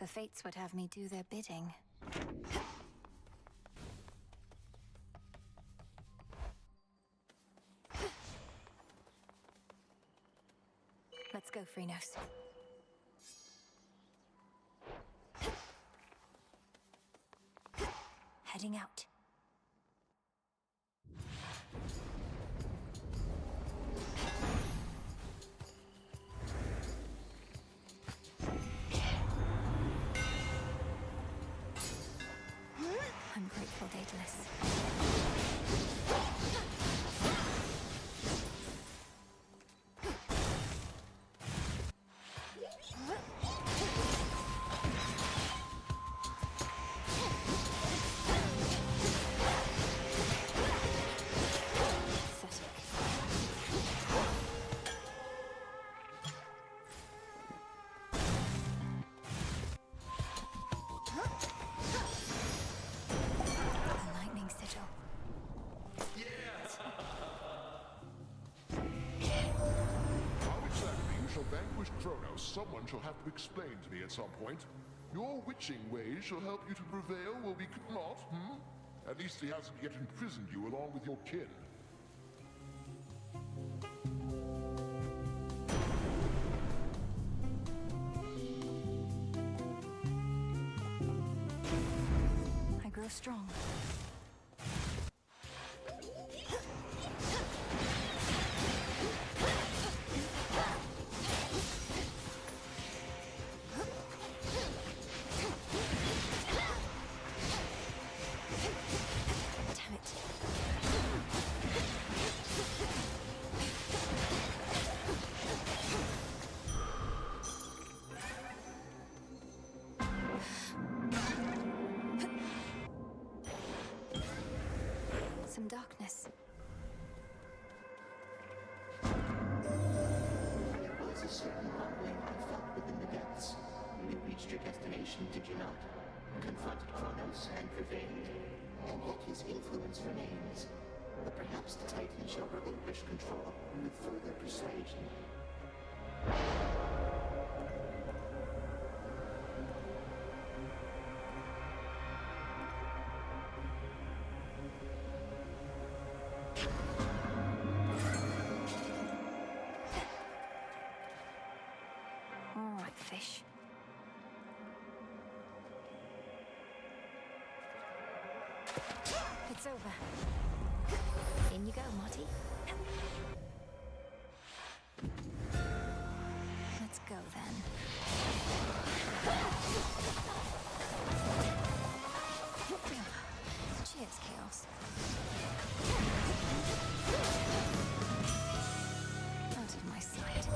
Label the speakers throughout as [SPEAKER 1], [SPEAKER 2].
[SPEAKER 1] The fates would have me do their bidding. Let's go, Phrynos. Heading out. I'm grateful, Daedalus.
[SPEAKER 2] Kronos, someone shall have to explain to me at some point. Your witching ways shall help you to prevail where we could not, At least he hasn't yet imprisoned you along with your kin.
[SPEAKER 1] I grow strong. Some darkness.
[SPEAKER 3] There was a certain humbling I felt within the depths. You reached your destination, did you not? Confronted Kronos and prevailed. And yet his influence remains. But perhaps the Titan shall relinquish control with further persuasion.
[SPEAKER 1] Fish. It's over. In you go, Marty. Let's go then. Cheers, Chaos. Out of my sight.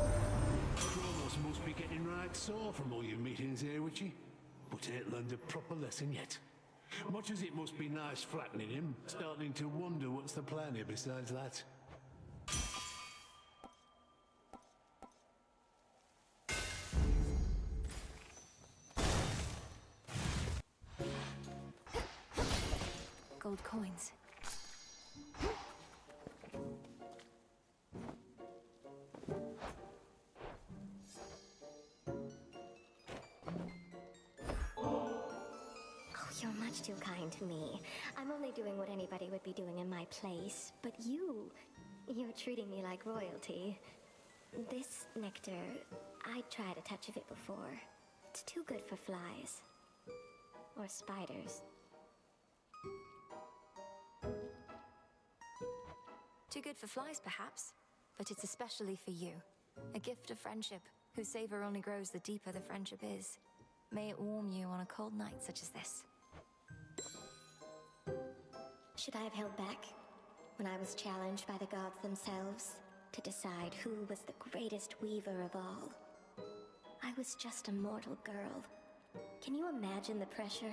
[SPEAKER 4] Kronos must be getting right sore from all your meetings here, Witchy. But ain't learned a proper lesson yet. Much as it must be nice flattening him, starting to wonder what's the plan here besides that.
[SPEAKER 1] Gold coins.
[SPEAKER 5] You're much too kind to me. I'm only doing what anybody would be doing in my place. But you're treating me like royalty. This nectar, I tried a touch of it before. It's too good for flies. Or spiders.
[SPEAKER 1] Too good for flies, perhaps. But it's especially for you. A gift of friendship, whose savor only grows the deeper the friendship is. May it warm you on a cold night such as this.
[SPEAKER 5] Should I have held back when I was challenged by the gods themselves to decide who was the greatest weaver of all? I was just a mortal girl. Can you imagine the pressure?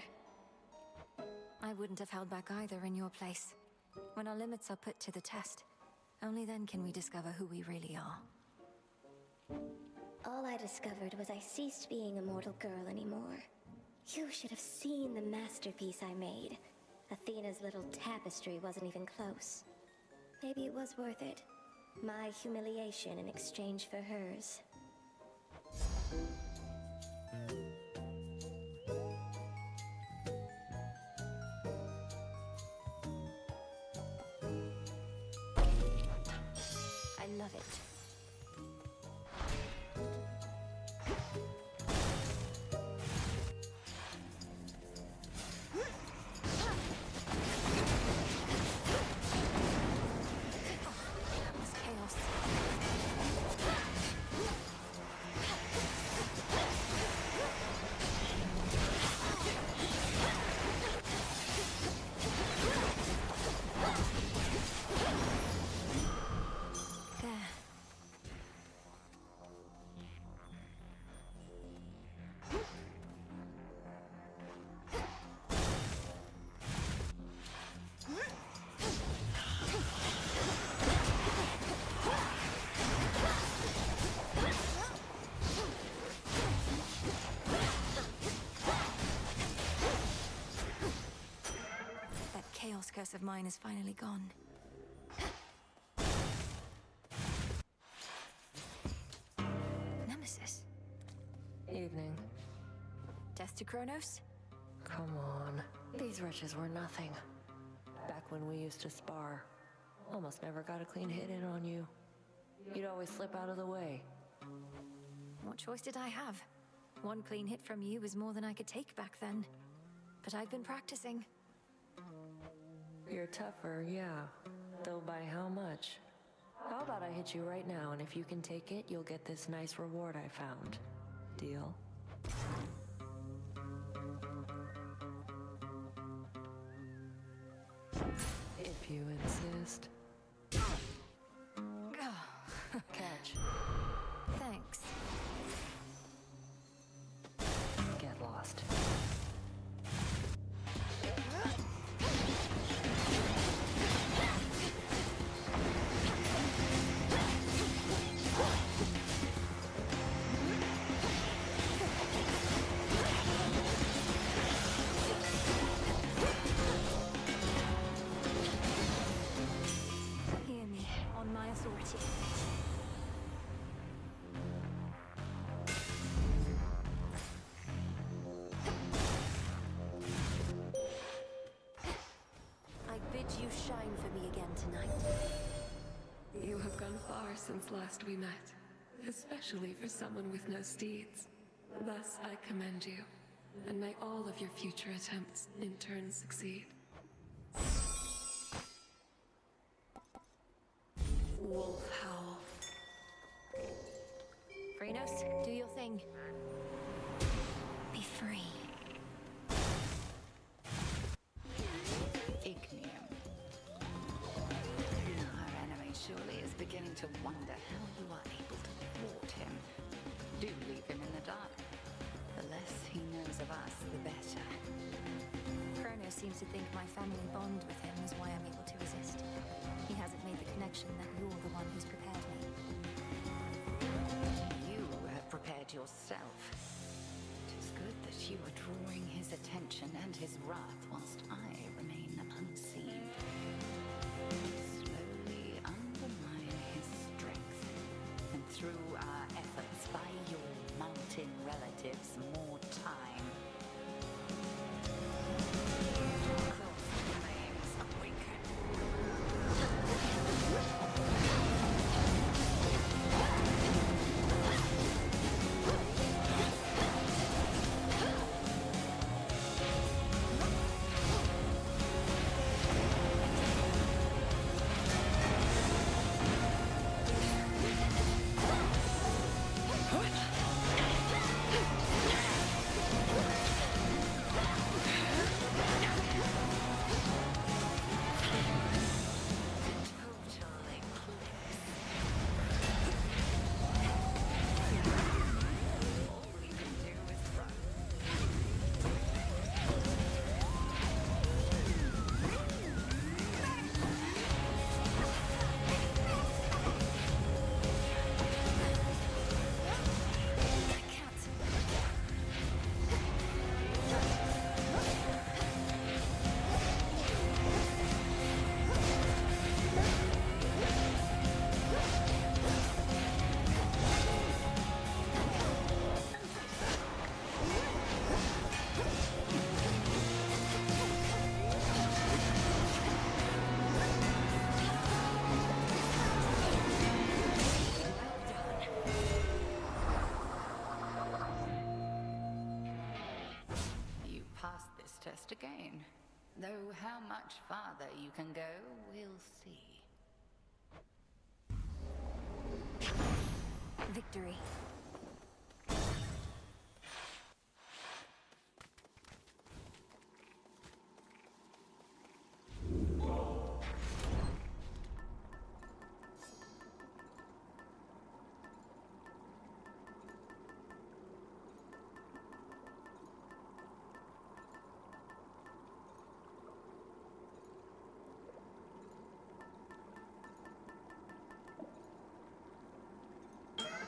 [SPEAKER 1] I wouldn't have held back either in your place. When our limits are put to the test, only then can we discover who we really are.
[SPEAKER 5] All I discovered was I ceased being a mortal girl anymore. You should have seen the masterpiece I made. Athena's little tapestry wasn't even close. Maybe it was worth it. My humiliation in exchange for hers.
[SPEAKER 1] have it. That was chaos. There. That chaos curse of mine is finally gone. Nemesis.
[SPEAKER 6] Evening.
[SPEAKER 1] Death to Kronos?
[SPEAKER 6] Come on. These wretches were nothing. Back when we used to spar, almost never got a clean hit in on you. You'd always slip out of the way.
[SPEAKER 1] What choice did I have? One clean hit from you was more than I could take back then. But I've been practicing.
[SPEAKER 6] You're tougher, yeah. Though by how much? How about I hit you right now, and if you can take it, you'll get this nice reward I found. Deal? If you insist. Catch.
[SPEAKER 1] Thanks.
[SPEAKER 6] Get lost.
[SPEAKER 1] Hear me, on my authority. I bid you shine for me again tonight.
[SPEAKER 7] You have gone far since last we met, especially for someone with no steeds. Thus, I commend you, and may all of your future attempts in turn succeed. Wolf Howl.
[SPEAKER 1] Frenos, do your thing. Be free.
[SPEAKER 8] Ignium. Our enemy surely is beginning to wonder how you are able to thwart him. Do leave him in the dark. The less he knows of us, the better.
[SPEAKER 1] Kronos seems to think my family bond with him is why I'm able to resist. He hasn't made the connection that you're the one who's prepared me.
[SPEAKER 8] You have prepared yourself. It is good that you are drawing his attention and his wrath whilst I remain unseen. Slowly undermine his strength. And through our efforts, buy your mountain relatives more time. Close flames awaken. to gain. Though how much farther you can go, we'll see.
[SPEAKER 1] Victory.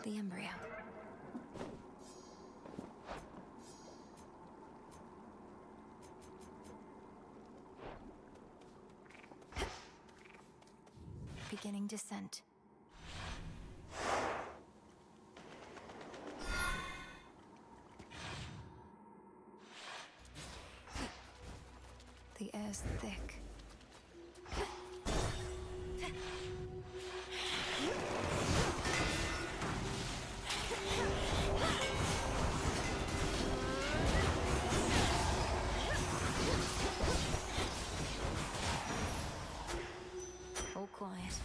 [SPEAKER 1] The embryo. Beginning descent. The air's thick. All quiet.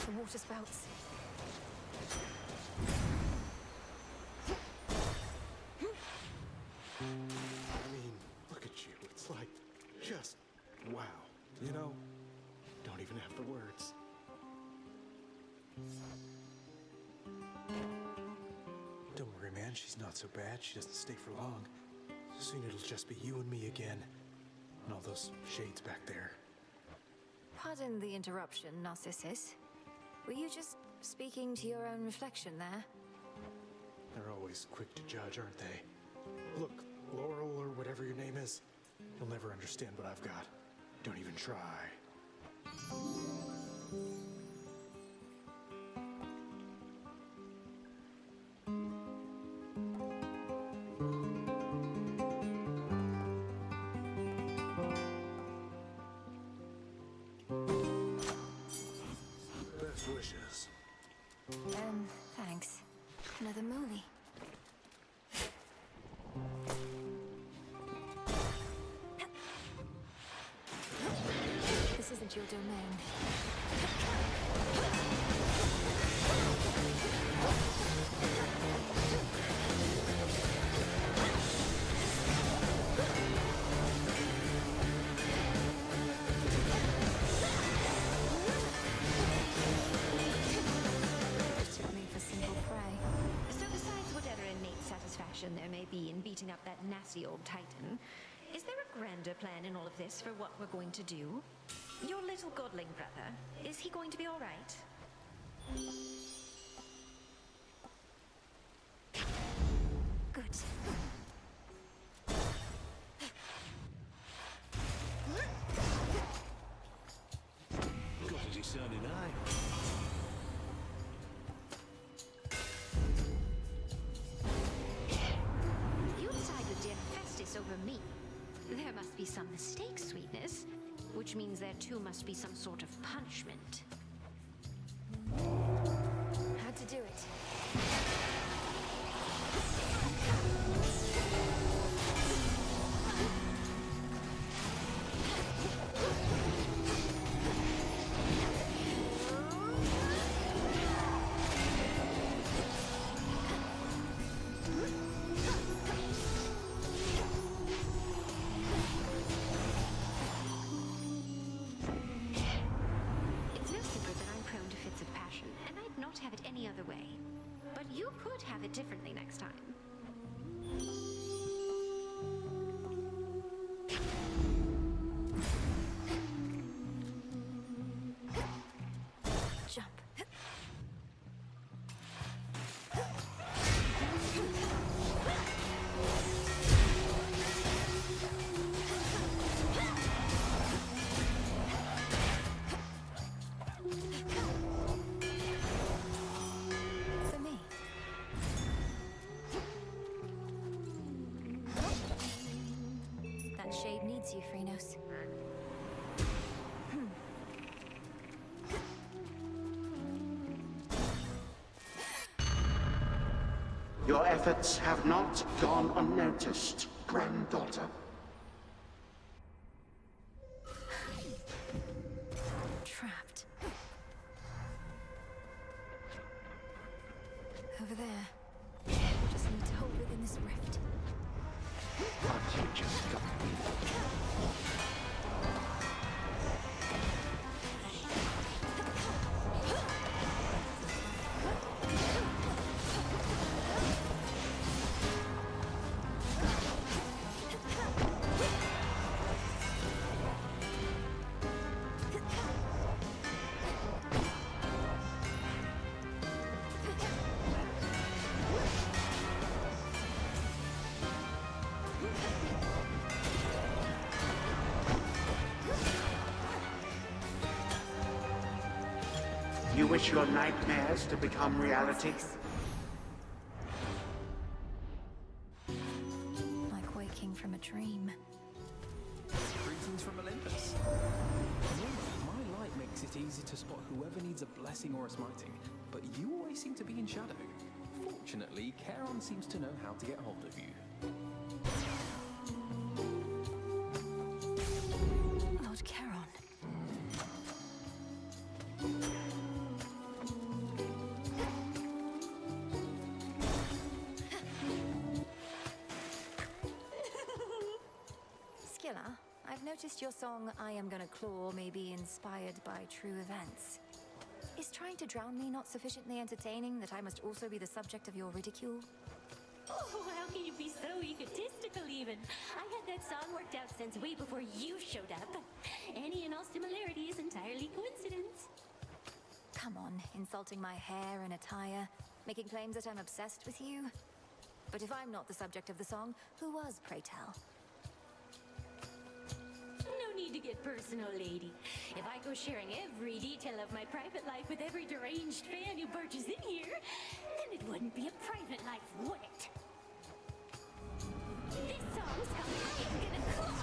[SPEAKER 1] The water spouts.
[SPEAKER 9] I mean, look at you. It's like, just wow. You know, don't even have the words. Don't worry, man. She's not so bad. She doesn't stay for long. Soon it'll just be you and me again. And all those shades back there.
[SPEAKER 1] Pardon the interruption, Narcissus. Were you just speaking to your own reflection there?
[SPEAKER 9] They're always quick to judge, aren't they? Look, Laurel or whatever your name is, you'll never understand what I've got. Don't even try. Best wishes.
[SPEAKER 1] Thanks. Another movie. This isn't your domain. Took me for simple prey.
[SPEAKER 10] So besides whatever innate satisfaction there may be in beating up that nasty old Titan, is there a grander plan in all of this for what we're going to do? Your little godling brother, is he going to be all right?
[SPEAKER 1] Good.
[SPEAKER 4] Good as his son and I.
[SPEAKER 10] You side with dear Festus over me. There must be some mistake, sweetness. Which means there too must be some sort of punishment.
[SPEAKER 1] Had to do it.
[SPEAKER 10] It's no secret that I'm prone to fits of passion, and I'd not have it any other way. But you could have it differently next time.
[SPEAKER 1] Jump. For me. suits you, Phrynos.
[SPEAKER 3] Your efforts have not gone unnoticed, granddaughter.
[SPEAKER 1] Trapped. Over there. Just need to hold within this rift.
[SPEAKER 3] But you just got me. You wish your nightmares to become reality?
[SPEAKER 1] Like waking from a dream.
[SPEAKER 11] Greetings from Olympus. My light makes it easy to spot whoever needs a blessing or a smiting, but you always seem to be in shadow. Fortunately, Charon seems to know how to get hold of you.
[SPEAKER 1] Lord Charon. Skilla, I've noticed your song I Am Gonna Claw may be inspired by true events. Is trying to drown me not sufficiently entertaining that I must also be the subject of your ridicule?
[SPEAKER 12] Oh, how can you be so egotistical even? I had that song worked out since way before you showed up. Any and all similarity is entirely coincidence.
[SPEAKER 1] Come on, insulting my hair and attire, making claims that I'm obsessed with you. But if I'm not the subject of the song, who was, pray tell?
[SPEAKER 12] No need to get personal, lady. If I go sharing every detail of my private life with every deranged fan who barges in here, then it wouldn't be a private life, would it? This song's called I'm Gonna Claw.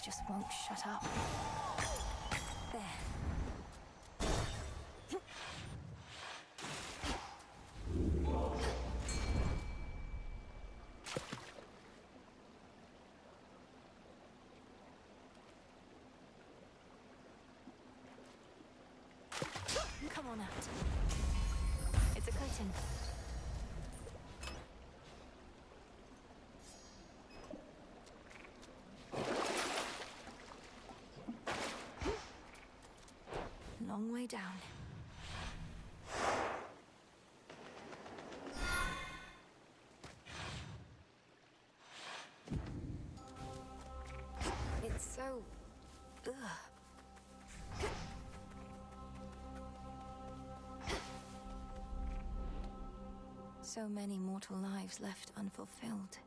[SPEAKER 1] Just won't shut up. There. Come on out. It's a curtain. Long way down. It's so... ugh. So many mortal lives left unfulfilled.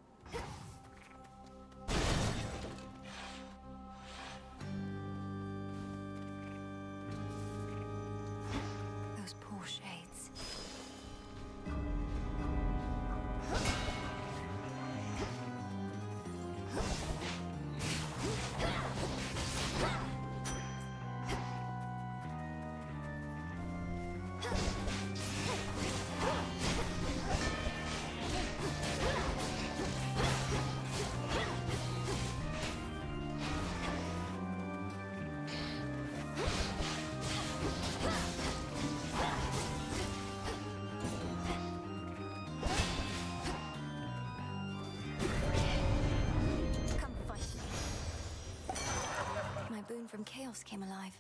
[SPEAKER 1] something from Chaos came alive.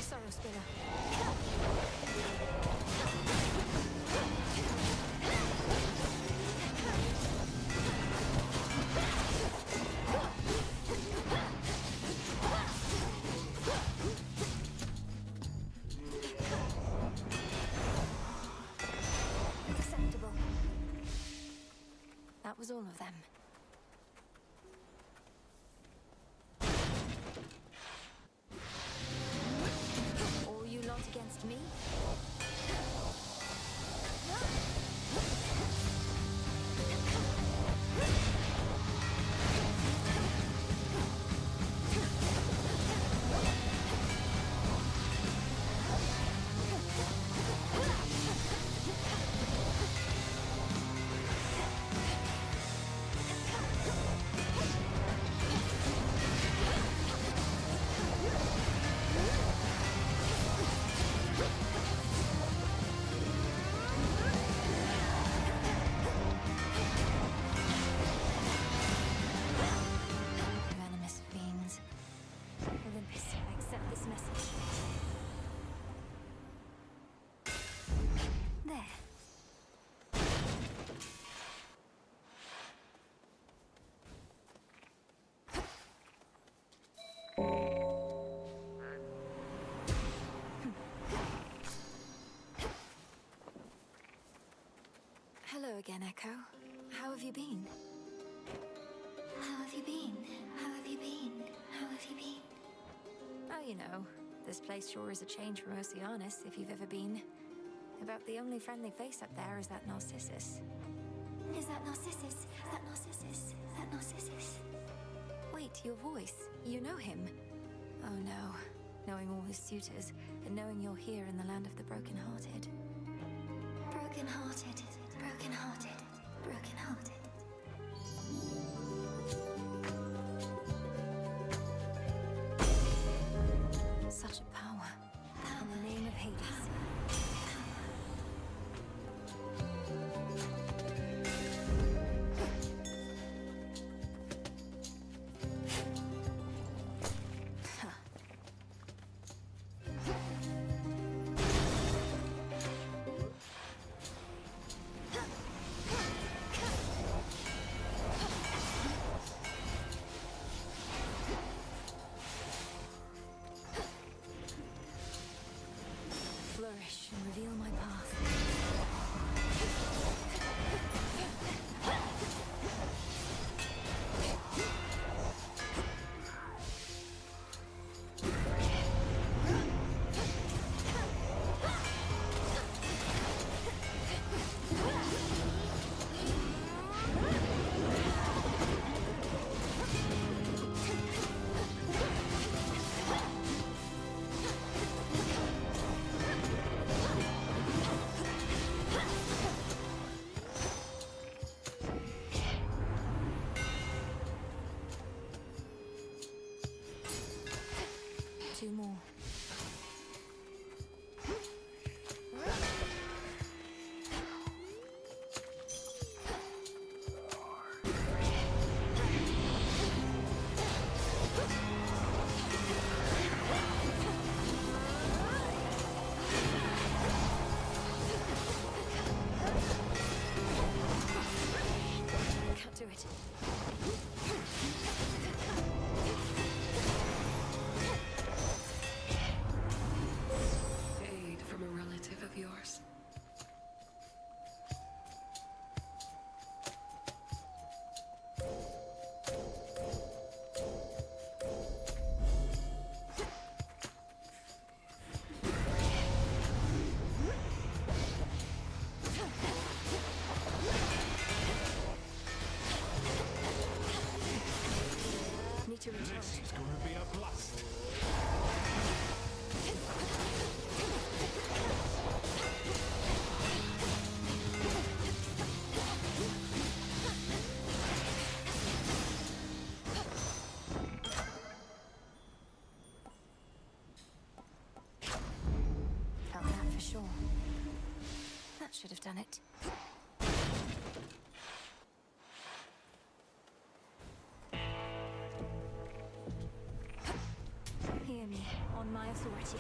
[SPEAKER 1] Sorrow Spinner. Acceptable. That was all of them. All you lot against me? Venomous fiends. Olympus, I accept this message. There. Hello again, Echo. How have you been?
[SPEAKER 5] How have you been? How have you been? How have you been?
[SPEAKER 1] Oh, you know, this place sure is a change from Oceanus, if you've ever been. About the only friendly face up there is that Narcissus.
[SPEAKER 5] Is that Narcissus? Is that Narcissus? Is that Narcissus?
[SPEAKER 1] Wait, your voice. You know him. Oh no. Knowing all his suitors, and knowing you're here in the land of the broken-hearted.
[SPEAKER 5] Broken-hearted, broken-hearted, broken-hearted.
[SPEAKER 1] Such a power. In the name of Hades. should have done it. Hear me, on my authority.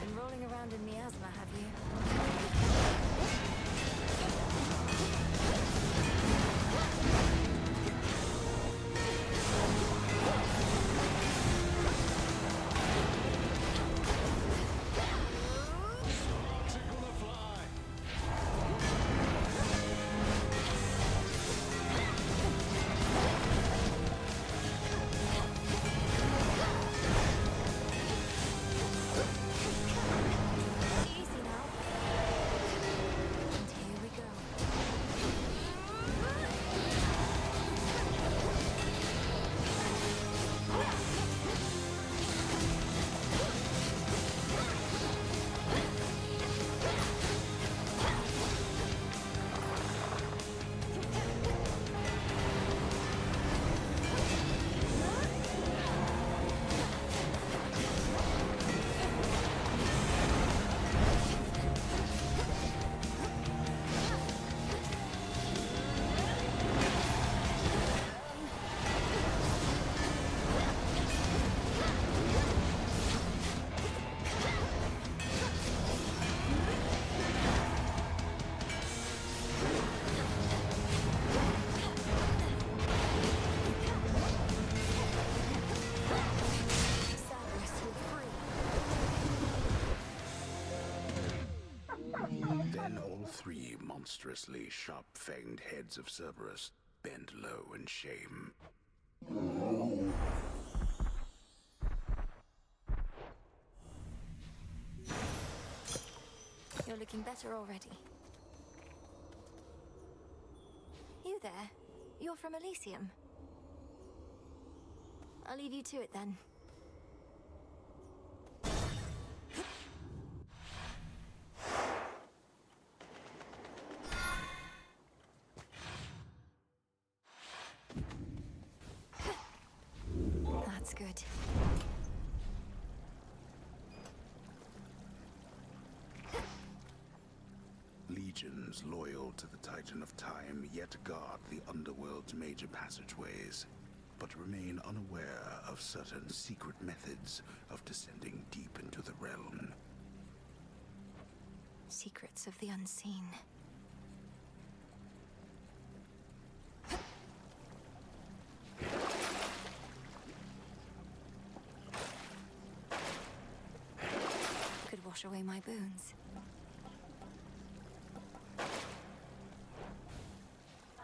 [SPEAKER 1] Been rolling around in miasma, have you? Easy now. And here we go. Cerberus, you're free.
[SPEAKER 13] Then all three monstrously sharp-fanged heads of Cerberus bent low in shame.
[SPEAKER 1] You're looking better already. You there? You're from Elysium. I'll leave you to it then. That's good.
[SPEAKER 13] Legions loyal to the Titan of Time yet guard the underworld's major passageways, but remain unaware of certain secret methods of descending deep into the realm.
[SPEAKER 1] Secrets of the unseen. Could wash away my boons.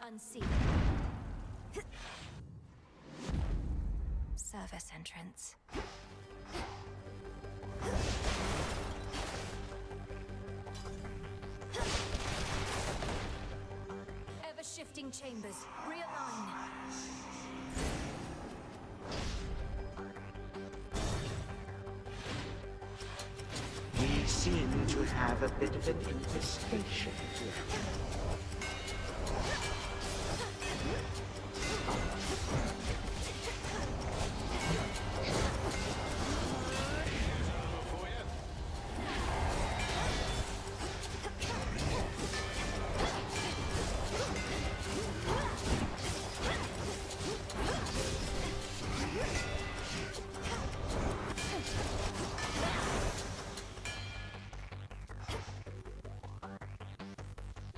[SPEAKER 1] Unseen. Service entrance. Ever-shifting chambers. Realign.
[SPEAKER 3] We seem to have a bit of an infestation here.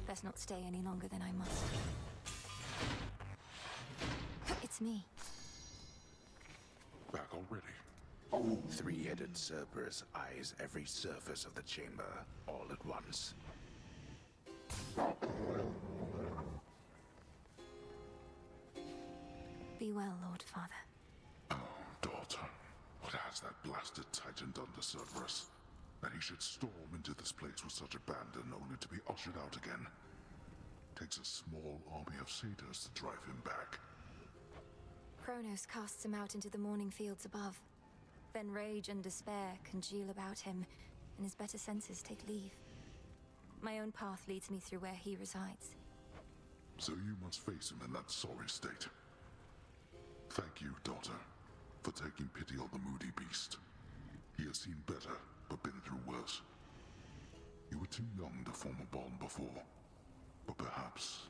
[SPEAKER 1] Best not stay any longer than I must. It's me.
[SPEAKER 2] Back already.
[SPEAKER 13] Three-headed Cerberus eyes every surface of the chamber all at once.
[SPEAKER 1] Be well, Lord Father.
[SPEAKER 2] Oh, daughter. What has that blasted Titan done to Cerberus? That he should storm into this place with such abandon only to be ushered out again. Takes a small army of satyrs to drive him back.
[SPEAKER 1] Kronos casts him out into the morning fields above. Then rage and despair congeal about him, and his better senses take leave. My own path leads me through where he resides.
[SPEAKER 2] So you must face him in that sorry state. Thank you, daughter, for taking pity on the moody beast. He has seen better, but been through worse. You were too young to form a bond before, but perhaps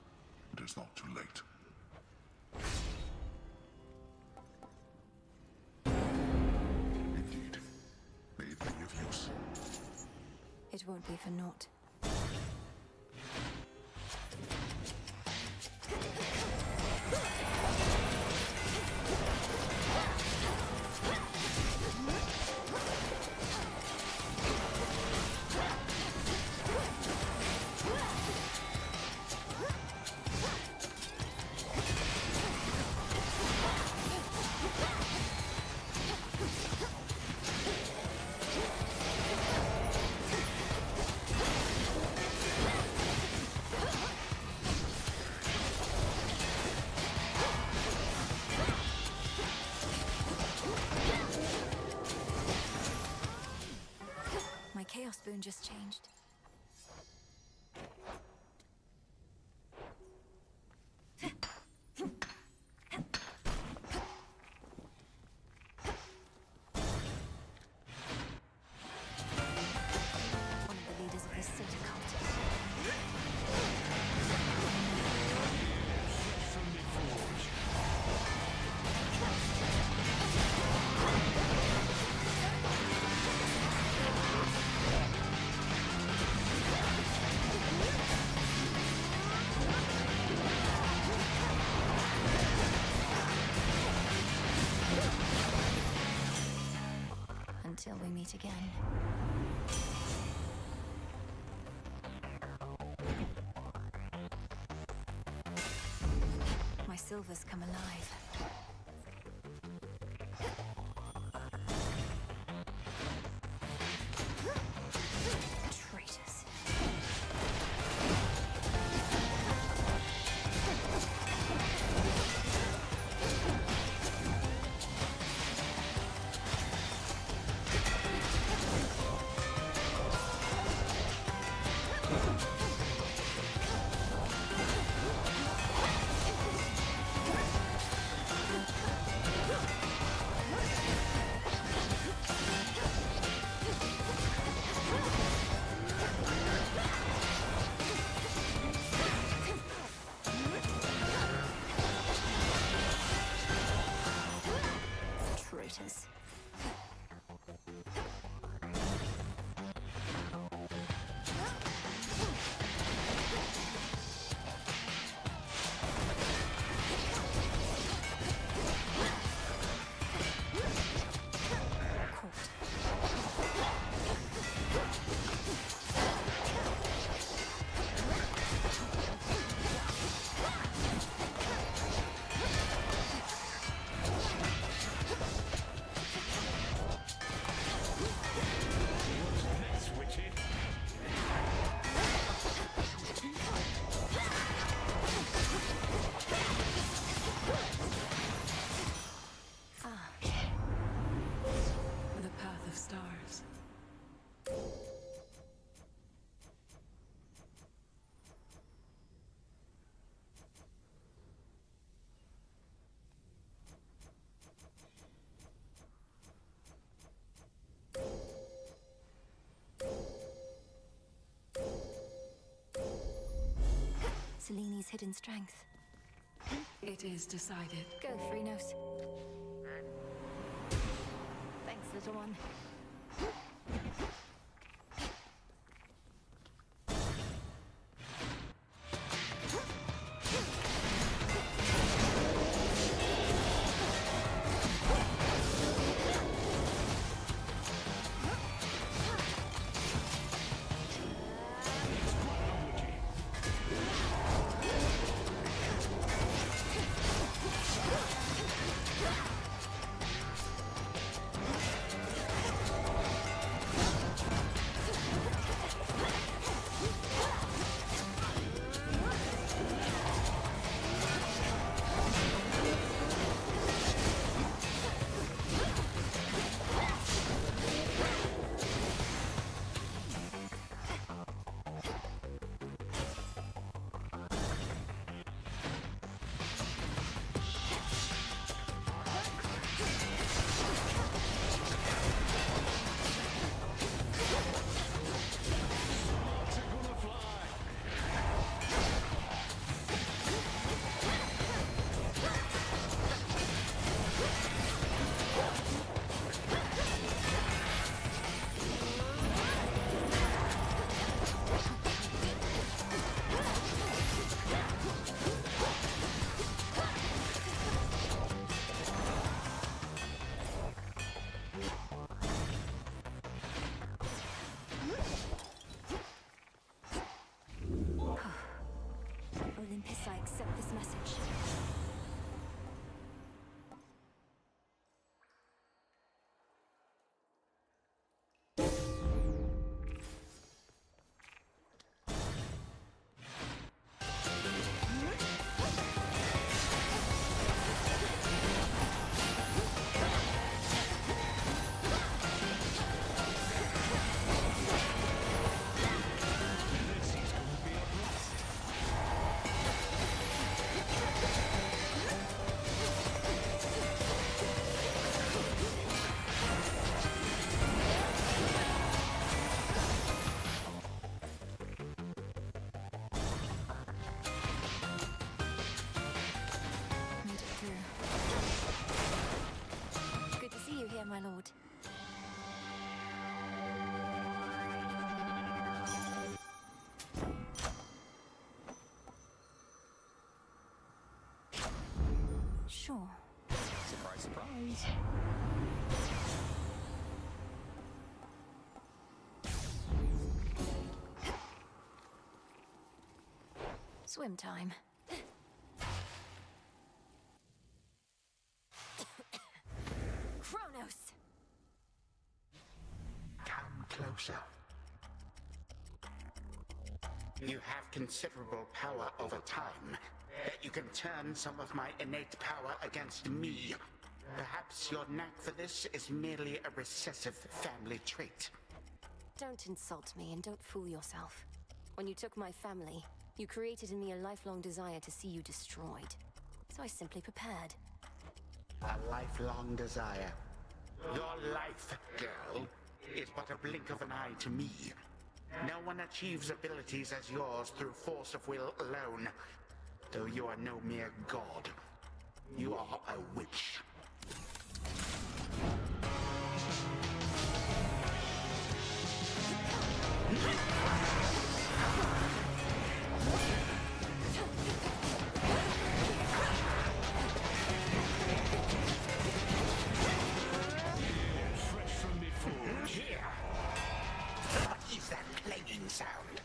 [SPEAKER 2] it is not too late. Indeed. May it be of use.
[SPEAKER 1] It won't be for naught. My Chaos Boon just changed. One of the leaders of the City Cult. Until we meet again. My silver's come alive. Traitors. Traitors.
[SPEAKER 7] The path of stars.
[SPEAKER 1] Seleni's hidden strength.
[SPEAKER 7] It is decided.
[SPEAKER 1] Go, Phrynos. Thanks, little one. Sure.
[SPEAKER 11] Surprise, surprise.
[SPEAKER 1] Swim time. Kronos!
[SPEAKER 3] Come closer. You have considerable power over time. You can turn some of my innate power against me. Perhaps your knack for this is merely a recessive family trait.
[SPEAKER 1] Don't insult me and don't fool yourself. When you took my family, you created in me a lifelong desire to see you destroyed. So I simply prepared.
[SPEAKER 3] A lifelong desire. Your life, girl, is but a blink of an eye to me. No one achieves abilities as yours through force of will alone. Though you are no mere god. You are a witch.
[SPEAKER 4] Fresh from me forge.
[SPEAKER 3] Here! What is that clanging sound?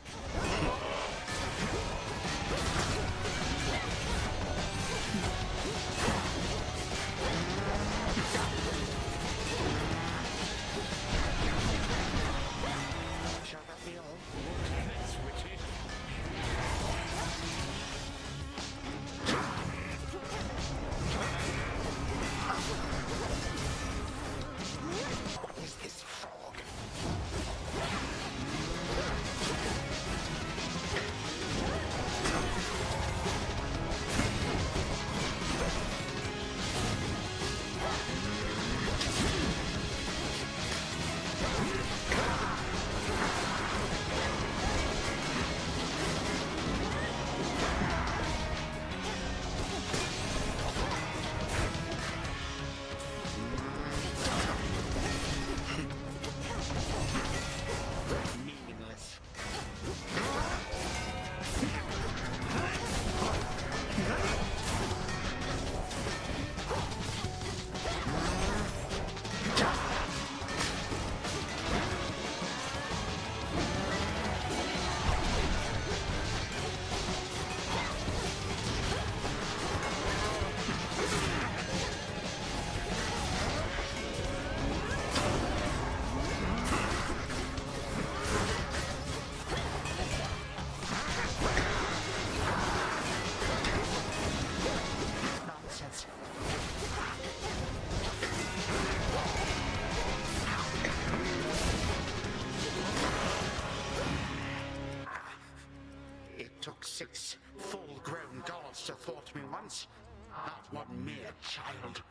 [SPEAKER 3] Shall that be all?
[SPEAKER 4] That's witty.
[SPEAKER 3] What is this frog? Meaningless. Nonsense. It took 6 full-grown gods to thwart me once, not one mere child.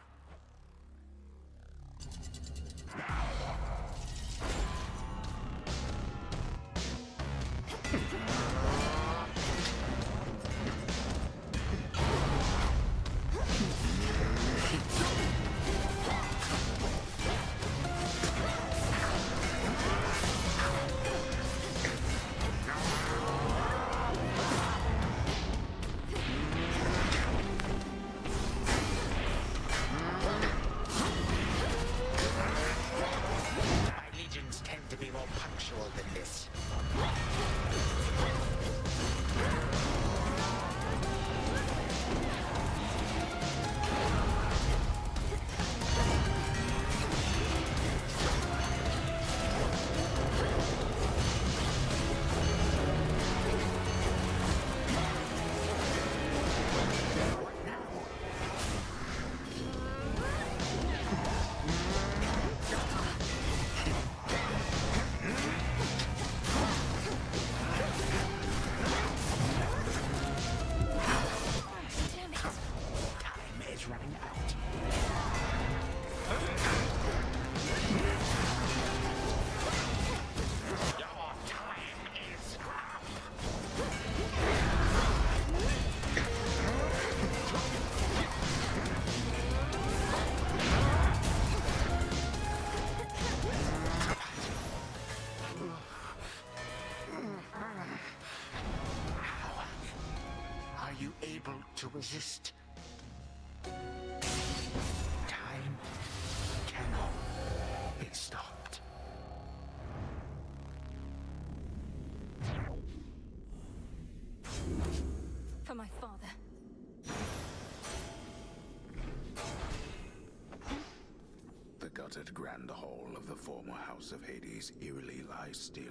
[SPEAKER 13] deserted Grand Hall of the former House of Hades eerily lies still.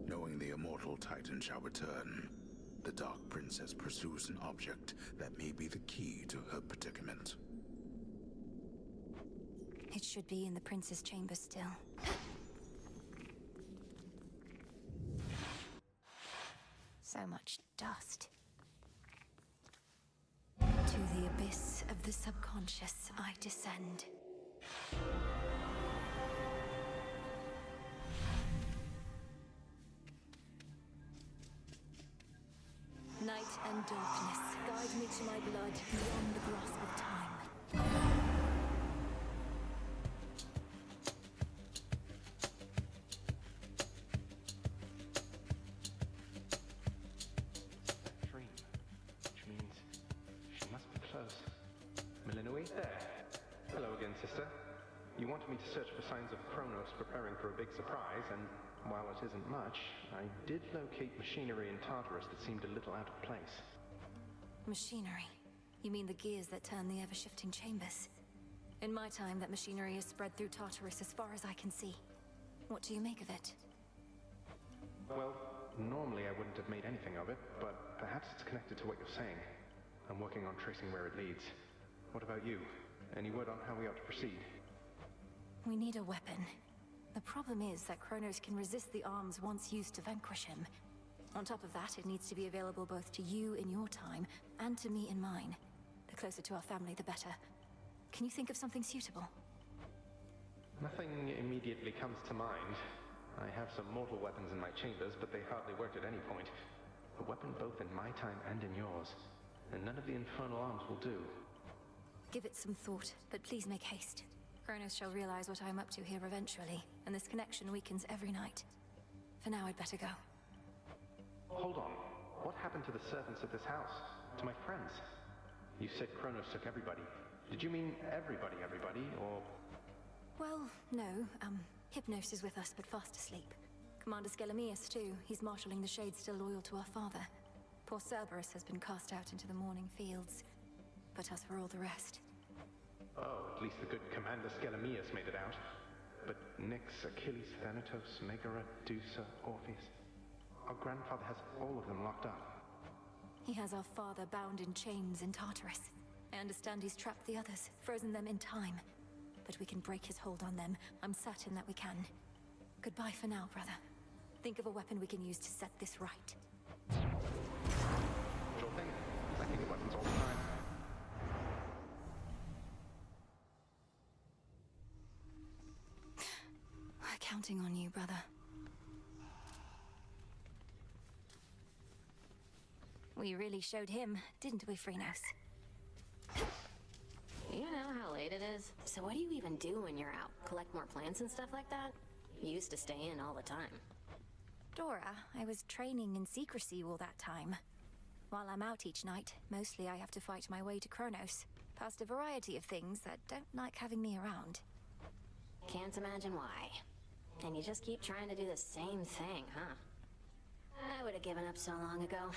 [SPEAKER 13] Knowing the immortal Titan shall return, the Dark Princess pursues an object that may be the key to her predicament.
[SPEAKER 1] It should be in the Prince's chamber still. So much dust. To the abyss of the subconscious I descend. Night and darkness, guide me to my blood beyond the grasp of time.
[SPEAKER 14] Dream, which means she must be close. Melinoi, there. Hello again, sister. You wanted me to search for signs of Kronos preparing for a big surprise, and while it isn't much, I did locate machinery in Tartarus that seemed a little out of place.
[SPEAKER 1] Machinery? You mean the gears that turn the ever-shifting chambers? In my time, that machinery is spread through Tartarus as far as I can see. What do you make of it?
[SPEAKER 14] Well, normally I wouldn't have made anything of it, but perhaps it's connected to what you're saying. I'm working on tracing where it leads. What about you? Any word on how we ought to proceed?
[SPEAKER 1] We need a weapon. The problem is that Kronos can resist the arms once used to vanquish him. On top of that, it needs to be available both to you in your time, and to me in mine. The closer to our family, the better. Can you think of something suitable?
[SPEAKER 14] Nothing immediately comes to mind. I have some mortal weapons in my chambers, but they hardly worked at any point. A weapon both in my time and in yours. And none of the infernal arms will do.
[SPEAKER 1] Give it some thought, but please make haste. Kronos shall realize what I'm up to here eventually, and this connection weakens every night. For now, I'd better go.
[SPEAKER 14] Hold on. What happened to the servants of this house? To my friends? You said Kronos took everybody. Did you mean everybody, or...
[SPEAKER 1] Well, no. Hypnos is with us, but fast asleep. Commander Skelemius, too. He's marshalling the Shades still loyal to our father. Poor Cerberus has been cast out into the morning fields. But as for all the rest...
[SPEAKER 14] Oh, at least the good Commander Skelemius made it out. But Nyx, Achilles, Thanatos, Megara, Dusa, Orpheus... Our grandfather has all of them locked up.
[SPEAKER 1] He has our father bound in chains in Tartarus. I understand he's trapped the others, frozen them in time. But we can break his hold on them. I'm certain that we can. Goodbye for now, brother. Think of a weapon we can use to set this right.
[SPEAKER 14] Sure thing. I think of weapons all the time.
[SPEAKER 1] We're counting on you, brother. We really showed him, didn't we, Phrynos?
[SPEAKER 15] You know how late it is? So what do you even do when you're out? Collect more plants and stuff like that? You used to stay in all the time.
[SPEAKER 1] Dora, I was training in secrecy all that time. While I'm out each night, mostly I have to fight my way to Kronos, past a variety of things that don't like having me around.
[SPEAKER 15] Can't imagine why. And you just keep trying to do the same thing, huh? I would have given up so long ago.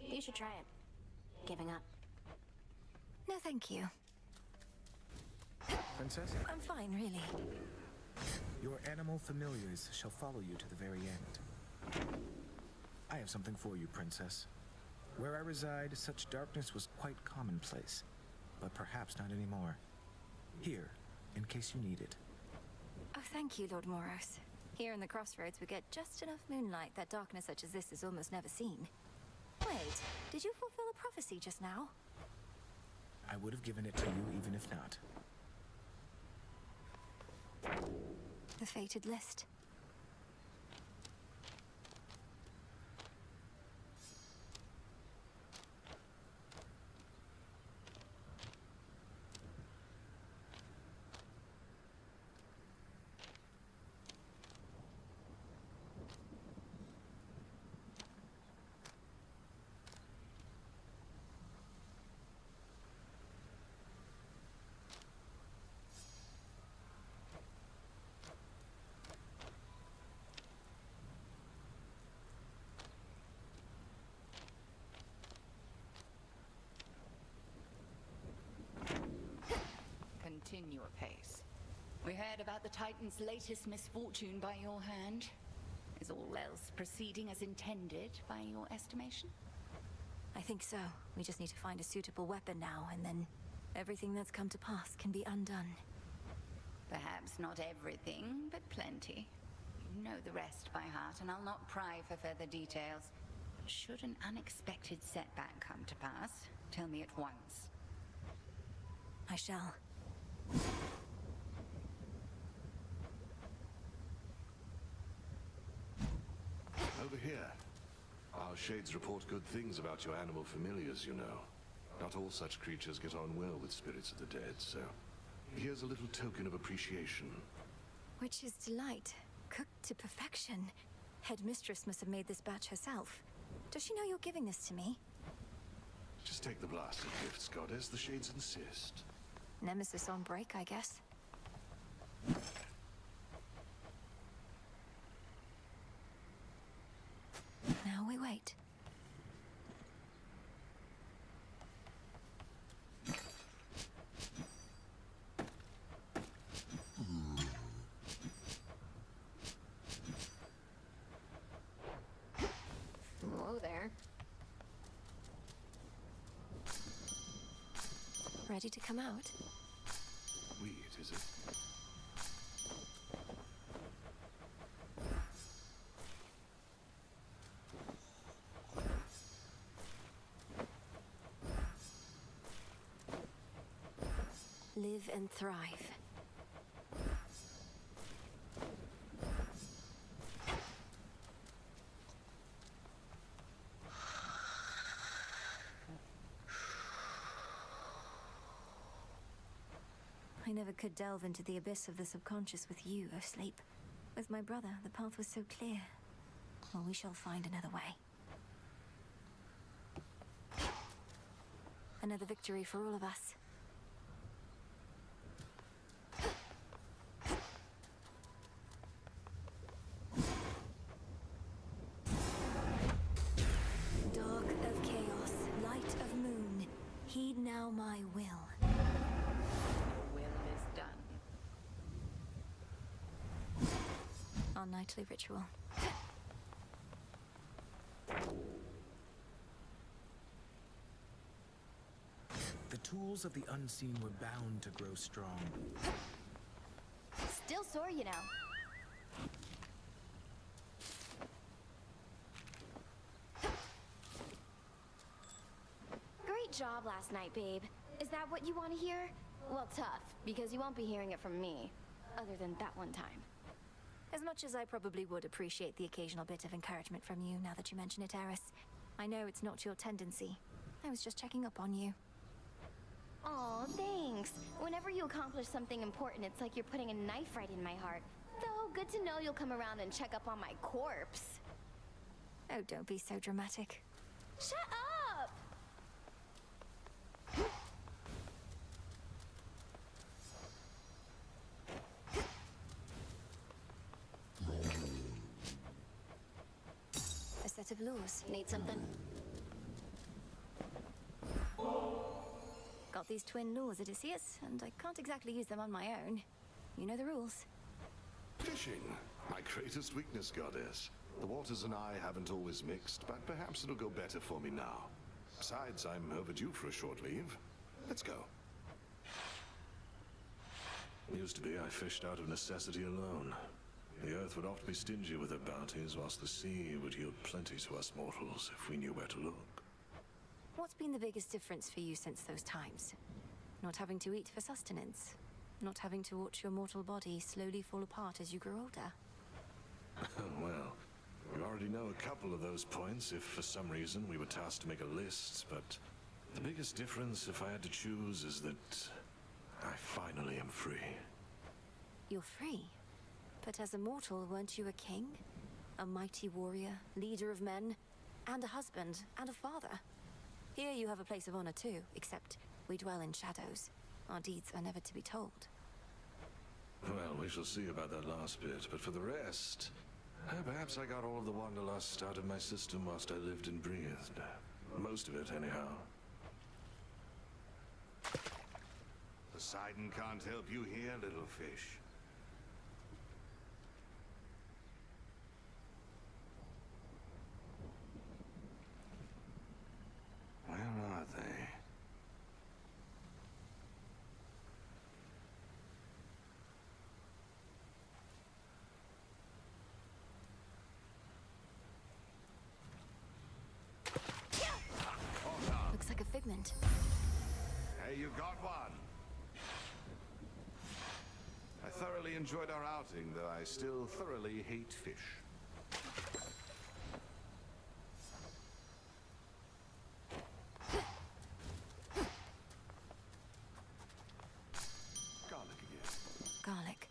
[SPEAKER 15] You should try it. Giving up.
[SPEAKER 1] No, thank you.
[SPEAKER 16] Princess?
[SPEAKER 1] I'm fine, really.
[SPEAKER 16] Your animal familiars shall follow you to the very end. I have something for you, Princess. Where I reside, such darkness was quite commonplace, but perhaps not anymore. Here, in case you need it.
[SPEAKER 1] Oh, thank you, Lord Moros. Here in the Crossroads, we get just enough moonlight that darkness such as this is almost never seen. Wait, did you fulfill a prophecy just now?
[SPEAKER 16] I would have given it to you even if not.
[SPEAKER 1] The fated list.
[SPEAKER 8] Continue apace. We heard about the Titan's latest misfortune by your hand. Is all else proceeding as intended by your estimation?
[SPEAKER 1] I think so. We just need to find a suitable weapon now, and then everything that's come to pass can be undone.
[SPEAKER 8] Perhaps not everything, but plenty. You know the rest by heart, and I'll not pry for further details. Should an unexpected setback come to pass, tell me at once.
[SPEAKER 1] I shall.
[SPEAKER 17] Over here. Our shades report good things about your animal familiars, you know. Not all such creatures get on well with spirits of the dead, so here's a little token of appreciation.
[SPEAKER 1] Witch's Delight. Cooked to perfection. Headmistress must have made this batch herself. Does she know you're giving this to me?
[SPEAKER 17] Just take the blasted gifts, Goddess. The shades insist.
[SPEAKER 1] Nemesis on break, I guess. Now we wait.
[SPEAKER 15] Whoa there.
[SPEAKER 1] Ready to come out?
[SPEAKER 17] Weird, is it?
[SPEAKER 1] Live and thrive. I never could delve into the abyss of the subconscious with you, O Sleep. With my brother, the path was so clear. Well, we shall find another way. Another victory for all of us. Dark of chaos, light of moon, heed now my will. Our nightly ritual.
[SPEAKER 16] The tools of the unseen were bound to grow strong.
[SPEAKER 15] Still sore, you know. Great job last night, babe. Is that what you want to hear? Well, tough, because you won't be hearing it from me. Other than that one time.
[SPEAKER 1] As much as I probably would appreciate the occasional bit of encouragement from you, now that you mention it, Eris. I know it's not your tendency. I was just checking up on you.
[SPEAKER 15] Aw, thanks. Whenever you accomplish something important, it's like you're putting a knife right in my heart. Though, good to know you'll come around and check up on my corpse.
[SPEAKER 1] Oh, don't be so dramatic.
[SPEAKER 15] Shut up!
[SPEAKER 1] A set of laws.
[SPEAKER 15] Need something?
[SPEAKER 1] Got these twin laws, Odysseus, and I can't exactly use them on my own. You know the rules.
[SPEAKER 17] Fishing. My greatest weakness, Goddess. The waters and I haven't always mixed, but perhaps it'll go better for me now. Besides, I'm overdue for a short leave. Let's go. Used to be I fished out of necessity alone. The earth would oft be stingy with her bounties, whilst the sea would yield plenty to us mortals if we knew where to look.
[SPEAKER 1] What's been the biggest difference for you since those times? Not having to eat for sustenance. Not having to watch your mortal body slowly fall apart as you grow older.
[SPEAKER 17] Well, we already know a couple of those points if for some reason we were tasked to make a list, but the biggest difference, if I had to choose, is that I finally am free.
[SPEAKER 1] You're free? But as a mortal, weren't you a king? A mighty warrior, leader of men, and a husband, and a father? Here you have a place of honor too, except we dwell in shadows. Our deeds are never to be told.
[SPEAKER 17] Well, we shall see about that last bit, but for the rest, perhaps I got all of the wanderlust out of my system whilst I lived and breathed. Most of it, anyhow.
[SPEAKER 13] Poseidon can't help you here, little fish. Hey, you got one. I thoroughly enjoyed our outing, though I still thoroughly hate fish. Garlic again.
[SPEAKER 1] Garlic.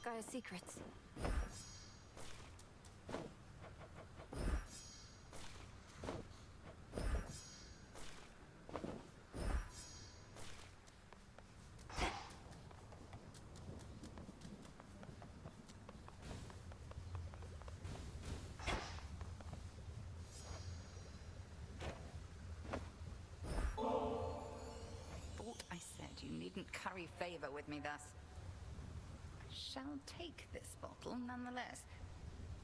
[SPEAKER 1] Gaia's secrets.
[SPEAKER 8] You needn't curry favor with me thus. I shall take this bottle nonetheless,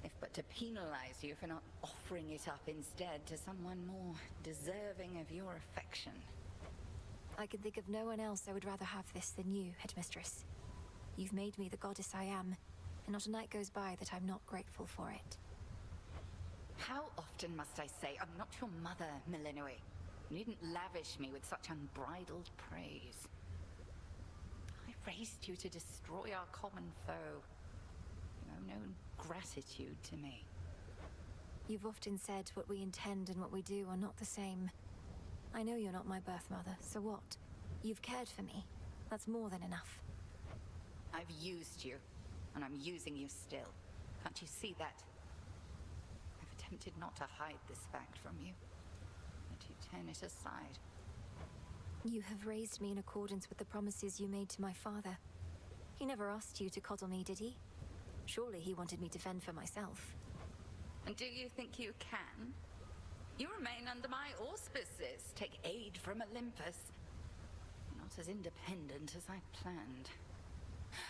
[SPEAKER 8] if but to penalize you for not offering it up instead to someone more deserving of your affection.
[SPEAKER 1] I can think of no one else I would rather have this than you, Headmistress. You've made me the goddess I am, and not a night goes by that I'm not grateful for it.
[SPEAKER 8] How often must I say I'm not your mother, Millenoi? You needn't lavish me with such unbridled praise. I raised you to destroy our common foe. You owe no gratitude to me.
[SPEAKER 1] You've often said what we intend and what we do are not the same. I know you're not my birth mother, so what? You've cared for me. That's more than enough.
[SPEAKER 8] I've used you, and I'm using you still. Can't you see that? I've attempted not to hide this fact from you, but you turn it aside.
[SPEAKER 1] You have raised me in accordance with the promises you made to my father. He never asked you to coddle me, did he? Surely he wanted me to fend for myself.
[SPEAKER 8] And do you think you can? You remain under my auspices, take aid from Olympus. Not as independent as I planned.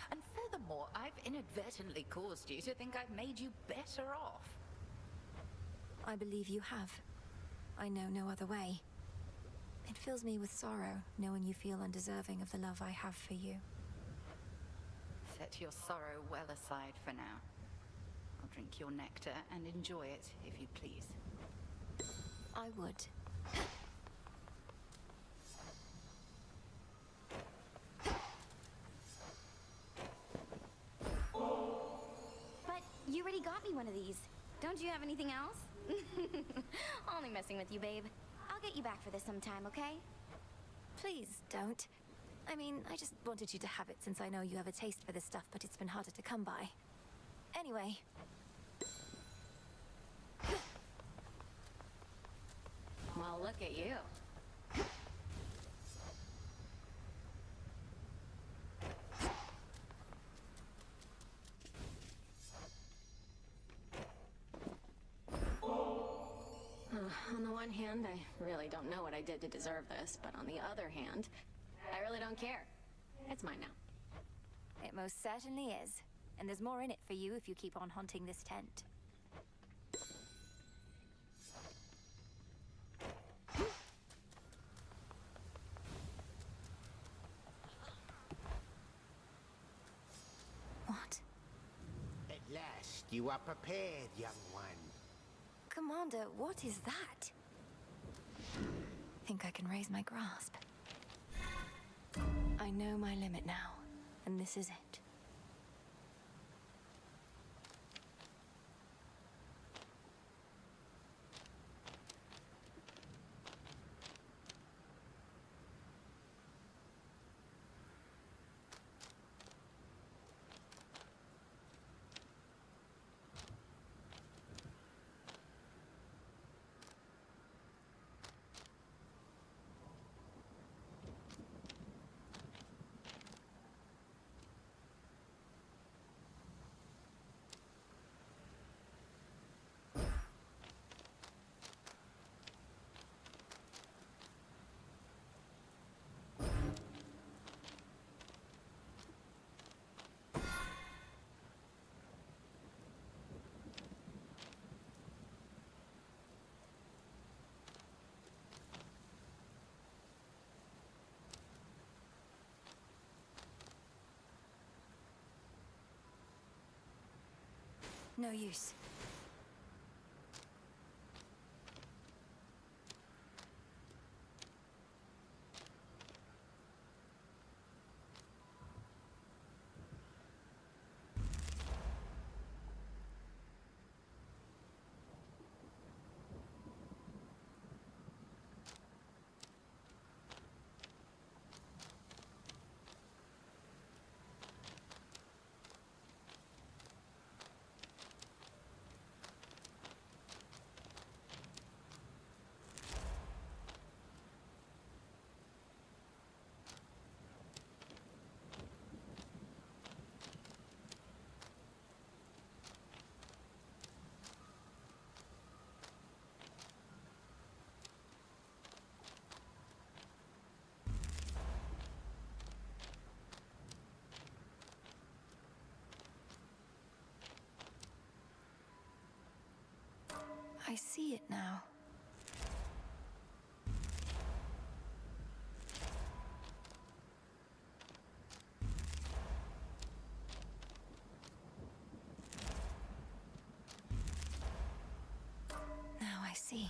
[SPEAKER 8] And furthermore, I've inadvertently caused you to think I've made you better off.
[SPEAKER 1] I believe you have. I know no other way. It fills me with sorrow, knowing you feel undeserving of the love I have for you.
[SPEAKER 8] Set your sorrow well aside for now. I'll drink your nectar and enjoy it, if you please.
[SPEAKER 1] I would.
[SPEAKER 5] But you already got me one of these. Don't you have anything else? Only messing with you, babe. I'll get you back for this sometime, okay?
[SPEAKER 1] Please don't. I mean, I just wanted you to have it since I know you have a taste for this stuff, but it's been harder to come by. Anyway.
[SPEAKER 15] Well, look at you. On the one hand, I really don't know what I did to deserve this, but on the other hand, I really don't care. It's mine now.
[SPEAKER 1] It most certainly is. And there's more in it for you if you keep on haunting this tent. What?
[SPEAKER 18] At last, you are prepared, young one.
[SPEAKER 1] Commander, what is that? Think I can raise my grasp. I know my limit now, and this is it. No use. see it now. Now I see.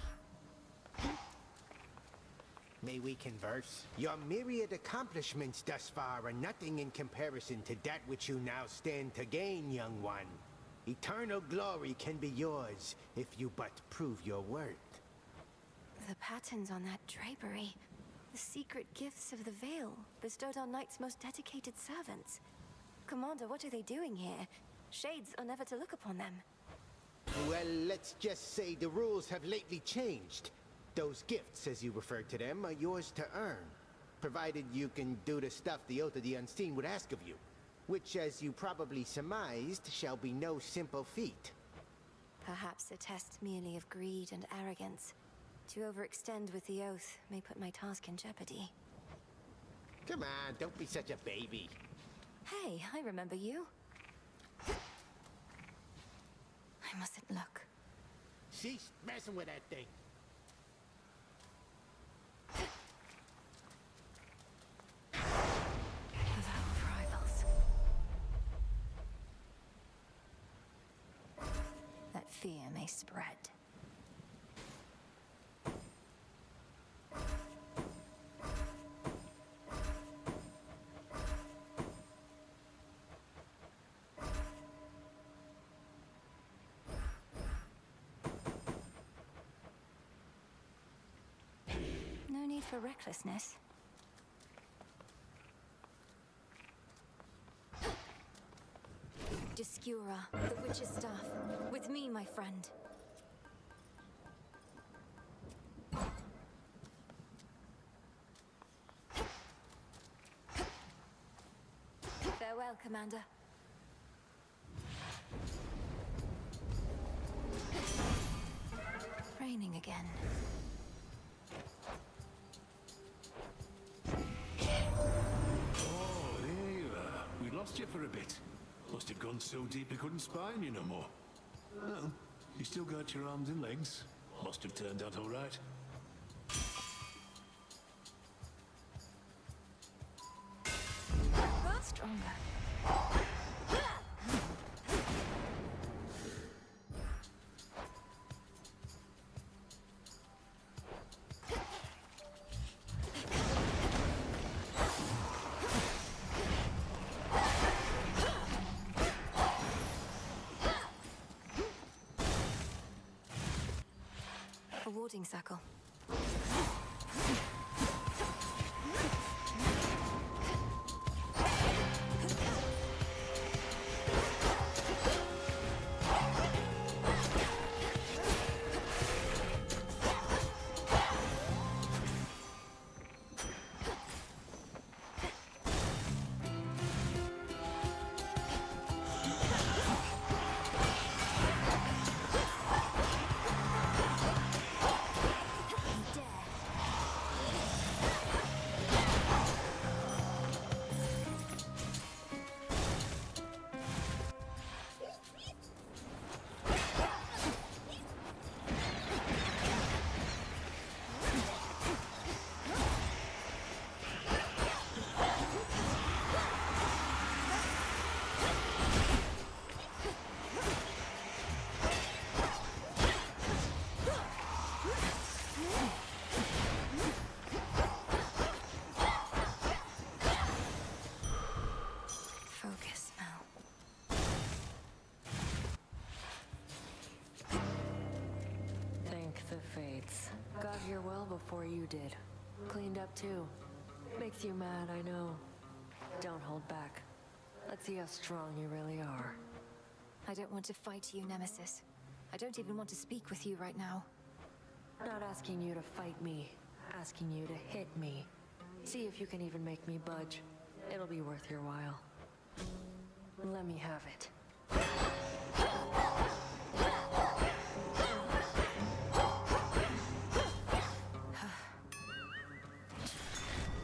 [SPEAKER 18] May we converse? Your myriad accomplishments thus far are nothing in comparison to that which you now stand to gain, young one. Eternal glory can be yours if you but prove your worth.
[SPEAKER 1] The patterns on that drapery. The secret gifts of the Veil, bestowed on Knight's most dedicated servants. Commander, what are they doing here? Shades are never to look upon them.
[SPEAKER 18] Well, let's just say the rules have lately changed. Those gifts, as you refer to them, are yours to earn, provided you can do the stuff the Oath of the Unseen would ask of you, which, as you probably surmised, shall be no simple feat.
[SPEAKER 1] Perhaps a test merely of greed and arrogance. To overextend with the Oath may put my task in jeopardy.
[SPEAKER 18] Come on, don't be such a baby.
[SPEAKER 1] Hey, I remember you. I mustn't look.
[SPEAKER 18] Cease messing with that thing.
[SPEAKER 1] A vow of rivals. That fear may spread. No need for recklessness. Discura, the witch's staff. With me, my friend. Farewell, Commander. Raining again.
[SPEAKER 4] Oh, there you are. We lost you for a bit. Must have gone so deep we couldn't spine you no more. Well, you still got your arms and legs. Must have turned out all right.
[SPEAKER 1] Far stronger. A warding circle. Focus, Mel.
[SPEAKER 6] Thank the fates. Got here well before you did. Cleaned up too. Makes you mad, I know. Don't hold back. Let's see how strong you really are.
[SPEAKER 1] I don't want to fight you, Nemesis. I don't even want to speak with you right now.
[SPEAKER 6] Not asking you to fight me. Asking you to hit me. See if you can even make me budge. It'll be worth your while. Let me have it.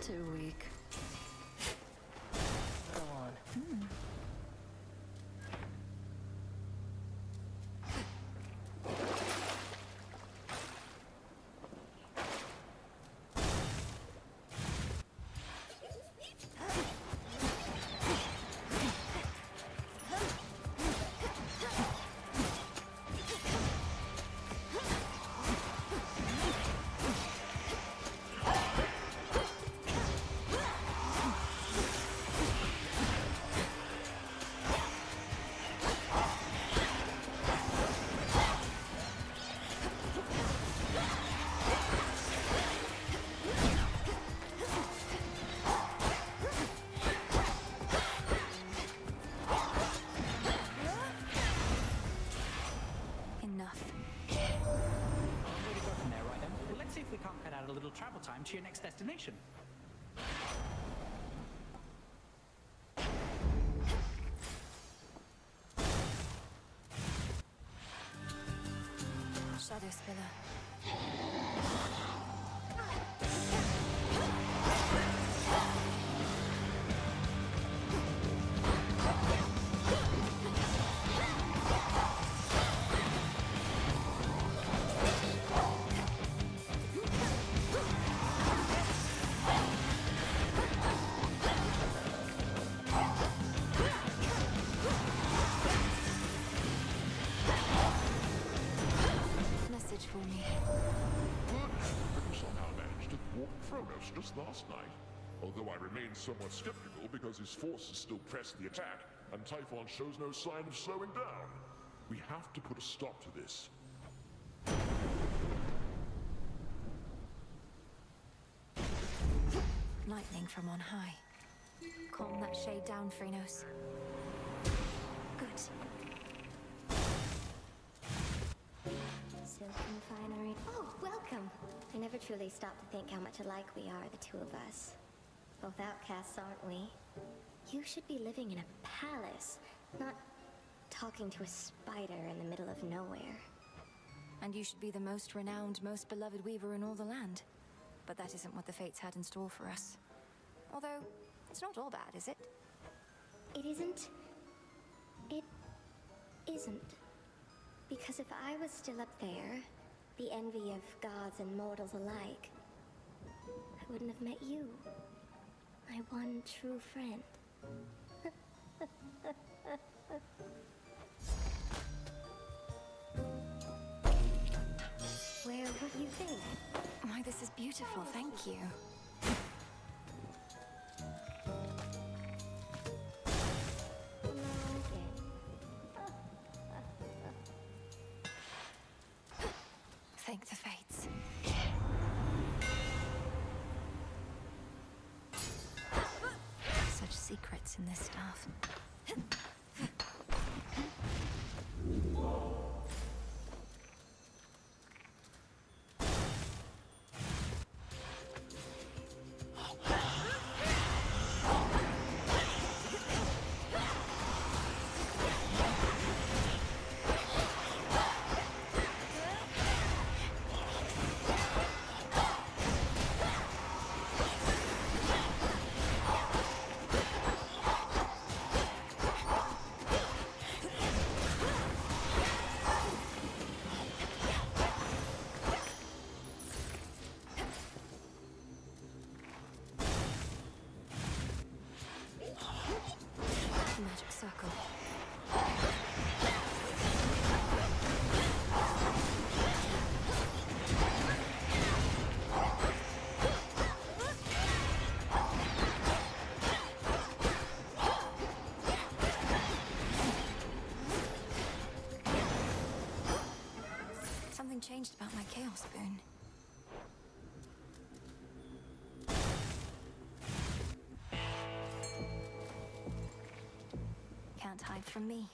[SPEAKER 6] Too weak. Go on.
[SPEAKER 19] travel time to your next destination.
[SPEAKER 1] Shadow Spiller. Message for me.
[SPEAKER 2] You somehow managed to thwart Kronos just last night. Although I remain somewhat skeptical because his forces still press the attack, and Typhon shows no sign of slowing down. We have to put a stop to this.
[SPEAKER 1] Lightning from on high. Calm that shade down, Phrenos. Good.
[SPEAKER 5] Silken finery. Oh, welcome! I never truly stopped to think how much alike we are, the two of us. Both outcasts, aren't we? You should be living in a palace, not talking to a spider in the middle of nowhere.
[SPEAKER 1] And you should be the most renowned, most beloved weaver in all the land. But that isn't what the fates had in store for us. Although, it's not all bad, is it?
[SPEAKER 5] It isn't. It isn't. Because if I was still up there, the envy of gods and mortals alike, I wouldn't have met you. My one true friend. Well, what do you think?
[SPEAKER 1] Why, this is beautiful, thank you. Thank the fates. Such secrets in this stuff. Magic circle. Something changed about my Chaos Boon. Can't hide from me.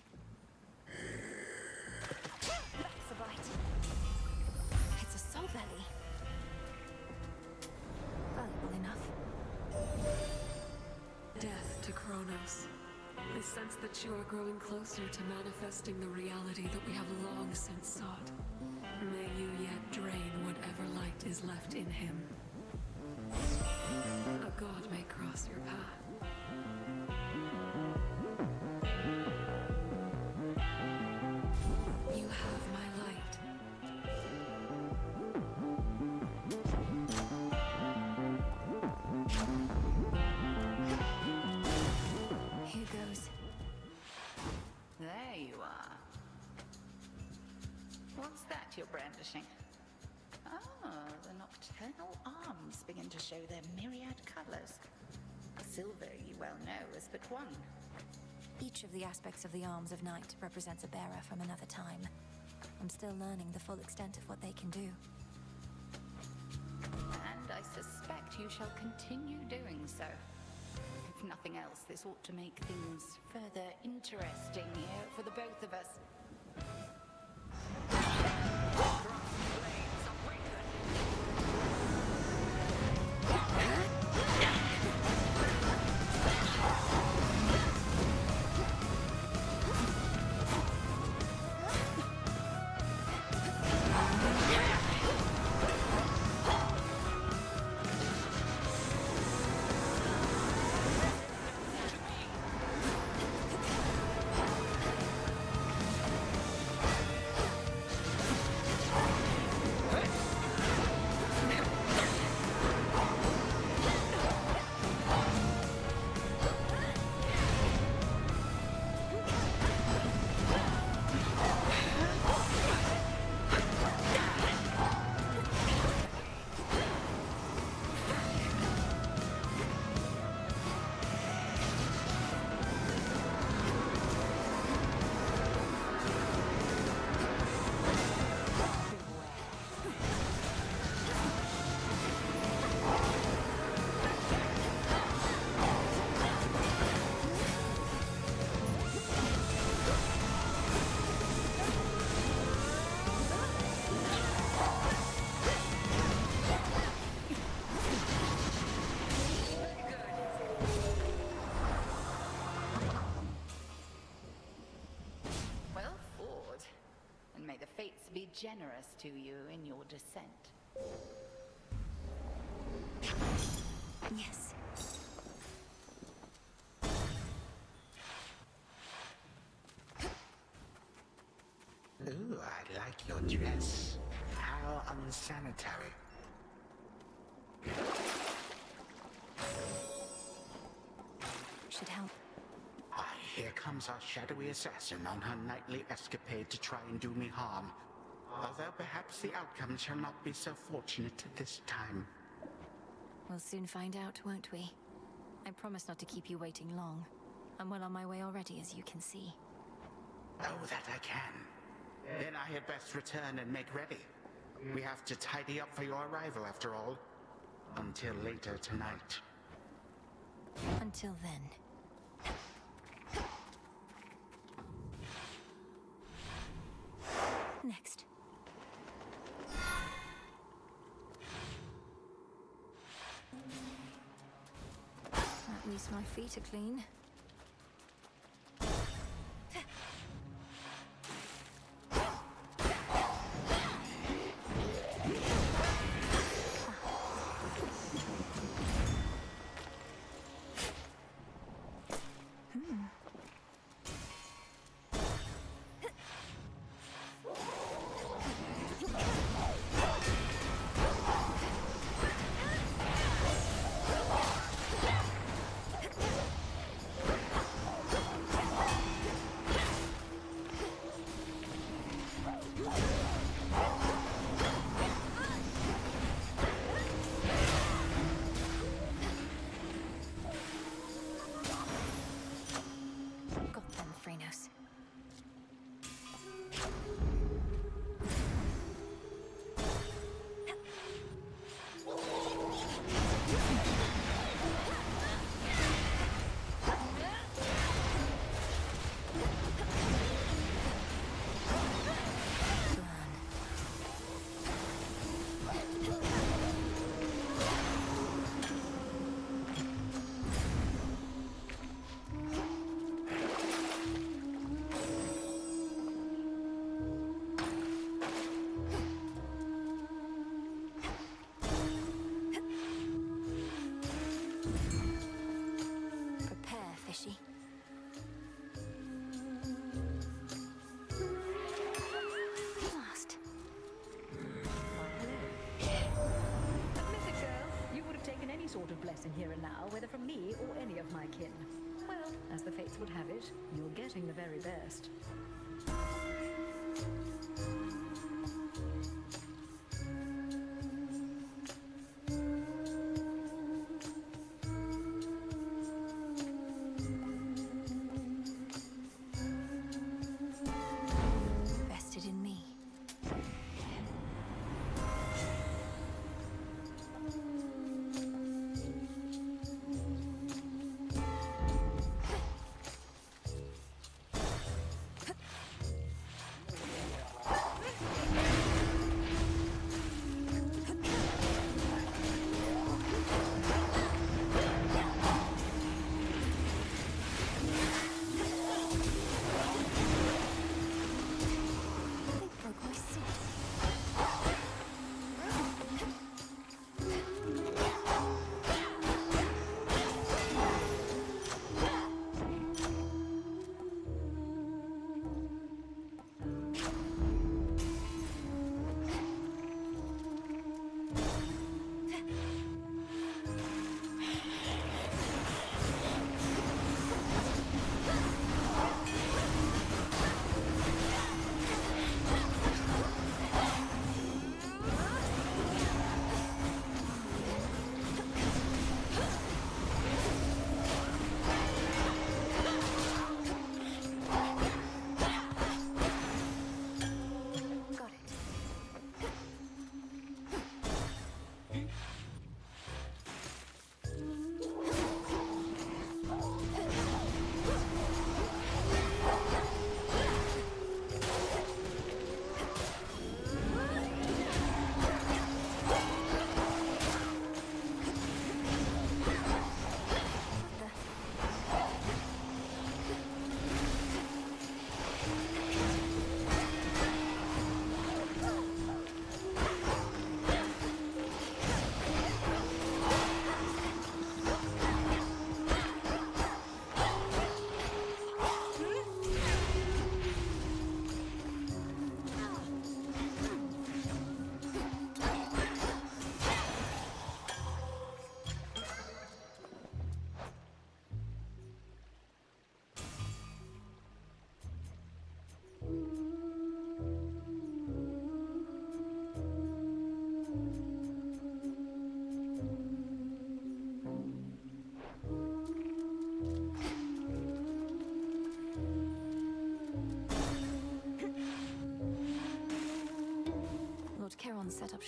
[SPEAKER 1] That's a bite. It's a soul belly. Valuable enough.
[SPEAKER 7] Death to Kronos. I sense that you are growing closer to manifesting the reality that we have long since sought. May you yet drain whatever light is left in him. A god may cross your path. You have my light.
[SPEAKER 1] Here goes.
[SPEAKER 8] There you are. What's that you're brandishing? Oh, the nocturnal arms begin to show their myriad colors. Silver, you well know, is but one.
[SPEAKER 1] Each of the aspects of the arms of night represents a bearer from another time. I'm still learning the full extent of what they can do.
[SPEAKER 8] And I suspect you shall continue doing so. If nothing else, this ought to make things further interesting here for the both of us. generous to you in your descent.
[SPEAKER 1] Yes.
[SPEAKER 3] Ooh, I like your dress. How unsanitary.
[SPEAKER 1] Should help.
[SPEAKER 3] Ah, here comes our shadowy assassin on her nightly escapade to try and do me harm. Although perhaps the outcome shall not be so fortunate this time.
[SPEAKER 1] We'll soon find out, won't we? I promise not to keep you waiting long. I'm well on my way already, as you can see.
[SPEAKER 3] Oh, that I can. Then I had best return and make ready. We have to tidy up for your arrival, after all. Until later tonight.
[SPEAKER 1] Until then. Next. At least my feet are clean. Got them, Phrenos. Prepare, fishy. Last.
[SPEAKER 20] Admit it, girl. You would have taken any sort of blessing here and now, whether from me or any of my kin. Well, as the fates would have it, you're getting the very best.
[SPEAKER 1] Vested in me.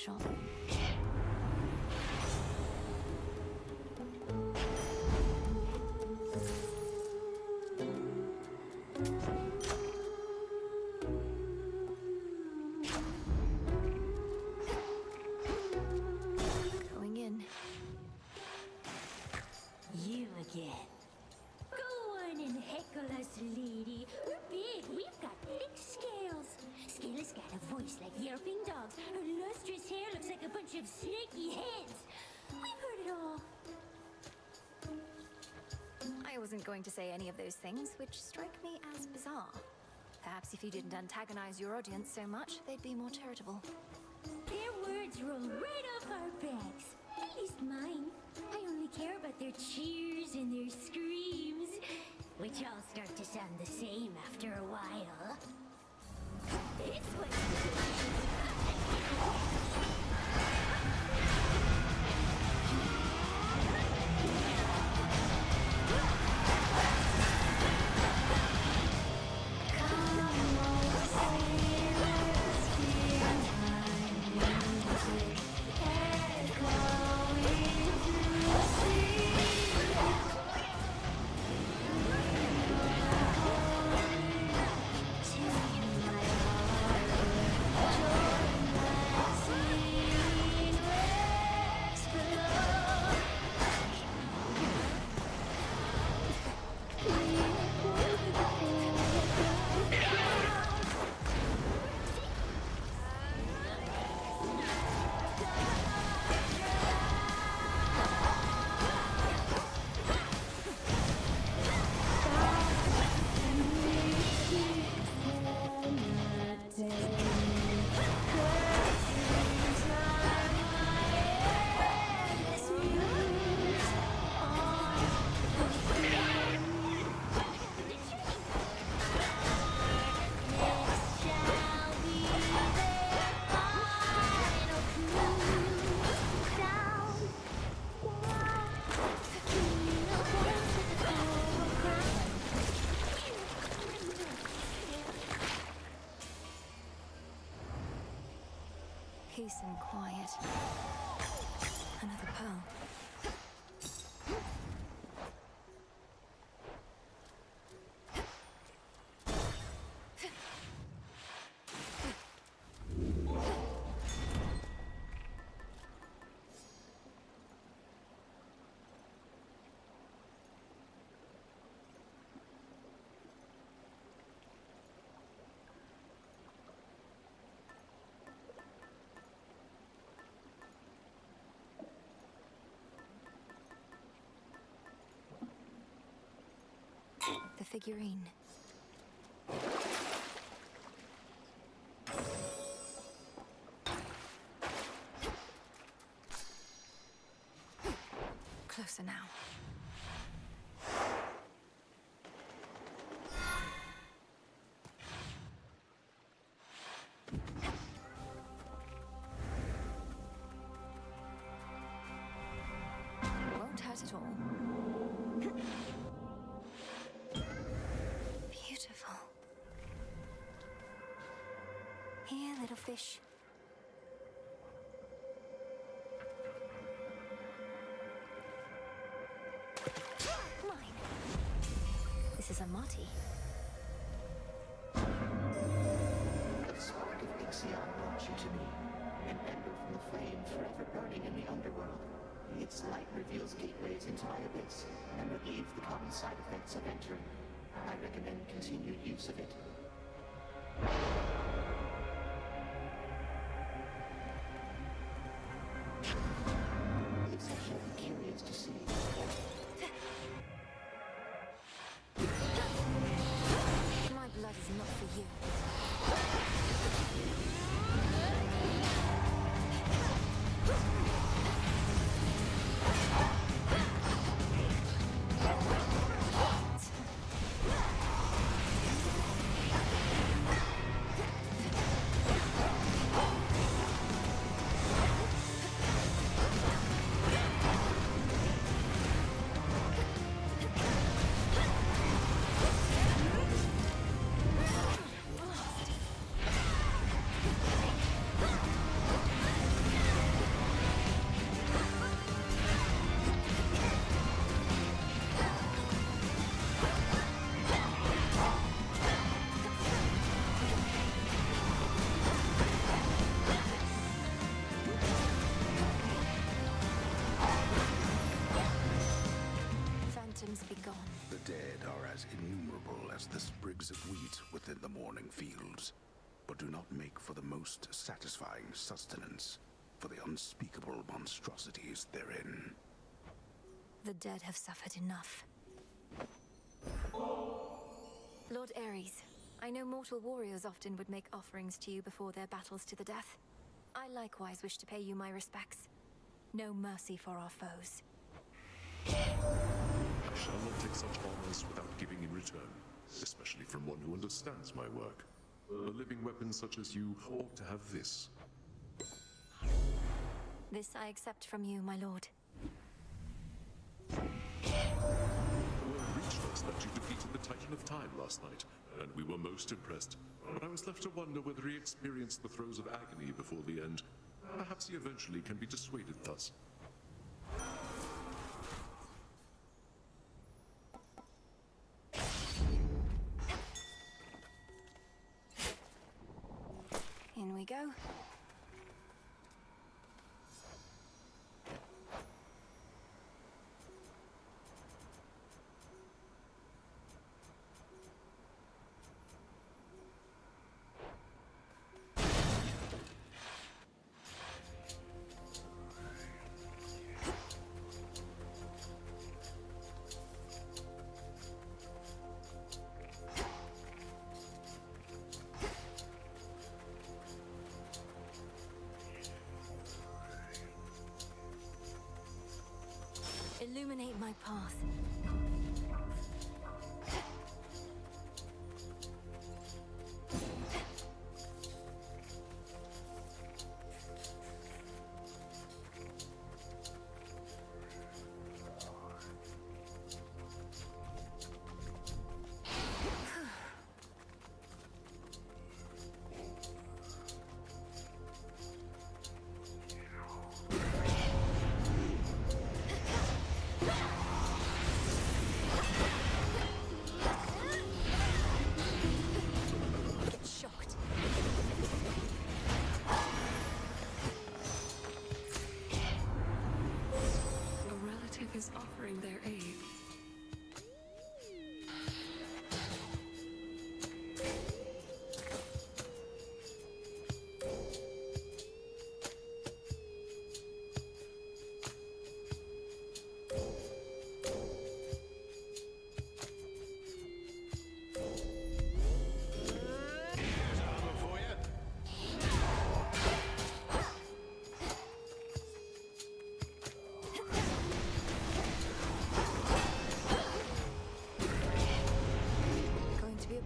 [SPEAKER 1] shop. Going in.
[SPEAKER 12] You again. Go on and heckle us, lady. We're big. We've got thick scales. Skella's got a voice like yelping dogs. Her lustrous hair looks like a bunch of snaky heads. We've heard it all.
[SPEAKER 1] I wasn't going to say any of those things, which strike me as bizarre. Perhaps if you didn't antagonize your audience so much, they'd be more charitable.
[SPEAKER 12] Their words roll right off our backs. At least mine. I only care about their cheers and their screams, which all start to sound the same after a while. It's what...
[SPEAKER 1] Peace and quiet. Another pearl. The figurine. Closer now. Won't hurt at all. Beautiful. Here, little fish. Mine. This is a Marty.
[SPEAKER 3] The spark of Ixion brought you to me, an ember from the flame forever burning in the underworld. Its light reveals gateways into my abyss and relieves the common side effects of entering. I recommend continued use of it. It's actually curious to see.
[SPEAKER 1] My blood is not for you.
[SPEAKER 13] The dead are as innumerable as the sprigs of wheat within the morning fields, but do not make for the most satisfying sustenance for the unspeakable monstrosities therein.
[SPEAKER 1] The dead have suffered enough. Lord Ares, I know mortal warriors often would make offerings to you before their battles to the death. I likewise wish to pay you my respects. No mercy for our foes.
[SPEAKER 2] I shall not take such honors without giving in return, especially from one who understands my work. A living weapon such as you ought to have this.
[SPEAKER 1] This I accept from you, my lord.
[SPEAKER 2] Word reached us that you defeated the Titan of Time last night, and we were most impressed. But I was left to wonder whether he experienced the throes of agony before the end. Perhaps he eventually can be dissuaded thus.
[SPEAKER 1] In we go. Illuminate my path.
[SPEAKER 7] Is offering their aid.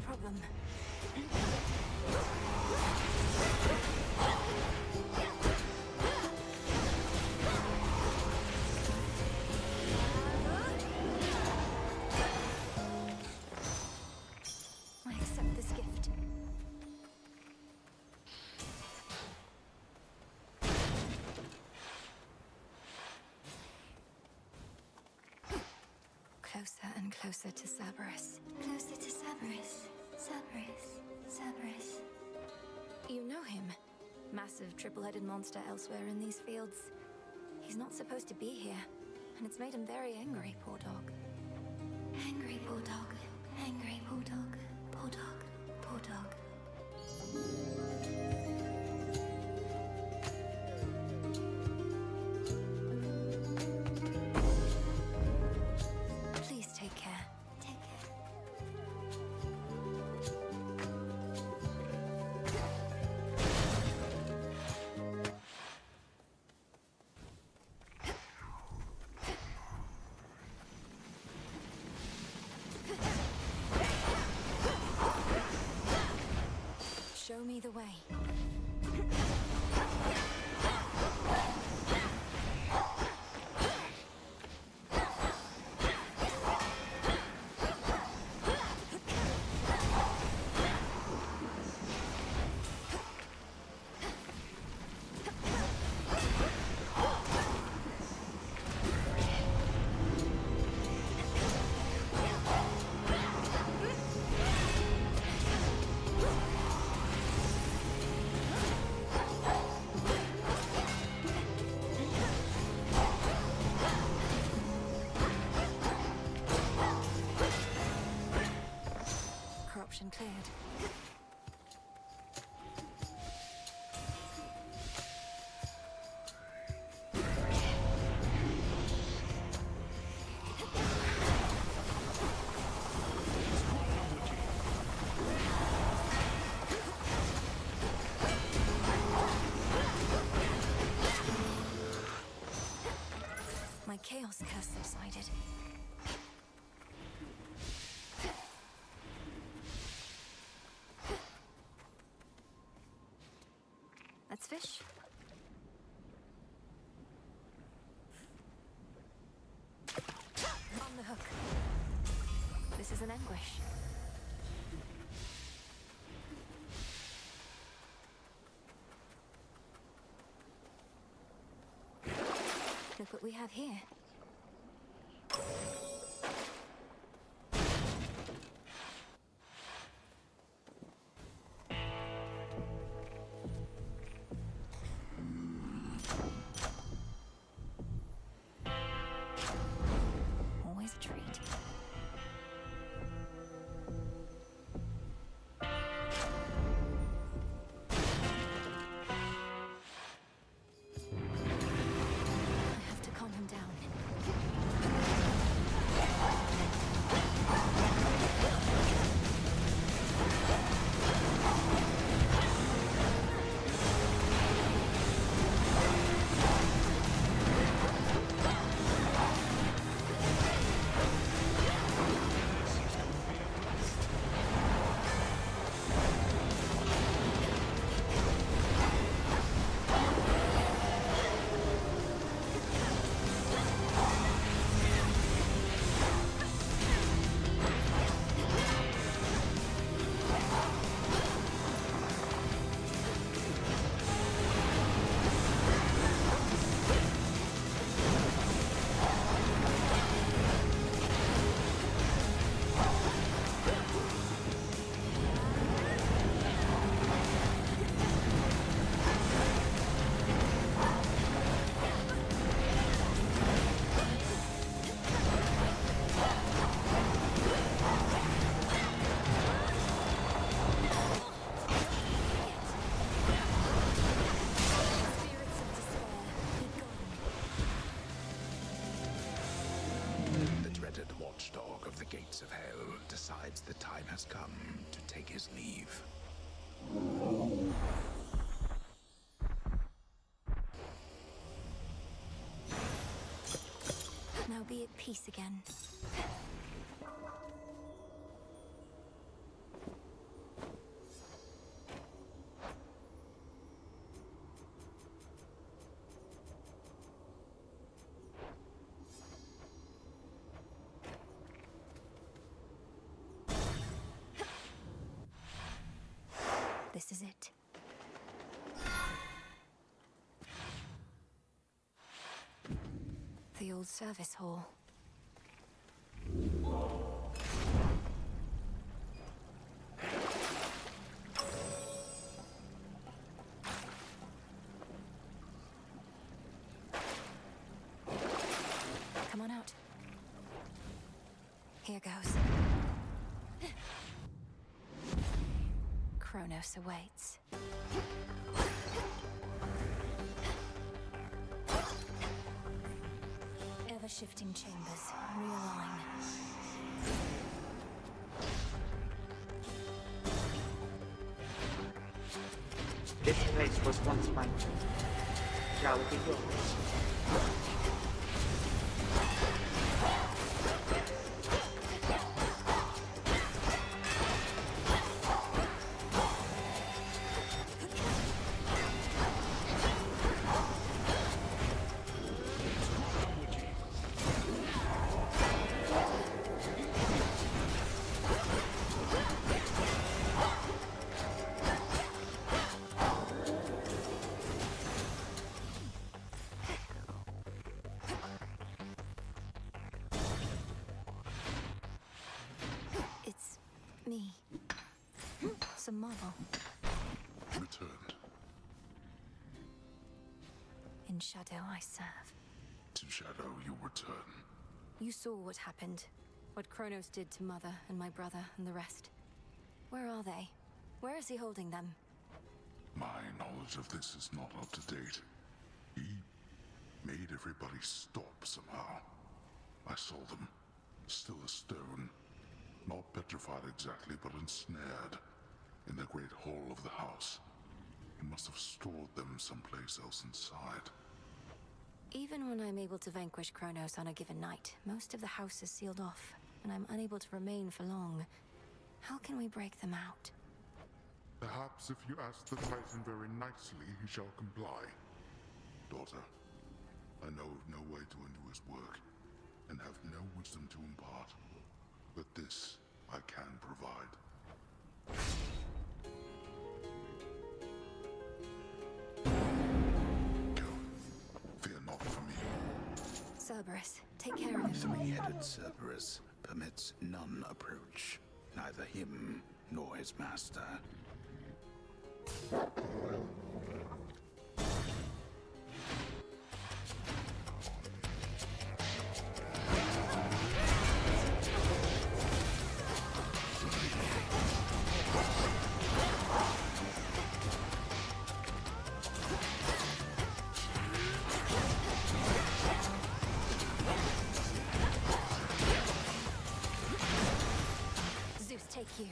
[SPEAKER 7] Problem. I accept this gift. Closer and closer to Cerberus.
[SPEAKER 5] Closer to Cerberus. Cerberus.
[SPEAKER 1] You know him. Massive triple-headed monster elsewhere in these fields. He's not supposed to be here, and it's made him very angry, poor dog.
[SPEAKER 5] Angry, poor dog. Angry, poor dog. Poor dog. Poor dog.
[SPEAKER 1] Please take care.
[SPEAKER 5] Take care.
[SPEAKER 1] and cleared. My chaos curse subsided. Let's fish. On the hook. This is an anguish. Look what we have here. Always a treat. I have to calm him down.
[SPEAKER 13] The dreaded watchdog of the gates of hell decides the time has come to take his leave.
[SPEAKER 1] Now be at peace again. This is it. The old service hall. Come on out. Here goes. Kronos awaits. Ever-shifting chambers, realign.
[SPEAKER 21] This place was once mine. Shall it be yours?
[SPEAKER 1] Me. Some marvel.
[SPEAKER 2] Returned.
[SPEAKER 1] In shadow I serve.
[SPEAKER 2] To shadow you return.
[SPEAKER 1] You saw what happened. What Kronos did to Mother and my brother and the rest. Where are they? Where is he holding them?
[SPEAKER 2] My knowledge of this is not up to date. He made everybody stop somehow. I saw them, still as stone. Not petrified exactly, but ensnared in the great hall of the house. He must have stored them someplace else inside.
[SPEAKER 1] Even when I'm able to vanquish Kronos on a given night, most of the house is sealed off, and I'm unable to remain for long. How can we break them out?
[SPEAKER 2] Perhaps if you ask the Titan very nicely, he shall comply. Daughter, I know of no way to undo his work, and have no wisdom to impart. But this I can provide. Go. Fear not for me.
[SPEAKER 1] Cerberus, take care of him.
[SPEAKER 13] Three-headed Cerberus permits none approach, neither him nor his master.
[SPEAKER 1] Zeus, take you.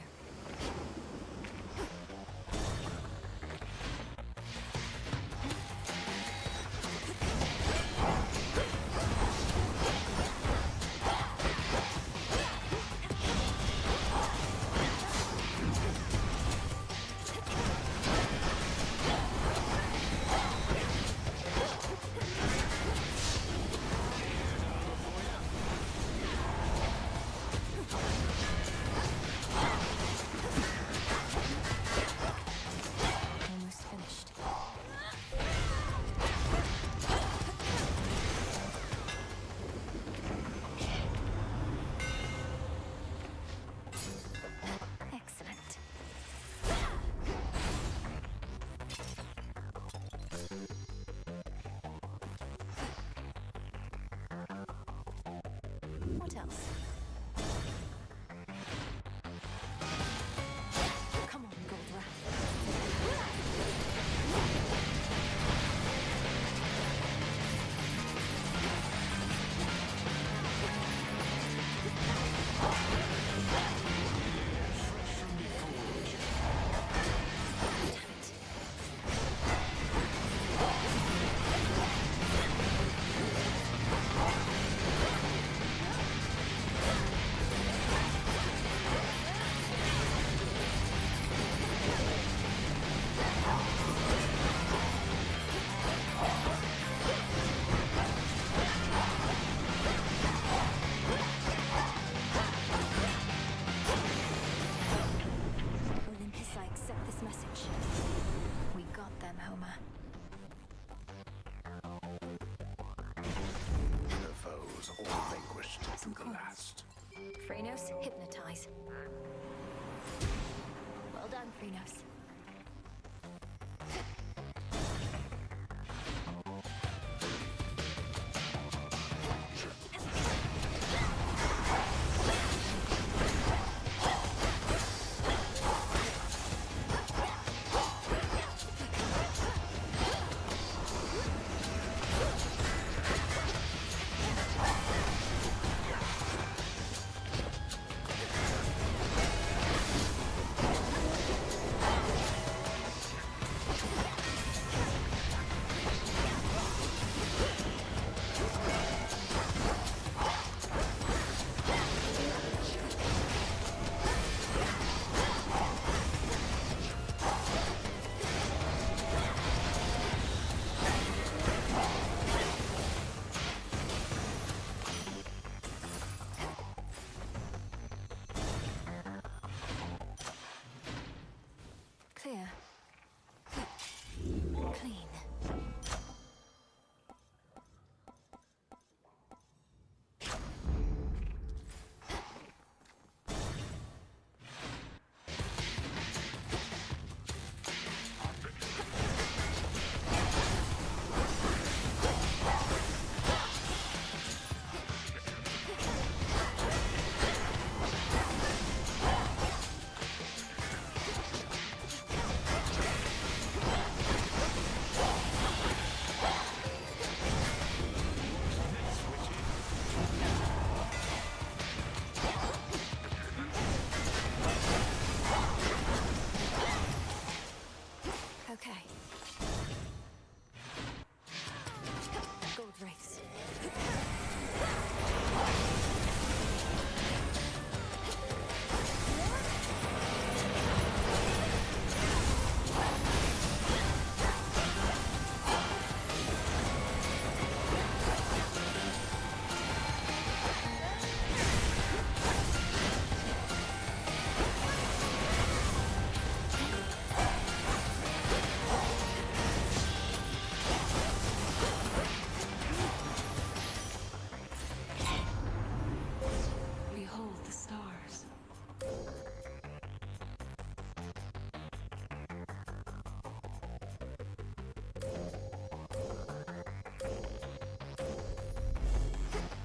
[SPEAKER 1] Almost finished. Excellent. What else? Come on, Goldra. Olympus, I accept this message. We got them, Homer.
[SPEAKER 13] The foes all vanquished to the last.
[SPEAKER 1] Phrenos, hypnotize. Well done, Phrenos.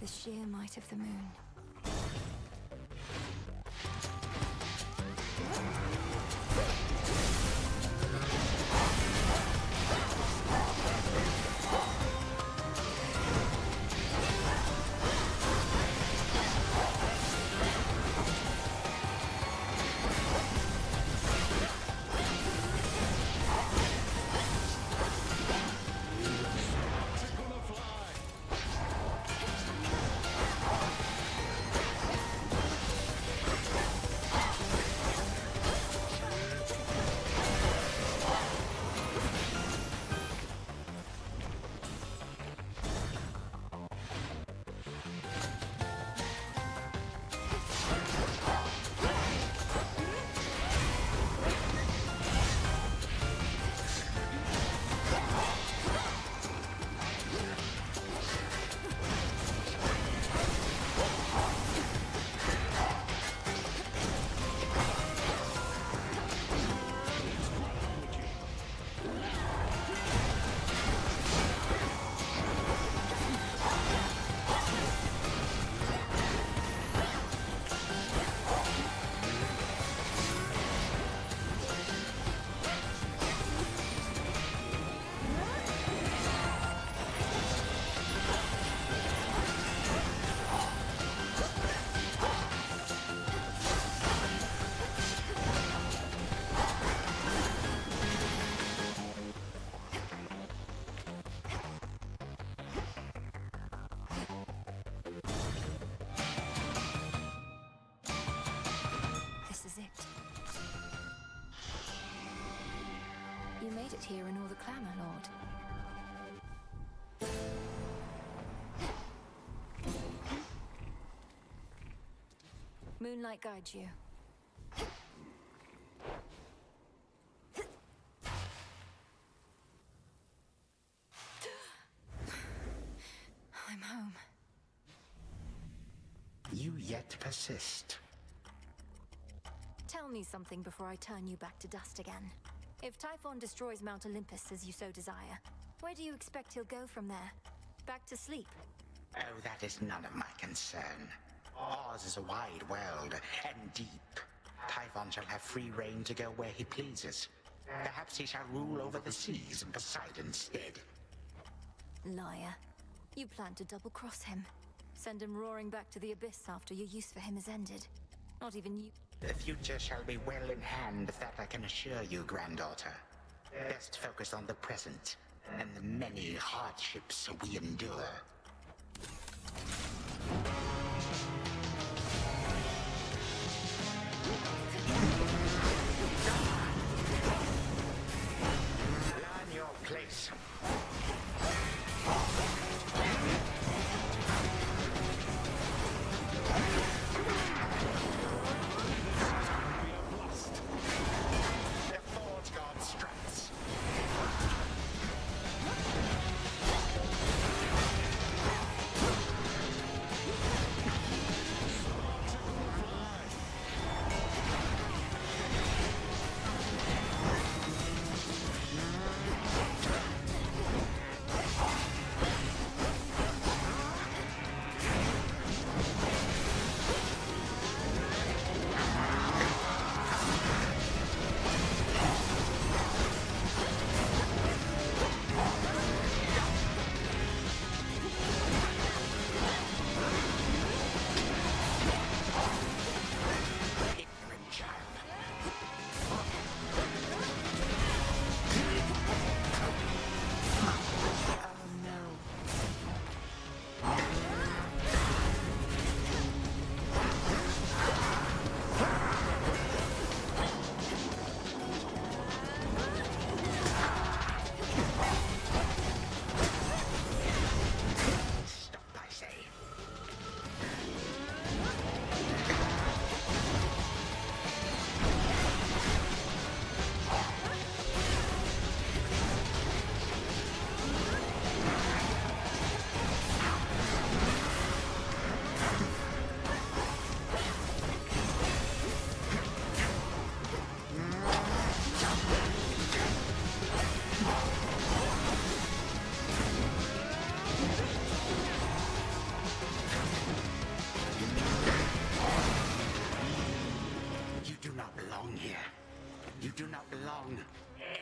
[SPEAKER 1] sheer might of the moon. You made it here in all the clamor, Lord. Moonlight guides you. I'm home.
[SPEAKER 18] You yet persist.
[SPEAKER 1] Tell me something before I turn you back to dust again. If Typhon destroys Mount Olympus as you so desire, where do you expect he'll go from there? Back to sleep?
[SPEAKER 3] Oh, that is none of my concern. Ours is a wide world, and deep. Typhon shall have free reign to go where he pleases. Perhaps he shall rule over the seas in Poseidon's stead.
[SPEAKER 1] Liar. You plan to double-cross him. Send him roaring back to the abyss after your use for him is ended. Not even you...
[SPEAKER 3] The future shall be well in hand, that I can assure you, granddaughter. Best focus on the present, and the many hardships we endure. Learn your place. do not belong here. You do not belong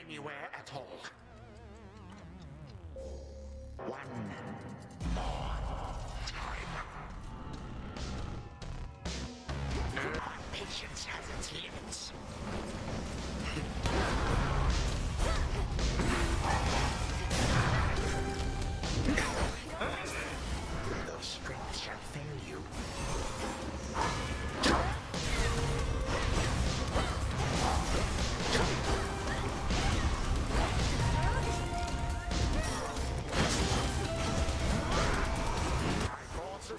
[SPEAKER 3] anywhere at all. One more time. Our patience has its limits. Though strength shall fail you.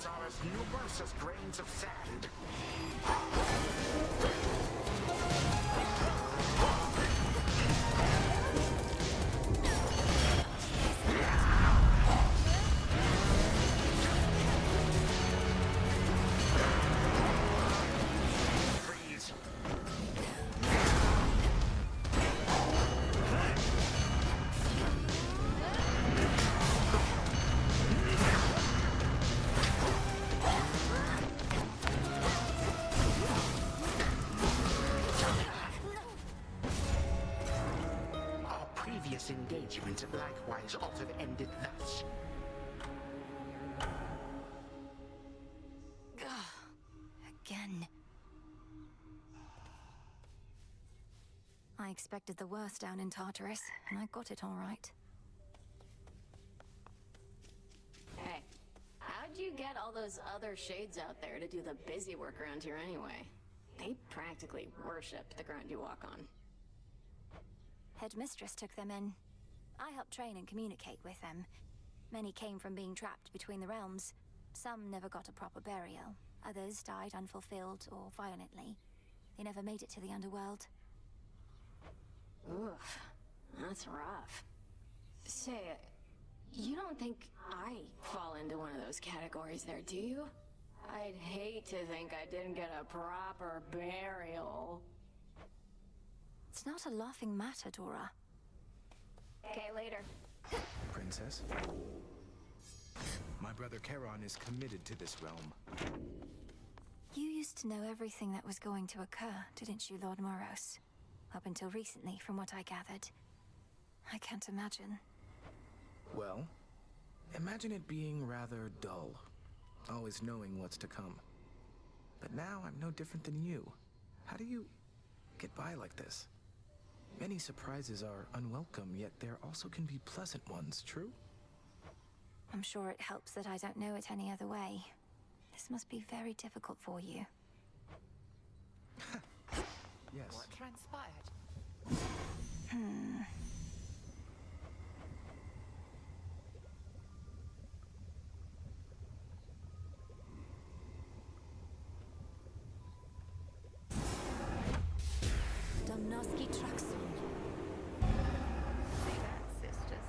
[SPEAKER 3] Are as numerous as grains of sand. Freeze. Previous engagement likewise ought to have ended thus.
[SPEAKER 1] Again. I expected the worst down in Tartarus, and I got it all right.
[SPEAKER 15] Hey, how'd you get all those other shades out there to do the busy work around here anyway? They practically worship the ground you walk on.
[SPEAKER 1] Headmistress took them in. I helped train and communicate with them. Many came from being trapped between the realms. Some never got a proper burial. Others died unfulfilled or violently. They never made it to the underworld.
[SPEAKER 15] Oof, that's rough. Say, you don't think I fall into one of those categories there, do you? I'd hate to think I didn't get a proper burial.
[SPEAKER 1] It's not a laughing matter, Dora.
[SPEAKER 15] Okay, later.
[SPEAKER 16] Princess? My brother Charon is committed to this realm.
[SPEAKER 1] You used to know everything that was going to occur, didn't you, Lord Moros? Up until recently, from what I gathered. I can't imagine.
[SPEAKER 16] Well, imagine it being rather dull, always knowing what's to come. But now I'm no different than you. How do you get by like this? Many surprises are unwelcome, yet there also can be pleasant ones, true?
[SPEAKER 1] I'm sure it helps that I don't know it any other way. This must be very difficult for you.
[SPEAKER 16] Yes.
[SPEAKER 8] What transpired?
[SPEAKER 1] Domnoski Traxon.
[SPEAKER 8] Say that, sisters.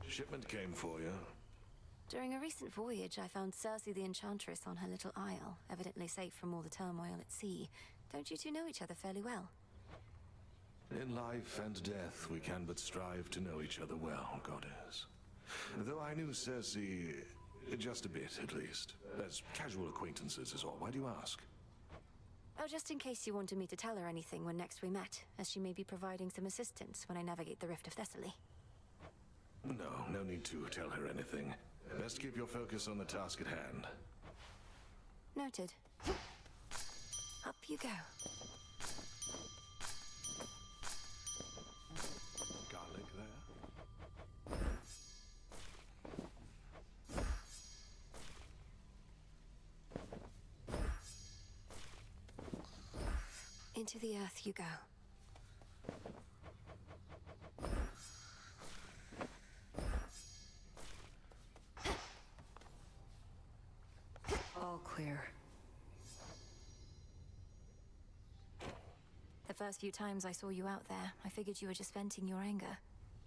[SPEAKER 17] Shipment came for you.
[SPEAKER 1] During a recent voyage, I found Circe the Enchantress on her little isle, evidently safe from all the turmoil at sea. Don't you two know each other fairly well?
[SPEAKER 17] In life and death, we can but strive to know each other well, Goddess. Though I knew Circe just a bit, at least. As casual acquaintances is all. Why do you ask?
[SPEAKER 1] Oh, just in case you wanted me to tell her anything when next we met, as she may be providing some assistance when I navigate the Rift of Thessaly.
[SPEAKER 17] No need to tell her anything. Best keep your focus on the task at hand.
[SPEAKER 1] Noted. Up you go.
[SPEAKER 17] Garlic there.
[SPEAKER 1] Into the earth you go.
[SPEAKER 6] All clear.
[SPEAKER 1] The first few times I saw you out there, I figured you were just venting your anger.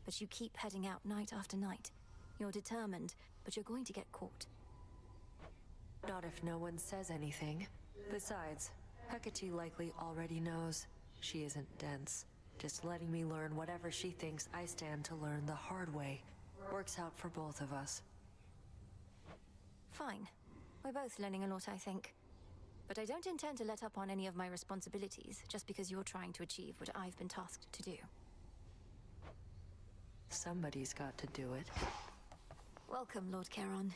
[SPEAKER 1] But you keep heading out night after night. You're determined, but you're going to get caught.
[SPEAKER 6] Not if no one says anything. Besides, Hecate likely already knows. She isn't dense. Just letting me learn whatever she thinks I stand to learn the hard way. Works out for both of us.
[SPEAKER 1] Fine. We're both learning a lot, I think. But I don't intend to let up on any of my responsibilities just because you're trying to achieve what I've been tasked to do.
[SPEAKER 6] Somebody's got to do it.
[SPEAKER 1] Welcome, Lord Charon.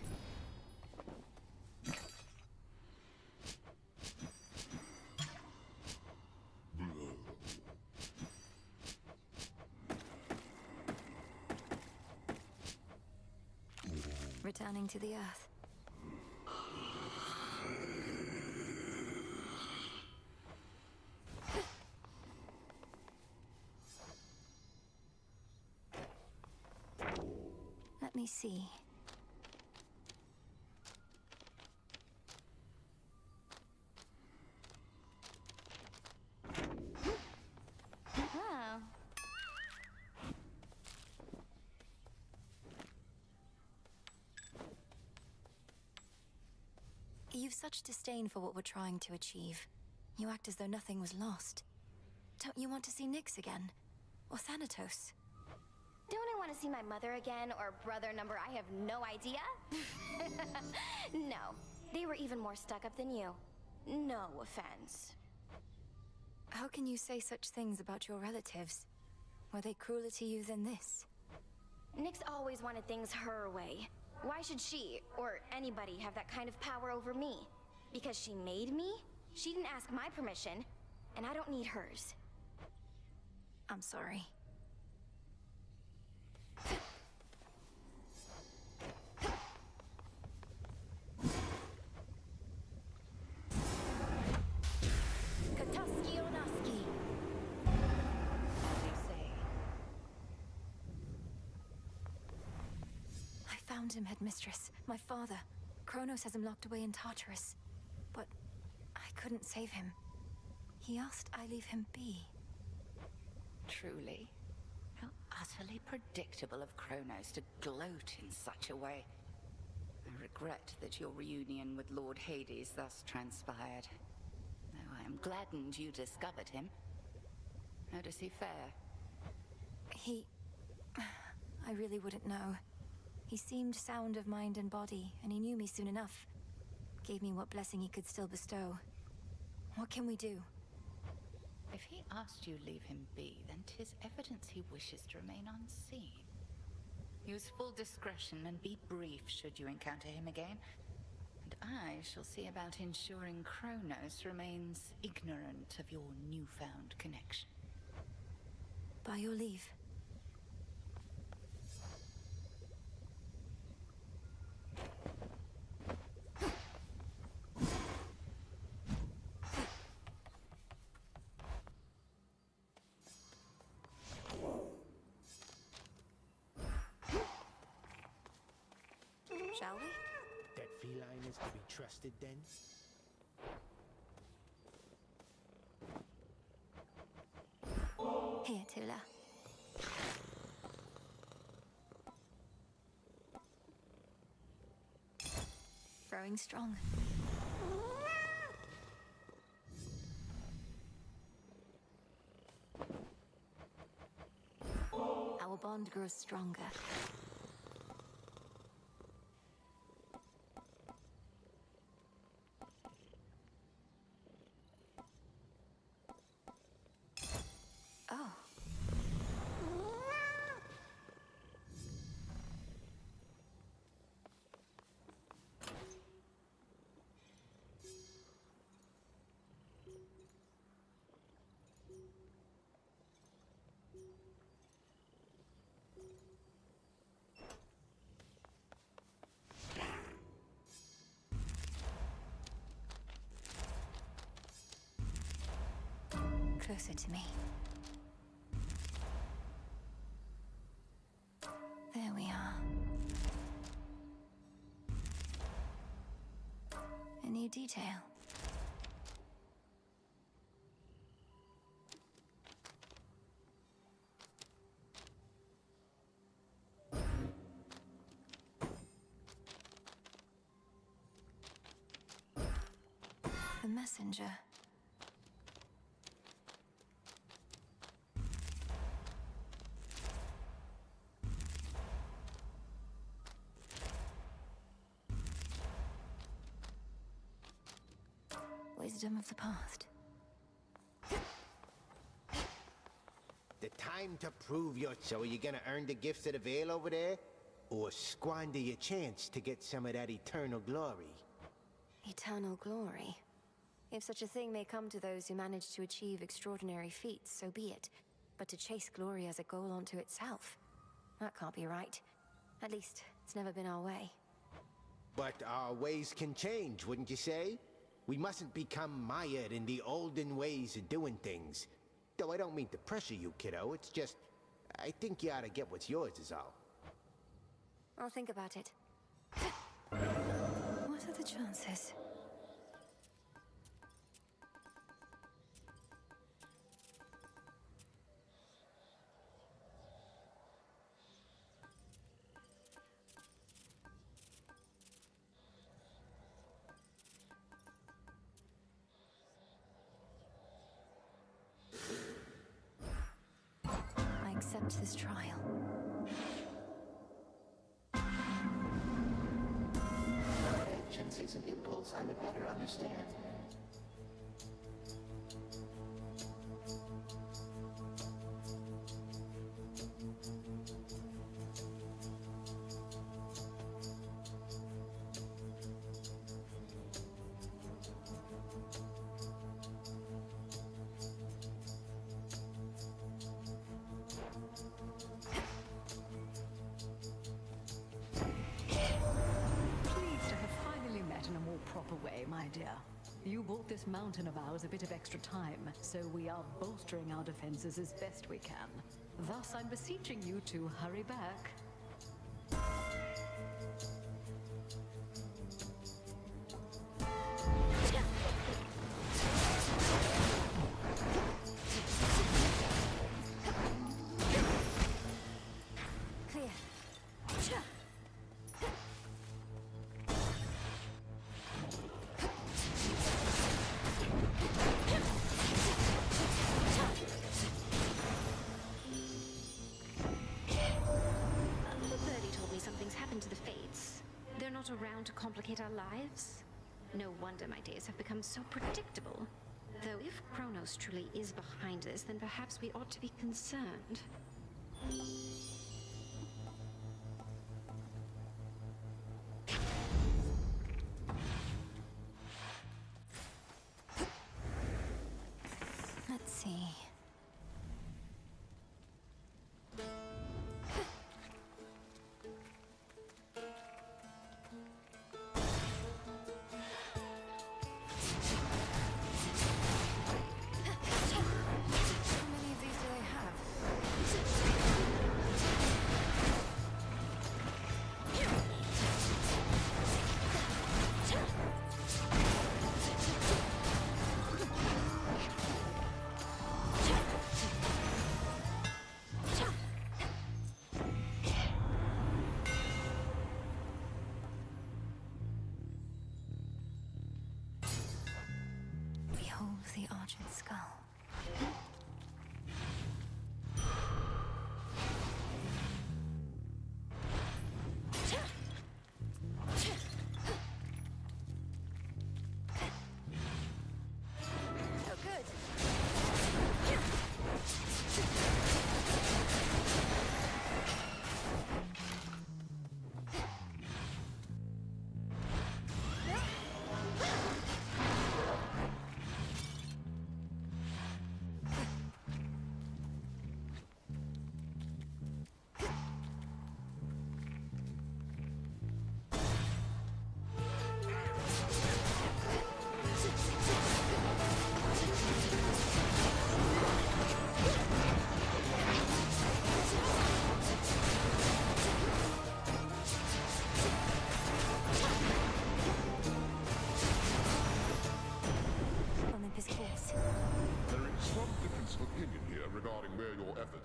[SPEAKER 1] Returning to the Earth. Let me see.
[SPEAKER 12] Oh.
[SPEAKER 1] You've such disdain for what we're trying to achieve. You act as though nothing was lost. Don't you want to see Nyx again? Or Thanatos?
[SPEAKER 5] Don't I want to see my mother again, or brother number I have no idea? No, they were even more stuck up than you. No offense.
[SPEAKER 1] How can you say such things about your relatives? Were they crueler to you than this?
[SPEAKER 5] Nyx always wanted things her way. Why should she, or anybody, have that kind of power over me? Because she made me? She didn't ask my permission, and I don't need hers.
[SPEAKER 1] I'm sorry. Kataski Onaski.
[SPEAKER 8] As you say.
[SPEAKER 1] I found him, Headmistress. My father. Kronos has him locked away in Tartarus. But I couldn't save him. He asked I leave him be.
[SPEAKER 8] Truly. How utterly predictable of Kronos to gloat in such a way. I regret that your reunion with Lord Hades thus transpired. Though I am gladdened you discovered him. How does he fare?
[SPEAKER 1] I really wouldn't know. He seemed sound of mind and body, and he knew me soon enough. Gave me what blessing he could still bestow. What can we do?
[SPEAKER 8] If he asked you leave him be, then 'tis evidence he wishes to remain unseen. Use full discretion and be brief should you encounter him again. And I shall see about ensuring Kronos remains ignorant of your newfound connection.
[SPEAKER 1] By your leave. Shall we?
[SPEAKER 18] That feline is to be trusted then?
[SPEAKER 1] Here, Tula. Growing strong. Our bond grows stronger. Oh. Closer to me. There we are. A new detail. The messenger. martyrdom of the past.
[SPEAKER 18] The time to prove your... So are you gonna earn the gifts of the Veil over there? Or squander your chance to get some of that eternal glory?
[SPEAKER 1] Eternal glory. If such a thing may come to those who manage to achieve extraordinary feats, so be it. But to chase glory as a goal unto itself, that can't be right. At least, it's never been our way.
[SPEAKER 18] But our ways can change, wouldn't you say? We mustn't become mired in the olden ways of doing things. Though I don't mean to pressure you, kiddo. It's just, I think you ought to get what's yours is all.
[SPEAKER 1] I'll think about it. What are the chances? I accept this trial.
[SPEAKER 3] Agencies and impulse I would better understand.
[SPEAKER 20] Way, my dear. You bought this mountain of ours a bit of extra time, so we are bolstering our defenses as best we can. Thus, I'm beseeching you to hurry back.
[SPEAKER 5] Around to complicate our lives? No wonder my days have become so predictable. Though if Kronos truly is behind this, then perhaps we ought to be concerned.
[SPEAKER 1] Let's see. The Argent Skull. Oh, good.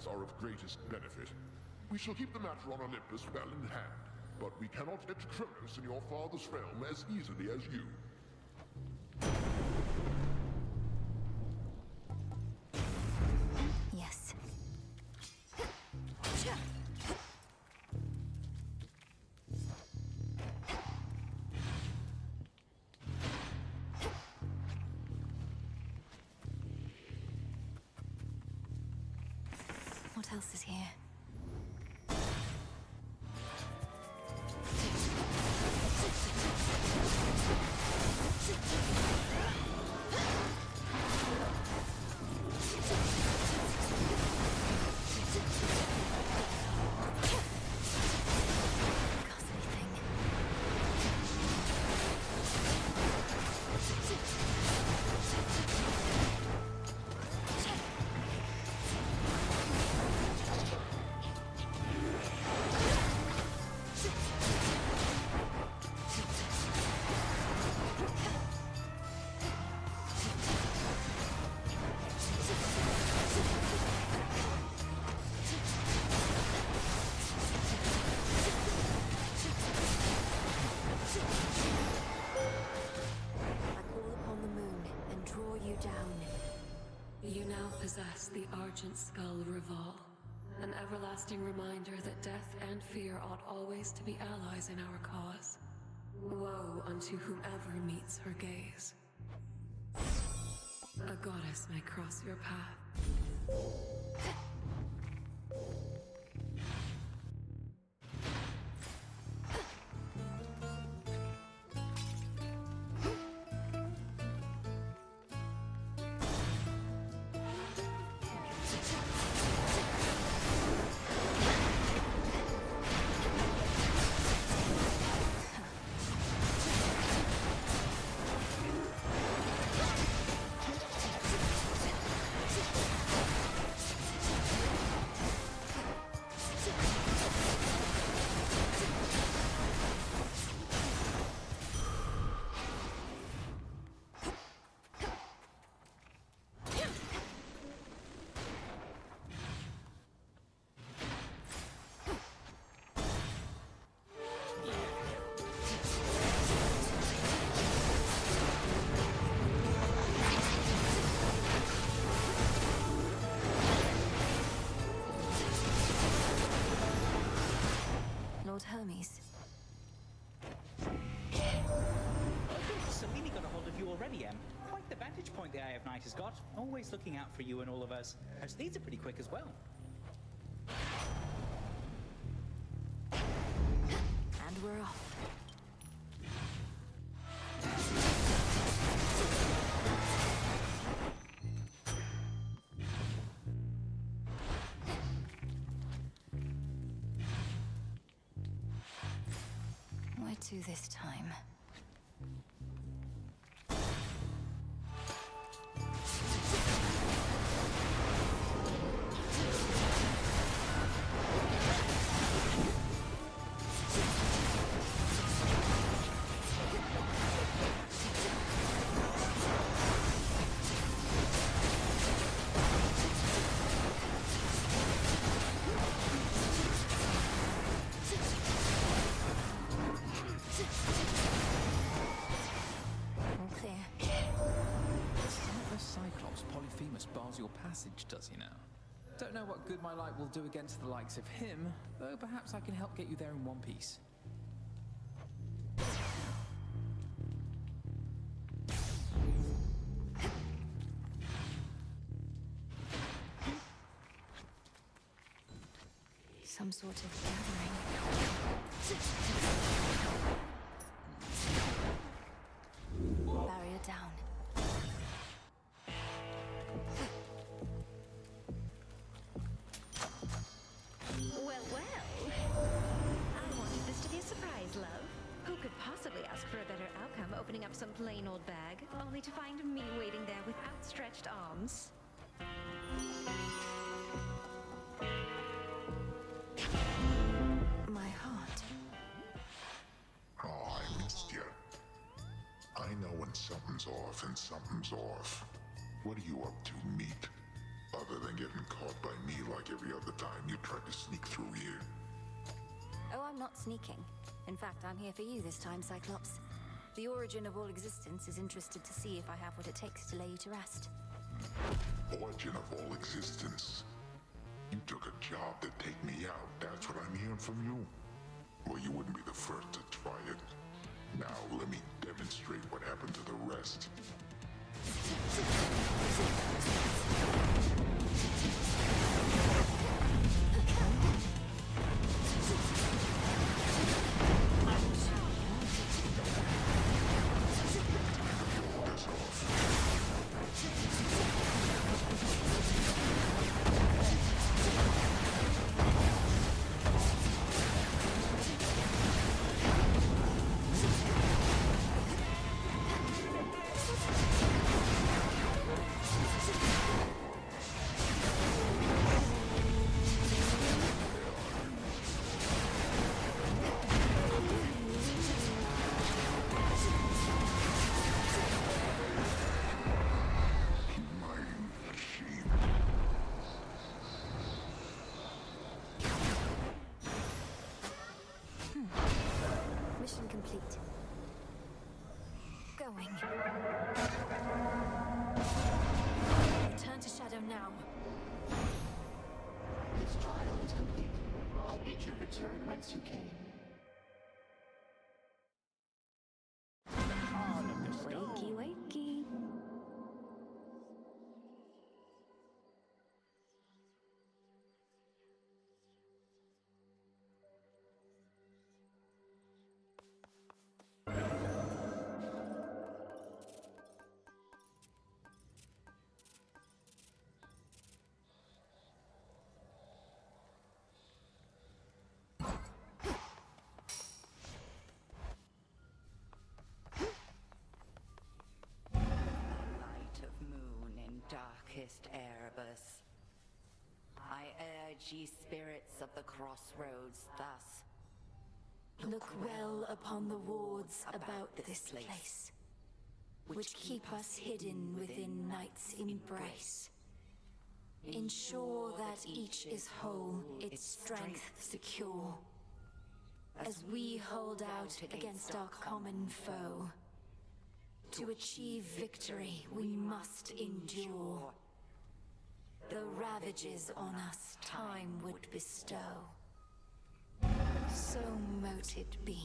[SPEAKER 2] are of greatest benefit. We shall keep the matter on Olympus well in hand, but we cannot get to Kronos in your father's realm as easily as you.
[SPEAKER 1] Yes. What else is here?
[SPEAKER 7] You now possess the Argent Skull Revolve, an everlasting reminder that death and fear ought always to be allies in our cause. Woe unto whomever meets her gaze. A goddess may cross your path.
[SPEAKER 1] Lord Hermes.
[SPEAKER 19] Selene got a hold of you already, Em. Quite the vantage point the Eye of Night has got. Always looking out for you and all of us. Her steeds are pretty quick as well.
[SPEAKER 1] And we're off. Where to this time?
[SPEAKER 11] Bars your passage, does he now? Don't know what good my light will do against the likes of him, though perhaps I can help get you there in one piece.
[SPEAKER 1] Some sort of gathering. Barrier down.
[SPEAKER 10] Possibly ask for a better outcome opening up some plain old bag, only to find me waiting there with outstretched arms.
[SPEAKER 1] My heart.
[SPEAKER 2] Oh, I missed you. I know when something's off and something's off. What are you up to, meat? Other than getting caught by me like every other time you tried to sneak through here.
[SPEAKER 1] Oh, I'm not sneaking. In fact, I'm here for you this time, Cyclops. The origin of all existence is interested to see if I have what it takes to lay you to rest.
[SPEAKER 2] Origin of all existence? You took a job to take me out, that's what I'm hearing from you? Well, you wouldn't be the first to try it. Now, let me demonstrate what happened to the rest.
[SPEAKER 1] going. Return to Shadow now.
[SPEAKER 3] This trial is complete. I'll bid you return whence you came.
[SPEAKER 1] Wakey, wakey.
[SPEAKER 8] Darkest Erebus. I urge ye spirits of the crossroads thus.
[SPEAKER 1] Look well upon the wards about this place, which keep us hidden within night's embrace. Ensure that each is whole, its strength secure, as we hold out against our common foe. To achieve victory, we must endure the ravages on us time would bestow. So mote it be.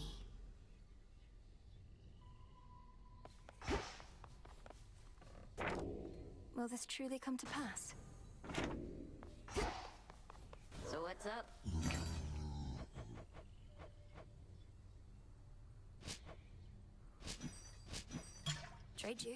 [SPEAKER 1] Will this truly come to pass?
[SPEAKER 15] So what's up?
[SPEAKER 1] Trade you.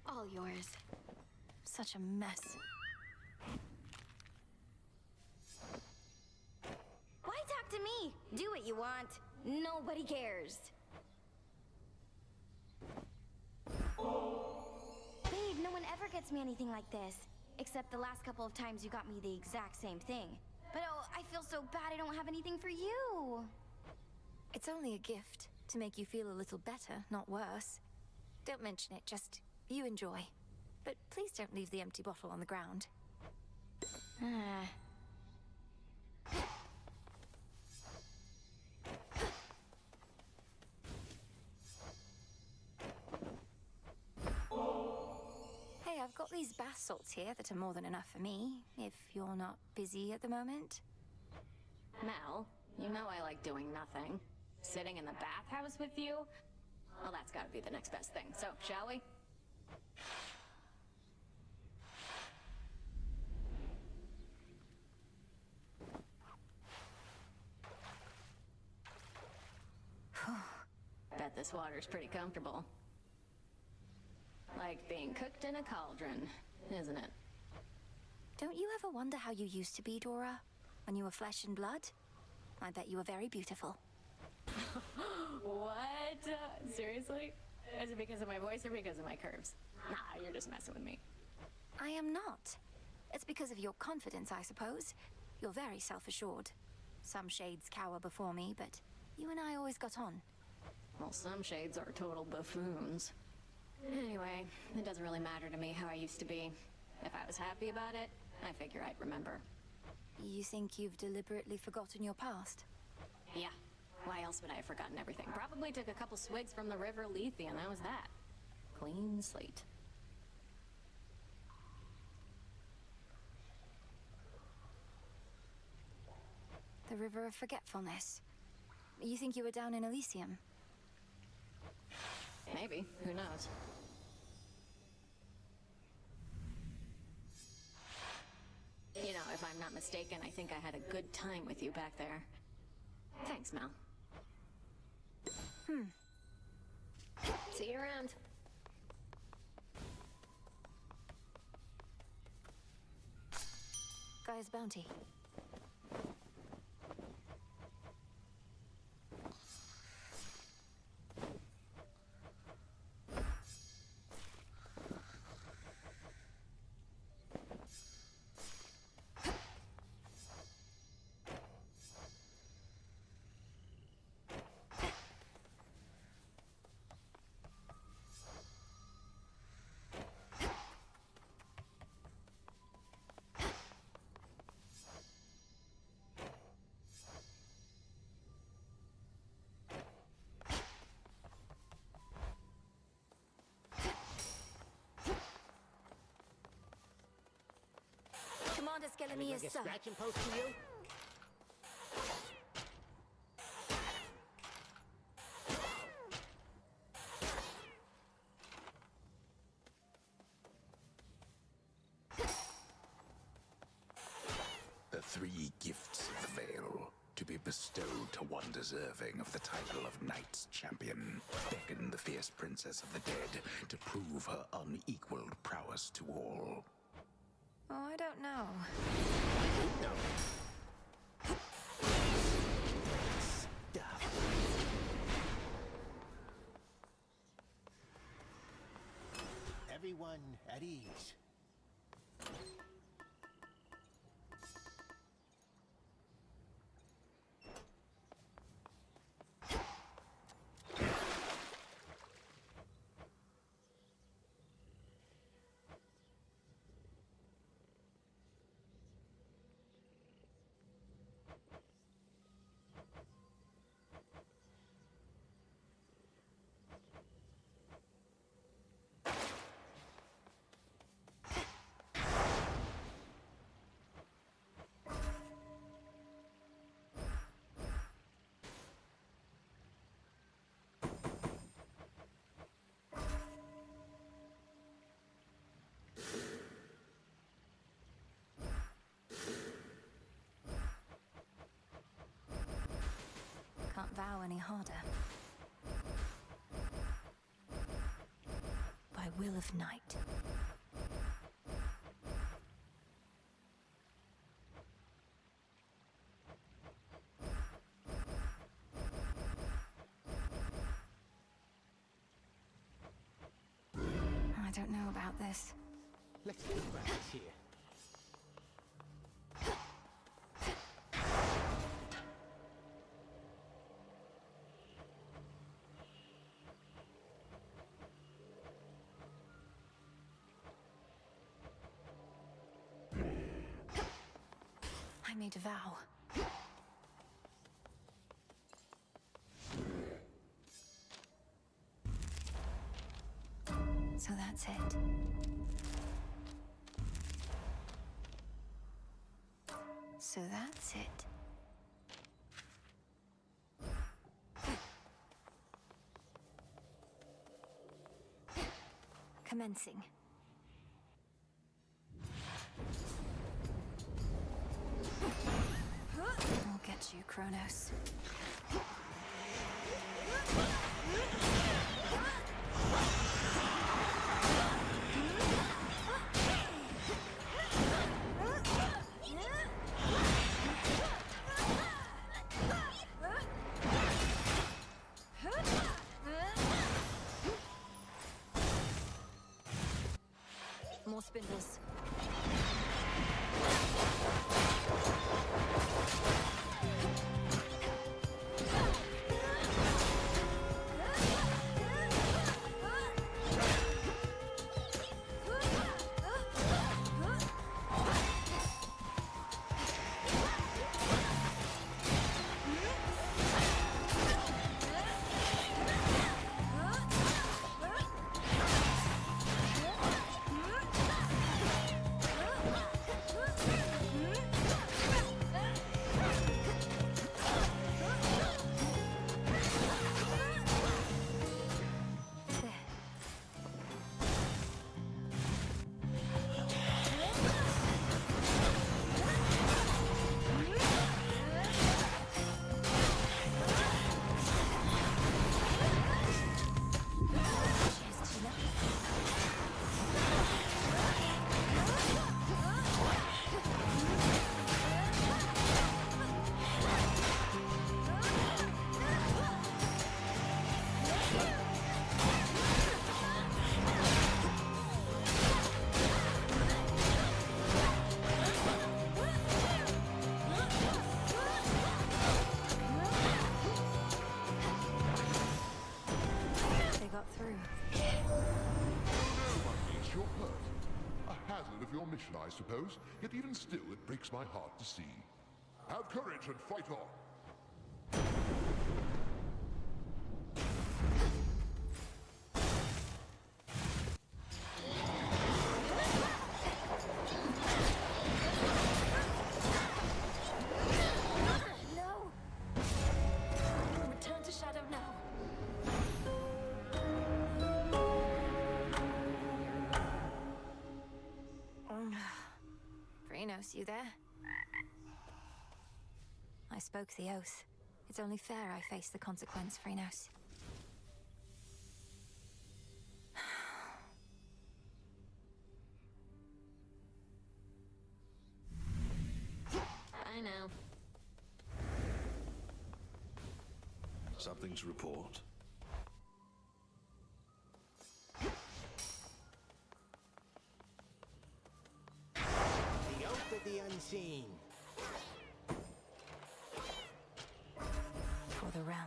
[SPEAKER 5] All yours.
[SPEAKER 1] Such a mess.
[SPEAKER 5] Why talk to me? Do what you want. Nobody cares. Babe, no one ever gets me anything like this. Except the last couple of times you got me the exact same thing. But oh, I feel so bad I don't have anything for you.
[SPEAKER 1] It's only a gift to make you feel a little better, not worse. Don't mention it, just you enjoy. But please don't leave the empty bottle on the ground. Hey, I've got these bath salts here that are more than enough for me, if you're not busy at the moment.
[SPEAKER 15] Mel, you know I like doing nothing. Sitting in the bathhouse with you? Well, that's gotta be the next best thing. So, shall we? Bet this water's pretty comfortable. Like being cooked in a cauldron, isn't it?
[SPEAKER 1] Don't you ever wonder how you used to be, Dora? When you were flesh and blood? I bet you were very beautiful.
[SPEAKER 15] What? Seriously? Is it because of my voice or because of my curves? Nah, you're just messing with me.
[SPEAKER 1] I am not. It's because of your confidence, I suppose. You're very self-assured. Some shades cower before me, but you and I always got on.
[SPEAKER 15] Well, some shades are total buffoons. Anyway, it doesn't really matter to me how I used to be. If I was happy about it, I figure I'd remember.
[SPEAKER 1] You think you've deliberately forgotten your past?
[SPEAKER 15] Yeah. Why else would I have forgotten everything? Probably took a couple swigs from the River Lethe and that was that. Clean slate.
[SPEAKER 1] The River of Forgetfulness. You think you were down in Elysium?
[SPEAKER 15] Maybe. Who knows? You know, if I'm not mistaken, I think I had a good time with you back there. Thanks, Mel. See you around.
[SPEAKER 1] Guy's bounty. Skelemi is
[SPEAKER 18] a scratching post to you?
[SPEAKER 13] The 3 gifts of the Veil, to be bestowed to one deserving of the title of Knight's Champion, beckon the fierce princess of the dead to prove her unequaled prowess to all.
[SPEAKER 1] Oh, I don't know.
[SPEAKER 18] Everyone at ease.
[SPEAKER 1] Can't vow any harder. By will of Night. I don't know about this.
[SPEAKER 18] Let's get practice here.
[SPEAKER 1] I made a vow. So that's it. So that's it. Commencing. I'll get you, Kronos. More spindles.
[SPEAKER 2] Your mission, I suppose, yet even still it breaks my heart to see. Have courage and fight on.
[SPEAKER 1] Kronos, you there? I spoke the oath. It's only fair I face the consequence, Phrenos.
[SPEAKER 15] I know.
[SPEAKER 17] Something to report?
[SPEAKER 18] The Oath of the Unseen.
[SPEAKER 1] For the realm.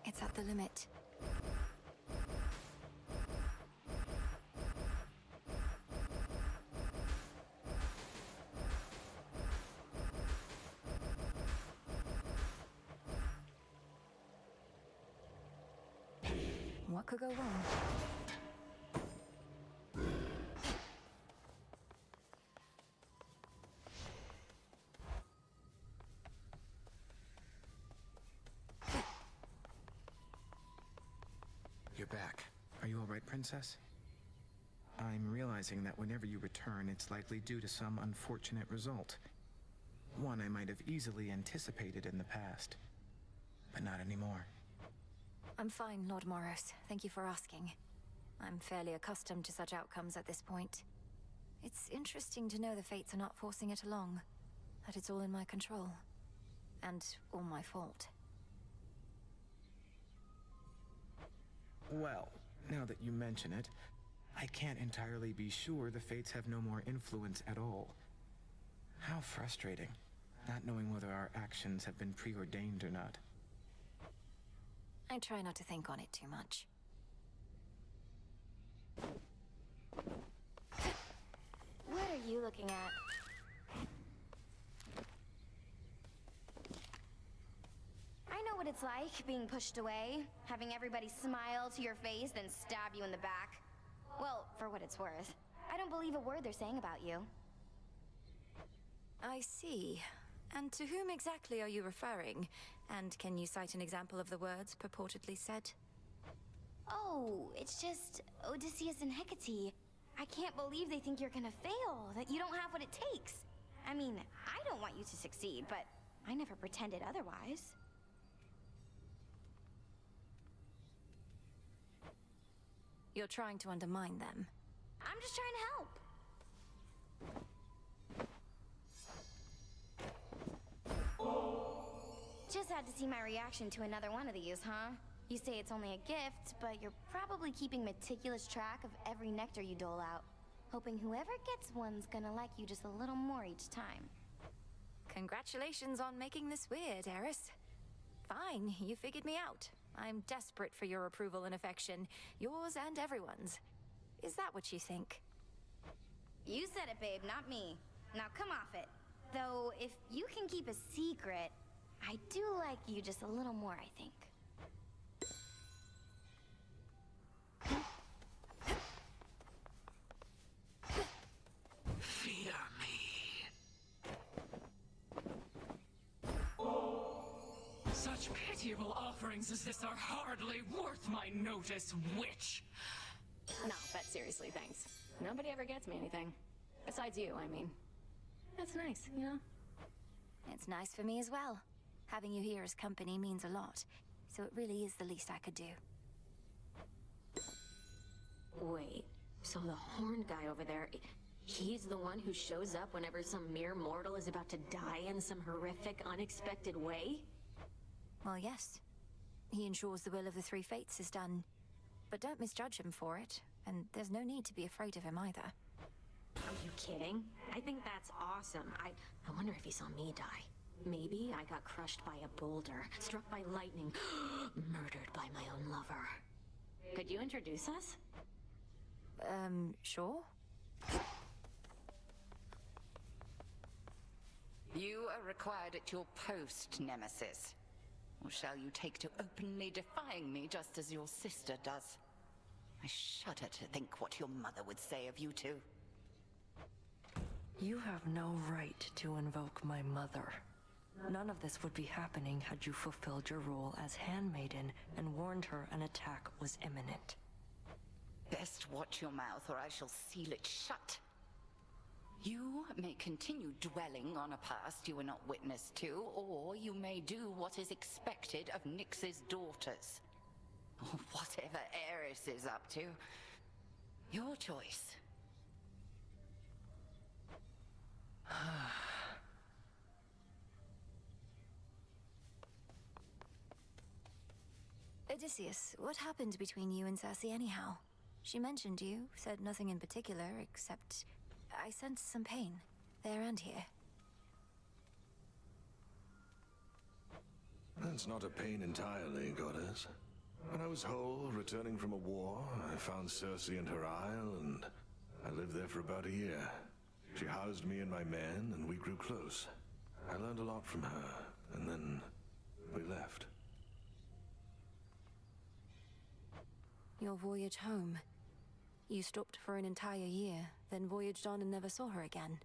[SPEAKER 1] It's at the limit. What could go wrong?
[SPEAKER 16] You're back. Are you all right, Princess? I'm realizing that whenever you return, it's likely due to some unfortunate result. One I might have easily anticipated in the past, but not anymore.
[SPEAKER 1] I'm fine, Lord Moros. Thank you for asking. I'm fairly accustomed to such outcomes at this point. It's interesting to know the fates are not forcing it along, that it's all in my control, and all my fault.
[SPEAKER 16] Well, now that you mention it, I can't entirely be sure the fates have no more influence at all. How frustrating, not knowing whether our actions have been preordained or not.
[SPEAKER 1] I try not to think on it too much.
[SPEAKER 5] What are you looking at? I know what it's like, being pushed away, having everybody smile to your face, then stab you in the back. Well, for what it's worth. I don't believe a word they're saying about you.
[SPEAKER 1] I see. And to whom exactly are you referring? And can you cite an example of the words purportedly said?
[SPEAKER 5] Oh, it's just Odysseus and Hecate. I can't believe they think you're gonna fail, that you don't have what it takes. I mean, I don't want you to succeed, but I never pretended otherwise.
[SPEAKER 1] You're trying to undermine them.
[SPEAKER 5] I'm just trying to help. Just had to see my reaction to another one of these, huh? You say it's only a gift, but you're probably keeping meticulous track of every nectar you dole out, hoping whoever gets one's gonna like you just a little more each time.
[SPEAKER 1] Congratulations on making this weird, Eris. Fine, you figured me out. I'm desperate for your approval and affection, yours and everyone's. Is that what you think?
[SPEAKER 5] You said it, babe, not me. Now come off it. Though, if you can keep a secret, I do like you just a little more, I think.
[SPEAKER 9] Fear me. Such pitiable offerings as this are hardly worth my notice, witch.
[SPEAKER 15] No, but seriously, thanks. Nobody ever gets me anything. Besides you, I mean. That's nice, you know?
[SPEAKER 1] It's nice for me as well. Having you here as company means a lot, so it really is the least I could do.
[SPEAKER 15] Wait, so the horned guy over there, he's the one who shows up whenever some mere mortal is about to die in some horrific, unexpected way?
[SPEAKER 1] Well, yes. He ensures the will of the three fates is done. But don't misjudge him for it, and there's no need to be afraid of him either.
[SPEAKER 15] Are you kidding? I think that's awesome. I wonder if he saw me die. Maybe I got crushed by a boulder, struck by lightning, murdered by my own lover. Could you introduce us?
[SPEAKER 1] Sure?
[SPEAKER 8] You are required at your post, Nemesis. Or shall you take to openly defying me just as your sister does? I shudder to think what your mother would say of you two.
[SPEAKER 6] You have no right to invoke my mother. None of this would be happening had you fulfilled your role as handmaiden and warned her an attack was imminent.
[SPEAKER 8] Best watch your mouth or I shall seal it shut. You may continue dwelling on a past you were not witness to, or you may do what is expected of Nyx's daughters. Or whatever Eris is up to. Your choice.
[SPEAKER 1] Odysseus, what happened between you and Cersei anyhow? She mentioned you, said nothing in particular, except I sensed some pain, there and here.
[SPEAKER 17] That's not a pain entirely, goddess. When I was whole, returning from a war, I found Cersei and her isle, and I lived there for about a year. She housed me and my men, and we grew close. I learned a lot from her, and then we left.
[SPEAKER 1] Your voyage home. You stopped for an entire year, then voyaged on and never saw her again.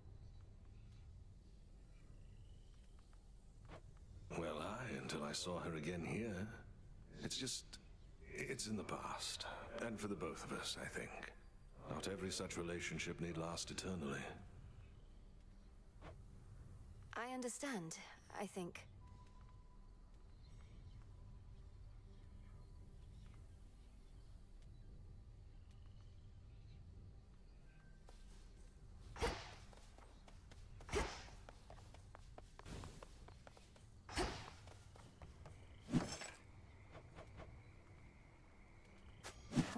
[SPEAKER 17] Well, until I saw her again here. It's in the past. And for the both of us, I think. Not every such relationship need last eternally.
[SPEAKER 1] I understand, I think.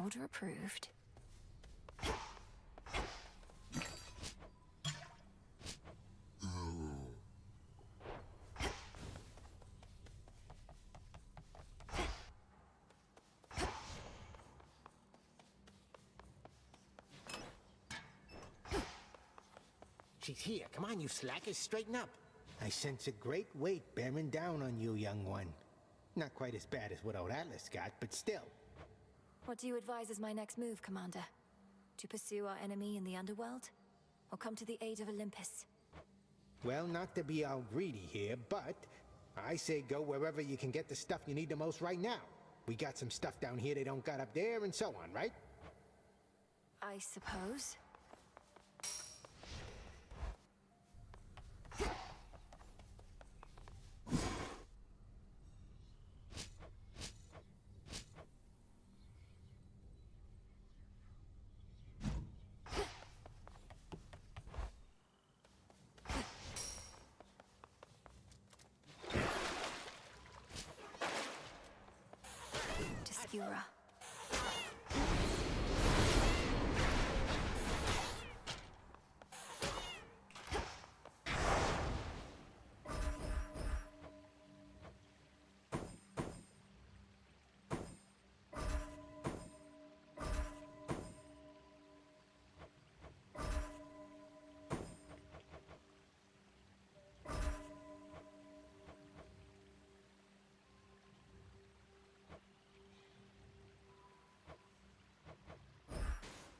[SPEAKER 1] Order approved.
[SPEAKER 18] She's here. Come on, you slackers, straighten up. I sense a great weight bearing down on you, young one. Not quite as bad as what old Atlas got, but still.
[SPEAKER 1] What do you advise as my next move, Commander? To pursue our enemy in the underworld? Or come to the aid of Olympus?
[SPEAKER 18] Well, not to be all greedy here, but I say go wherever you can get the stuff you need the most right now. We got some stuff down here they don't got up there and so on, right?
[SPEAKER 1] I suppose. Yura.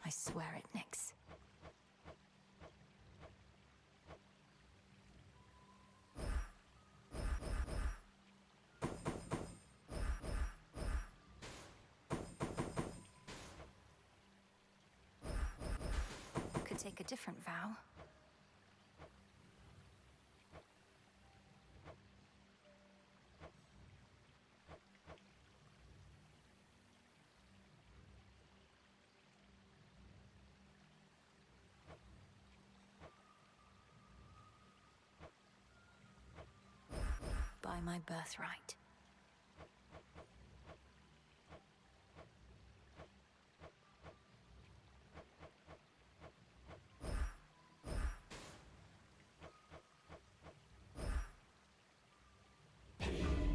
[SPEAKER 1] I swear it, Nyx. Could take a different vow. By my birthright.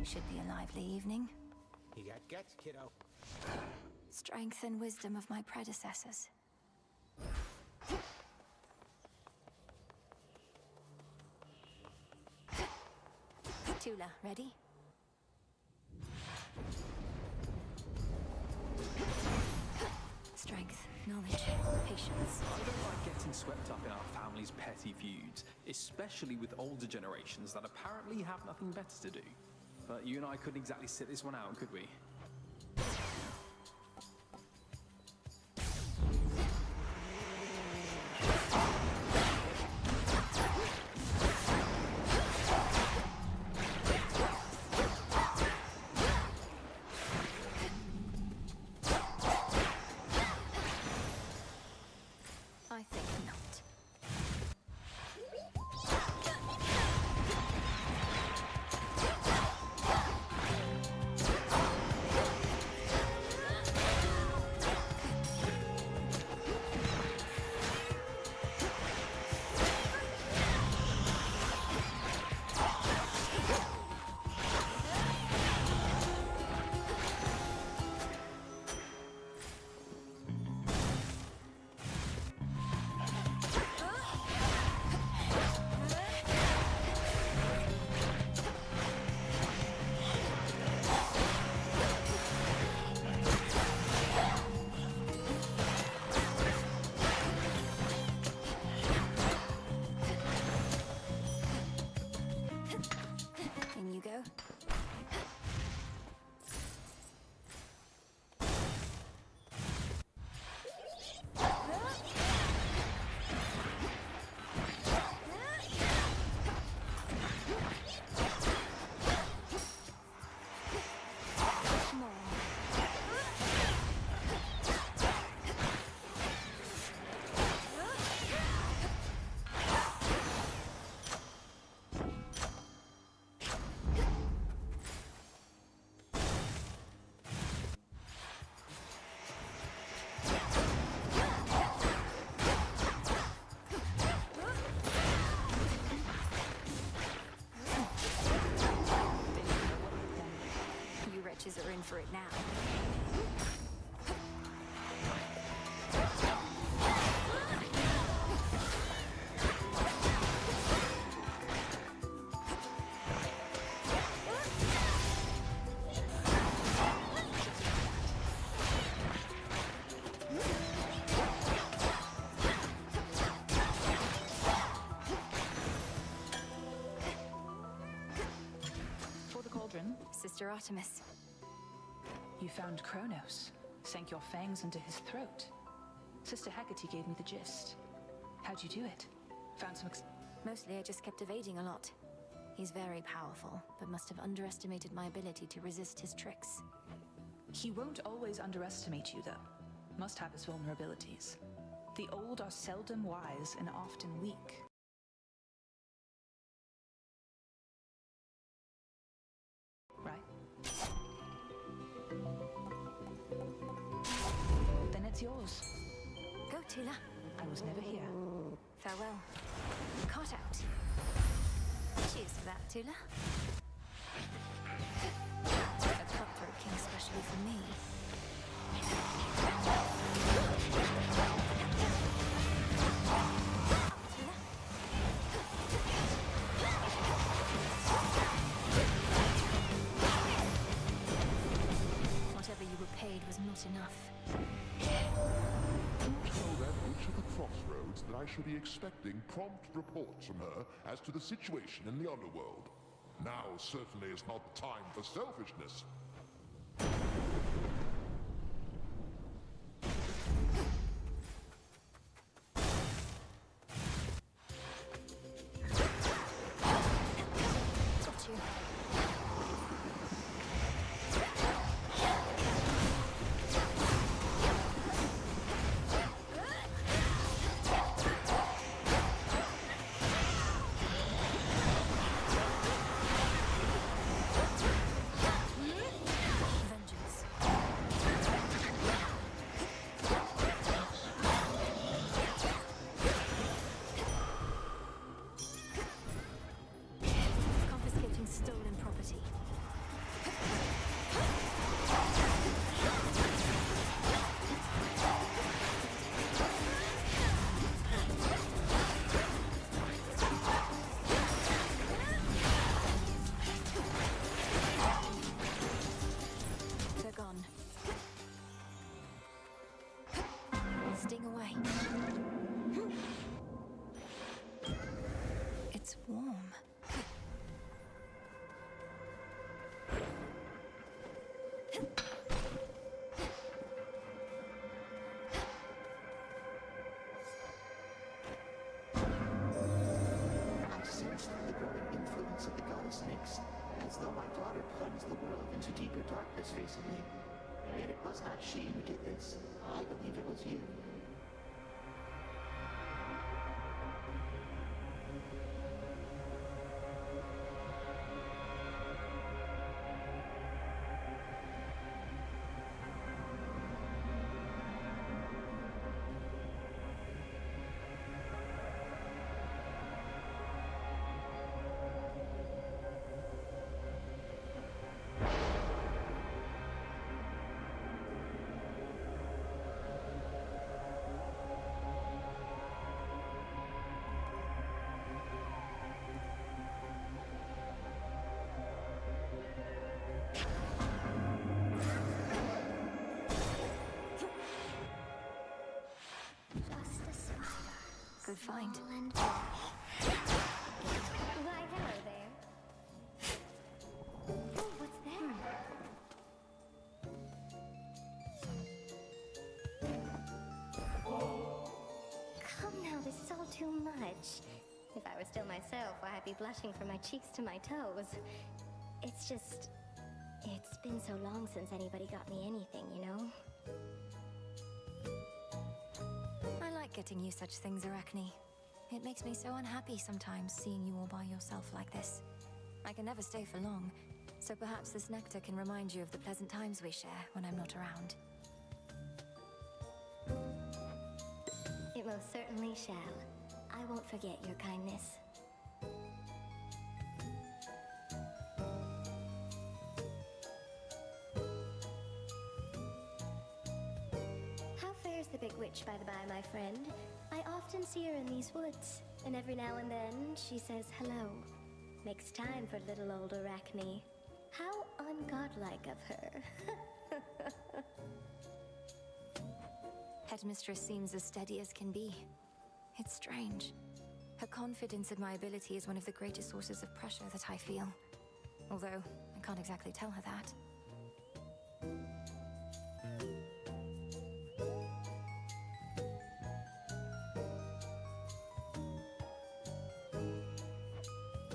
[SPEAKER 1] Should be a lively evening.
[SPEAKER 18] You got guts, kiddo.
[SPEAKER 1] Strength and wisdom of my predecessors. Tula, ready? Strength, knowledge, patience.
[SPEAKER 11] I don't like getting swept up in our family's petty feuds, especially with older generations that apparently have nothing better to do. But you and I couldn't exactly sit this one out, could we?
[SPEAKER 1] going for it now.
[SPEAKER 14] For the cauldron.
[SPEAKER 1] Sister Artemis.
[SPEAKER 14] You found Kronos. Sank your fangs into his throat. Sister Hecate gave me the gist. How'd you do it? Found some
[SPEAKER 1] Mostly I just kept evading a lot. He's very powerful, but must have underestimated my ability to resist his tricks.
[SPEAKER 14] He won't always underestimate you, though. Must have his vulnerabilities. The old are seldom wise and often weak. Right? Then it's yours.
[SPEAKER 1] Go, Tula.
[SPEAKER 14] I was never here.
[SPEAKER 1] Farewell. Caught out. Cheers for that, Tula. A cutthroat king especially for me. Whatever you were paid was not enough.
[SPEAKER 2] So then, which are the crossroads that I shall be expecting prompt reports from her as to the situation in the underworld? Now certainly is not the time for selfishness.
[SPEAKER 1] Got you. Vengeance. Confiscating stolen property. They're gone. Sting away. It's warm.
[SPEAKER 3] I sensed the growing influence of the goddess Nyx, as though my daughter plunged the world into deeper darkness recently. Yet it was not she who did this. I believe it was you.
[SPEAKER 5] Just a spider.
[SPEAKER 1] Good find.
[SPEAKER 5] Small and Why, hello there. Oh, what's there? Come now, this is all too much. If I were still myself, why I'd be blushing from my cheeks to my toes. It's just... It's been so long since anybody got me anything, you know?
[SPEAKER 1] I like getting you such things, Arachne. It makes me so unhappy sometimes seeing you all by yourself like this. I can never stay for long, so perhaps this nectar can remind you of the pleasant times we share when I'm not around.
[SPEAKER 5] It most certainly shall. I won't forget your kindness. Which, by the by, my friend, I often see her in these woods, and every now and then she says hello. Makes time for little old Arachne. How ungodlike of her.
[SPEAKER 1] Headmistress seems as steady as can be. It's strange. Her confidence in my ability is one of the greatest sources of pressure that I feel. Although, I can't exactly tell her that.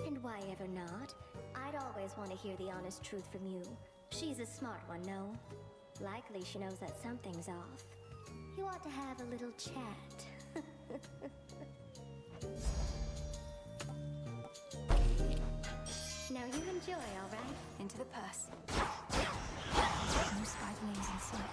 [SPEAKER 5] And why ever not? I'd always want to hear the honest truth from you. She's a smart one, no? Likely she knows that something's off. You ought to have a little chat. Now you enjoy, all right?
[SPEAKER 1] Into the purse. No spiderlings in sight.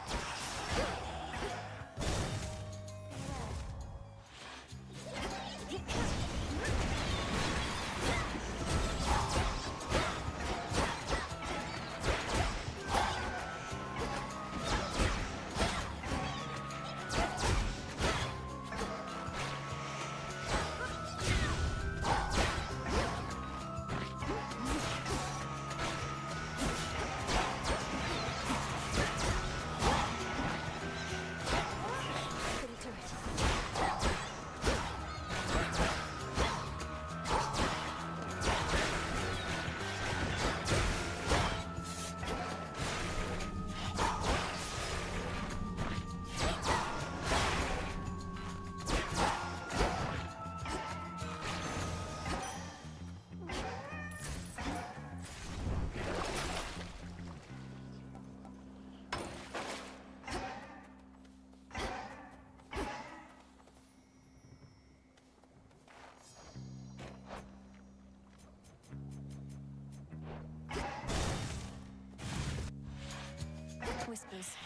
[SPEAKER 1] Whispers.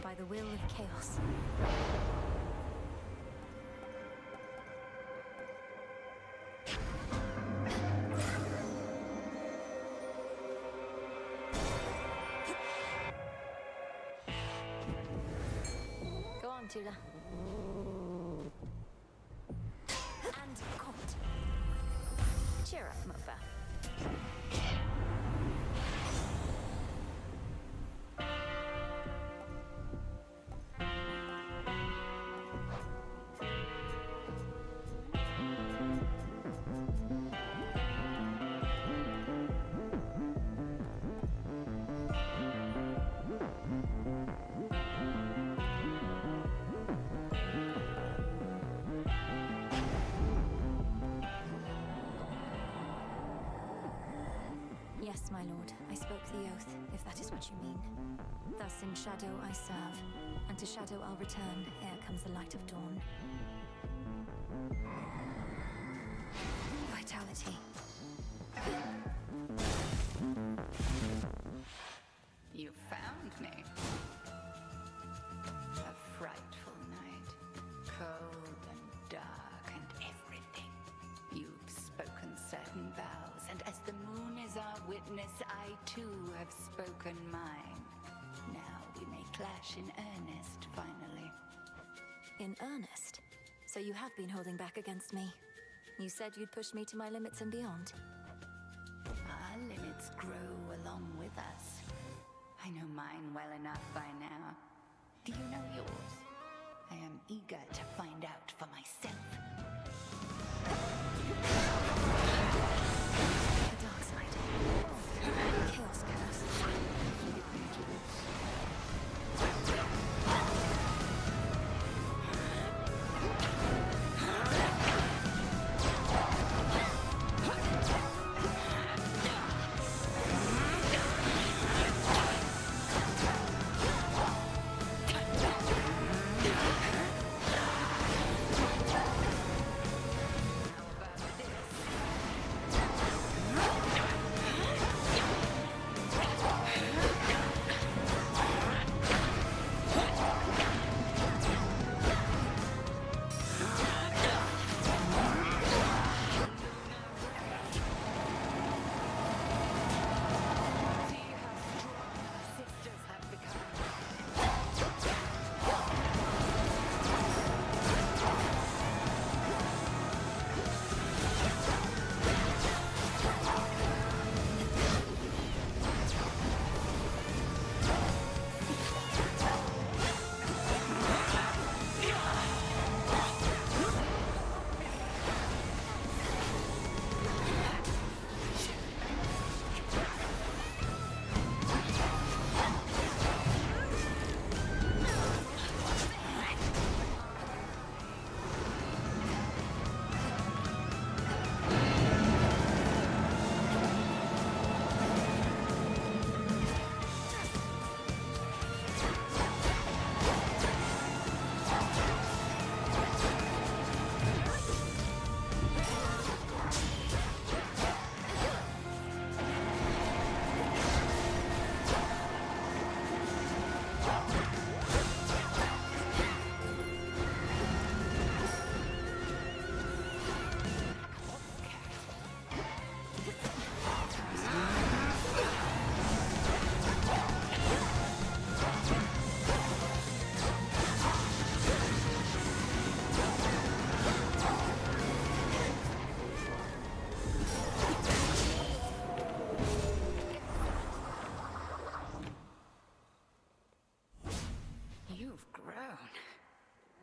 [SPEAKER 1] By the will of chaos. Go on, Tula. And caught. Cheer up, Mofa. Yes, my lord, I spoke the oath, if that is what you mean. Thus in shadow I serve, and to shadow I'll return ere comes the light of dawn. Vitality.
[SPEAKER 8] You found me. A frightful night. Cold and dark and everything. You've spoken certain vows, and as the moon is our witness, I too have spoken mine. Now we may clash in earnest, finally.
[SPEAKER 1] In earnest? So you have been holding back against me. You said you'd push me to my limits and beyond.
[SPEAKER 8] Our limits grow along with us. I know mine well enough by now. Do you know yours? I am eager to find out for myself.
[SPEAKER 1] The dark side. Chaos curse.
[SPEAKER 8] You've grown.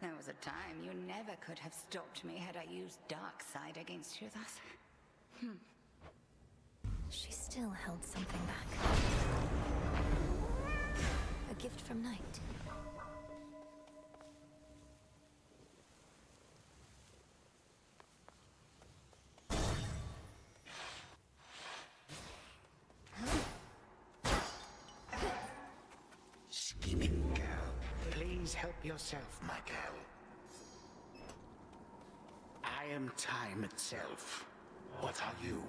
[SPEAKER 8] There was a time you never could have stopped me had I used Darkseid against you thus.
[SPEAKER 1] She still held something back. A gift from Night.
[SPEAKER 13] Scheming girl, please help yourself, my girl. I am time itself. What are you?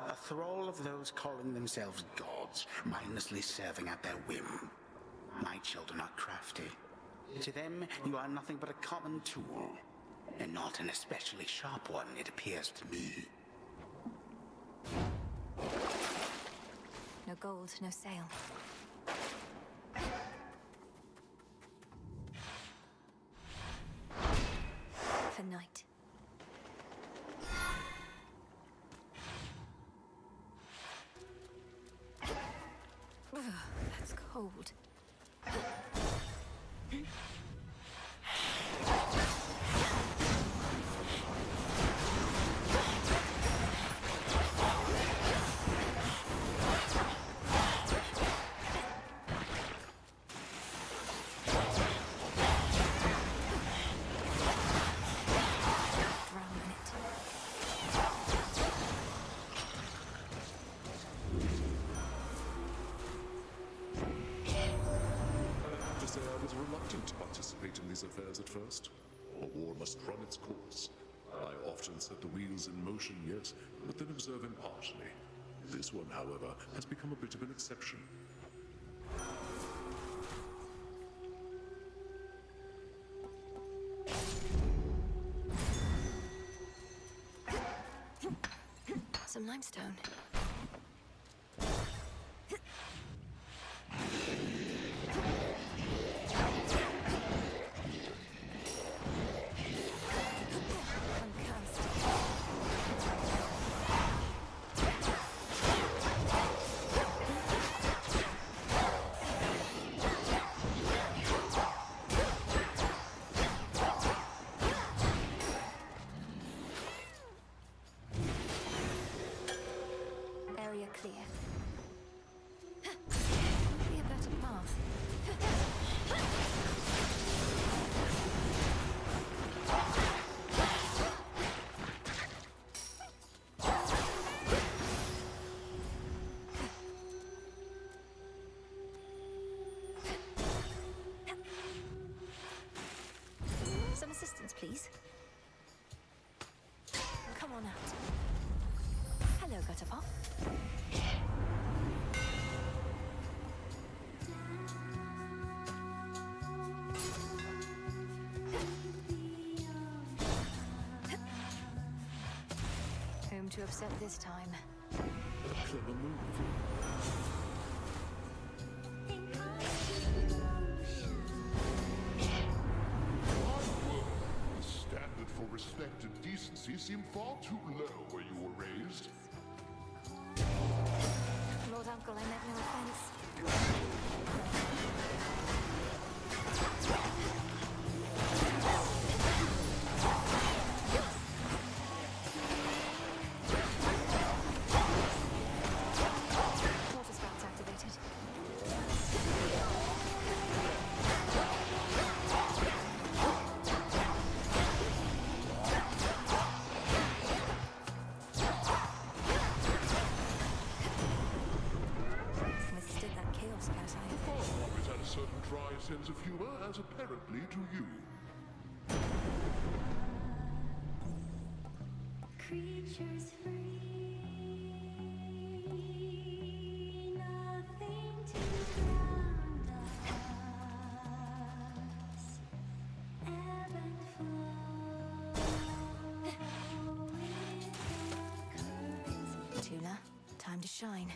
[SPEAKER 13] A thrall of those calling themselves gods, mindlessly serving at their whim. My children are crafty. To them, you are nothing but a common tool. And not an especially sharp one, it appears to me.
[SPEAKER 1] No gold, no sale. For Night. Ugh, that's cold.
[SPEAKER 2] To participate in these affairs at first. A war must run its course. I often set the wheels in motion, yes, but then observe impartially. This one, however, has become a bit of an exception.
[SPEAKER 1] Some limestone. clear. Might be a better path. Some assistance, please. Come on out. Hello, Gutterpop. Whom to upset this time?
[SPEAKER 2] A clever move. Standard for respect and decency seem far too low where you were raised.
[SPEAKER 1] Lord Uncle, I meant no offense. Water spout's activated. Withstood that chaos spout,
[SPEAKER 2] I've always had a certain dry sense of humor, as apparently do you.
[SPEAKER 12] Creatures free, nothing to ground us. Ebb and flow with the currents.
[SPEAKER 1] Tula, time to shine.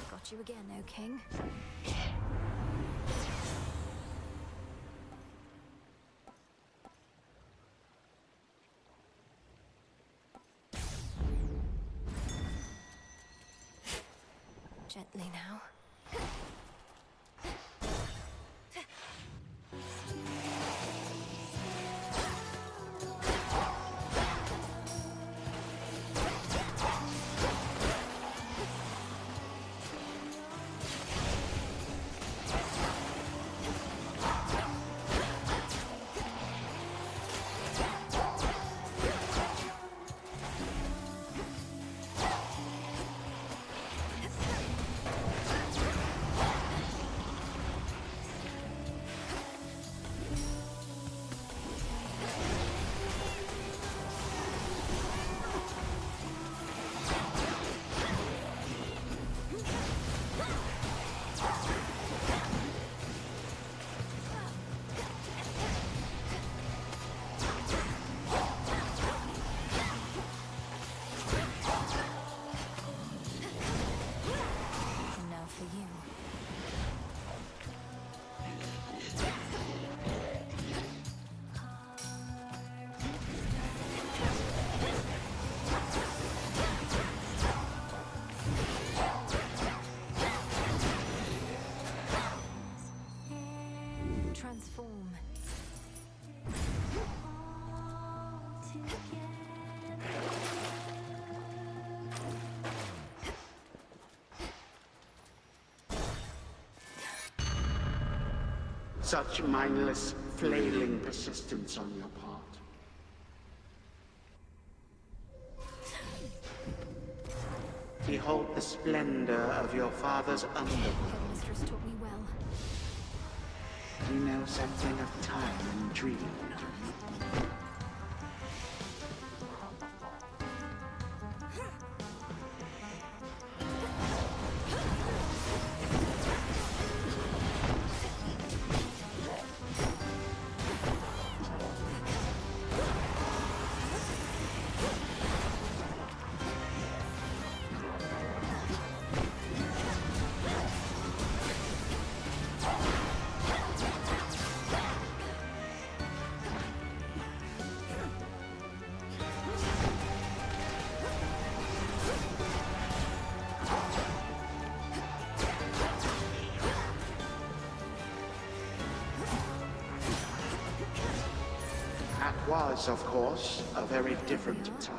[SPEAKER 1] Got you again, O King. Gently now. Now for you. Transform.
[SPEAKER 21] Such mindless, flailing persistence on your part. Behold the splendor of your father's underworld.
[SPEAKER 1] Mistress taught me well.
[SPEAKER 21] You know something of time and dream. was, of course, a very different time.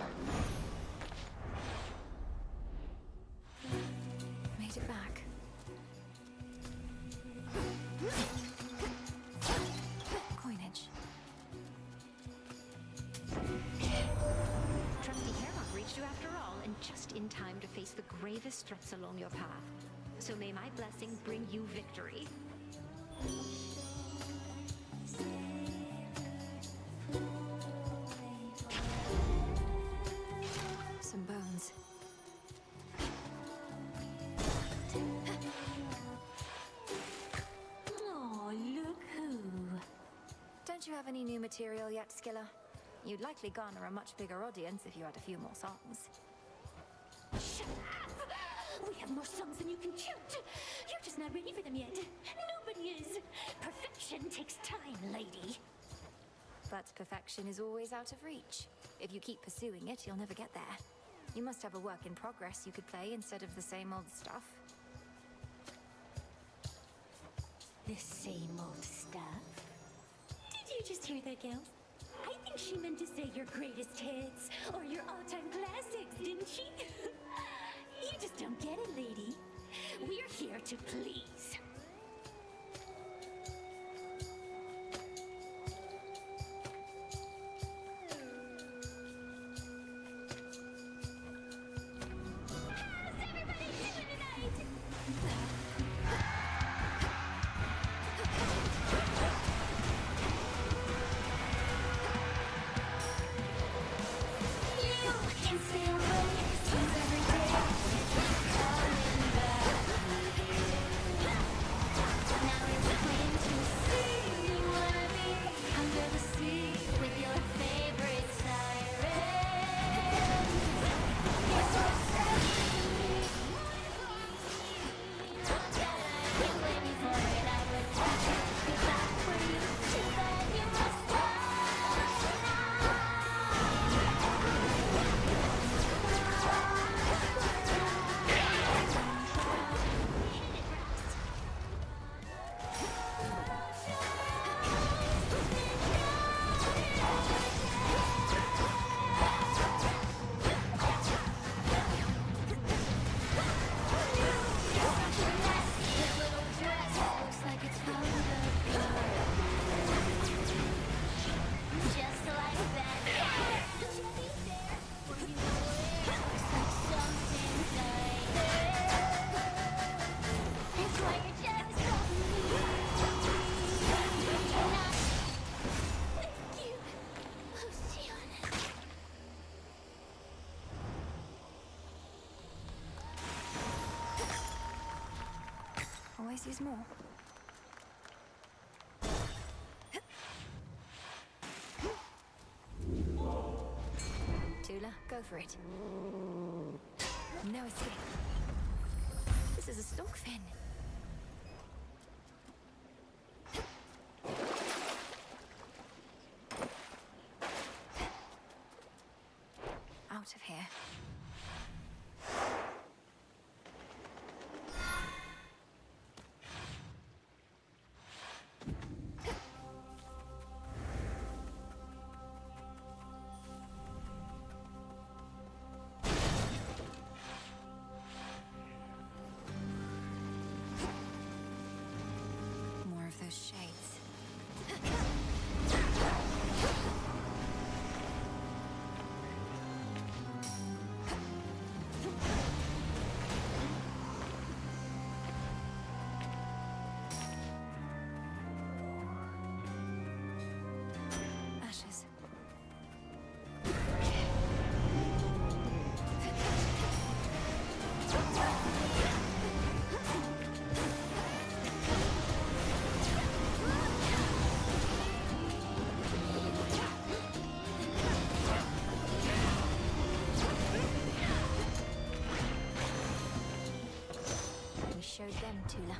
[SPEAKER 1] Made it back. Coinage.
[SPEAKER 10] Trusty Herlock reached you after all, and just in time to face the gravest threats along your path. So may my blessing bring you victory.
[SPEAKER 1] Some bones.
[SPEAKER 12] Oh, look who.
[SPEAKER 1] Don't you have any new material yet, Skilla? You'd likely garner a much bigger audience if you had a few more songs.
[SPEAKER 12] Shut up! We have more songs than you can count. You're just not ready for them yet. Nobody is. Perfection takes time, lady.
[SPEAKER 1] But perfection is always out of reach. If you keep pursuing it, you'll never get there. You must have a work in progress you could play instead of the same old stuff.
[SPEAKER 12] The same old stuff? Did you just hear that, girls? I think she meant to say your greatest hits or your all-time classics, didn't she? You just don't get it, lady. We're here to please. How's everybody doing tonight? You can sail away, swings every day. Coming back again. Now it's plain to see you wanna be under the sea with your favorite siren. Guess what's happening? That I can't blame you for it. I would be back for you. Too bad you must die. Looks like it's from the just like that. Jenny's there. Were you aware? Looks like something's right there. It's why you're jealous of me. Thank you, Lucian.
[SPEAKER 1] Always use more. Tula, go for it. No escape. This is a stalkfin. Out of here. More of those shades. Ashes. We showed them, Tula.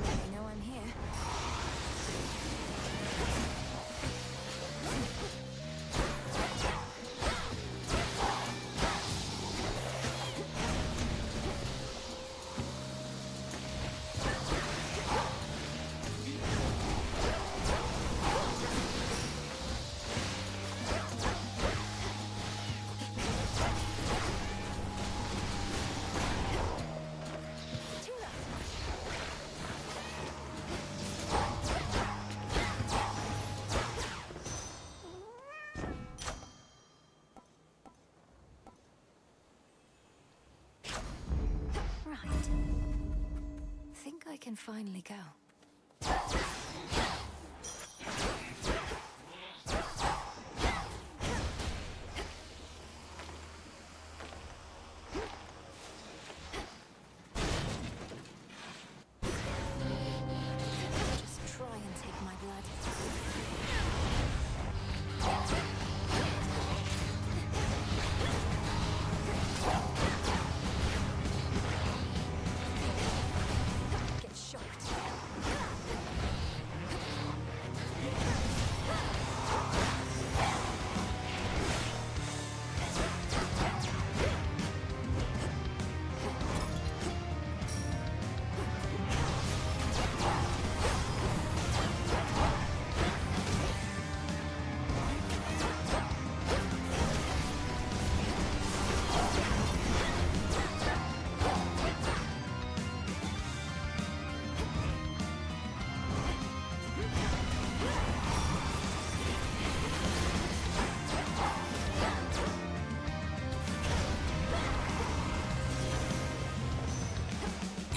[SPEAKER 1] They know I'm here. can finally go. Just try and take my blood. Get shocked.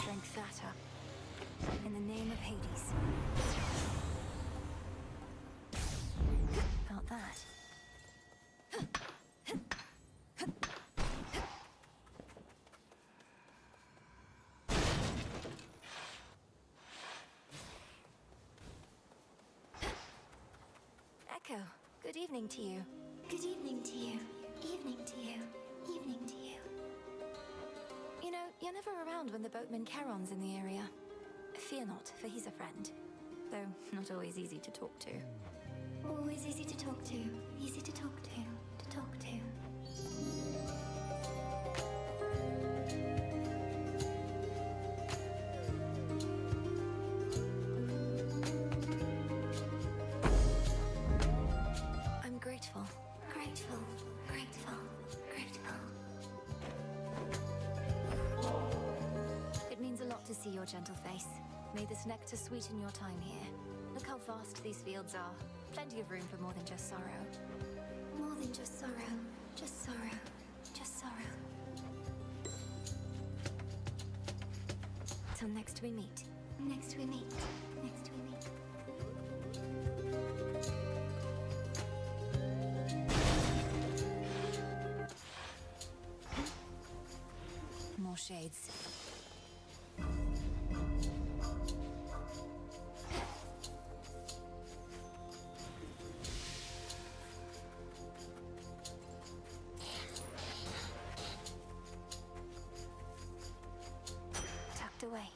[SPEAKER 1] Drink that up. In the name of Hades. Felt that. Echo, good evening to you.
[SPEAKER 5] Good evening to you. Evening to you. Evening to you.
[SPEAKER 1] You know, you're never around when the boatman Charon's in the area. Fear not, for he's a friend. Though not always easy to talk to.
[SPEAKER 5] Always easy to talk to. Easy to talk to. To talk to.
[SPEAKER 1] I'm grateful.
[SPEAKER 5] Grateful. Grateful. Grateful.
[SPEAKER 1] It means a lot to see your gentle face. May this nectar sweeten your time here. Look how vast these fields are. Plenty of room for more than just sorrow.
[SPEAKER 5] More than just sorrow. Just sorrow. Just sorrow.
[SPEAKER 1] Till next we meet.
[SPEAKER 5] Next we meet. Next we meet.
[SPEAKER 1] More shades. Tucked away.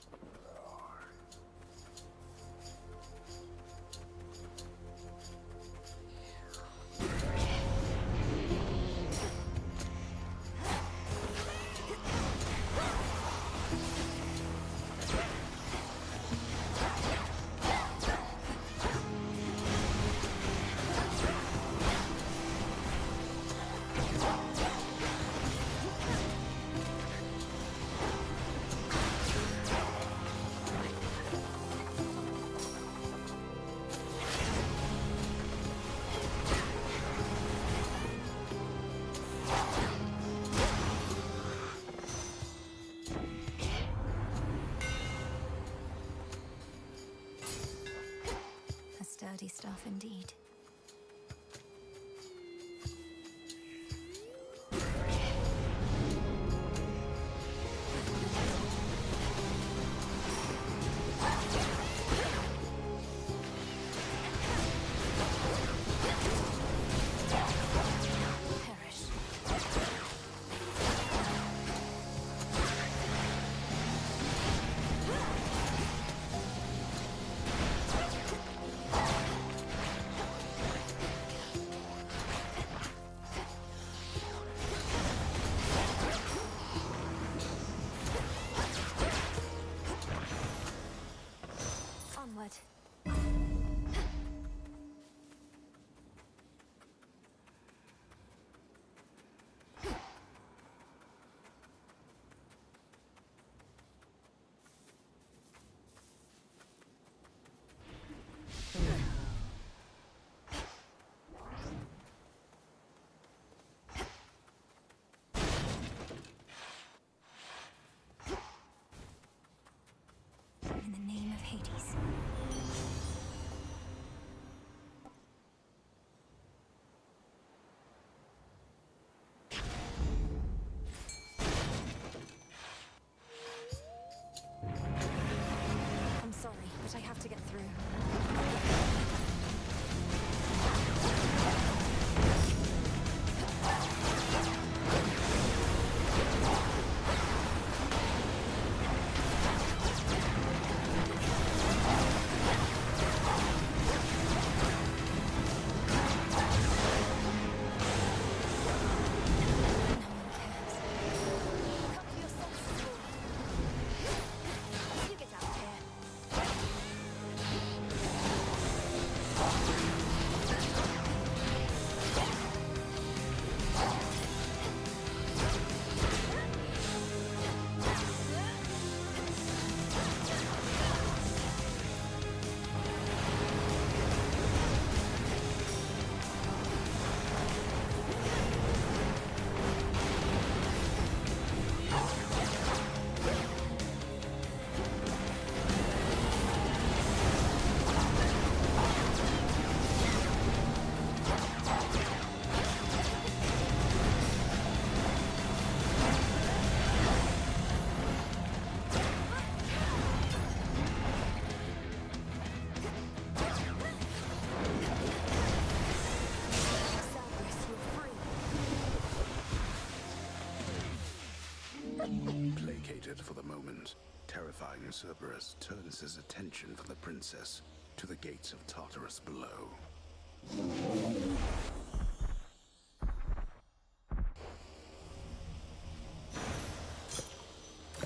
[SPEAKER 13] But for the moment, terrifying Cerberus turns his attention from the princess to the gates of Tartarus below.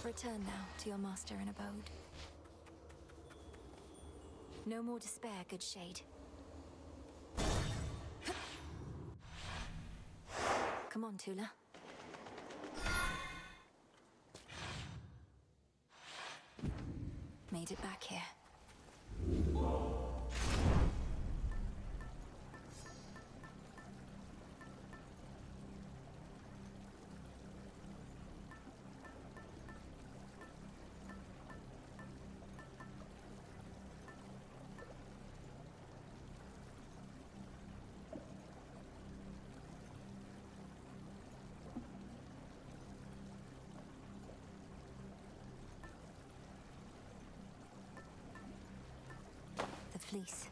[SPEAKER 1] Return now to your master and abode. No more despair, good shade. Come on, Tula. Made it back here. Fleece.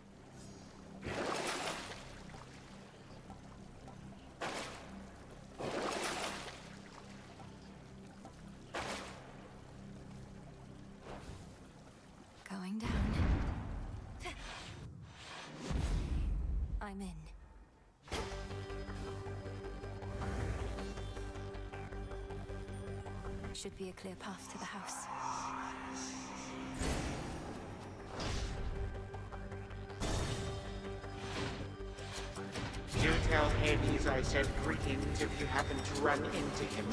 [SPEAKER 1] Going down. I'm in. Should be a clear path to the house.
[SPEAKER 21] Do tell Hades I said greetings if you happen to run into him.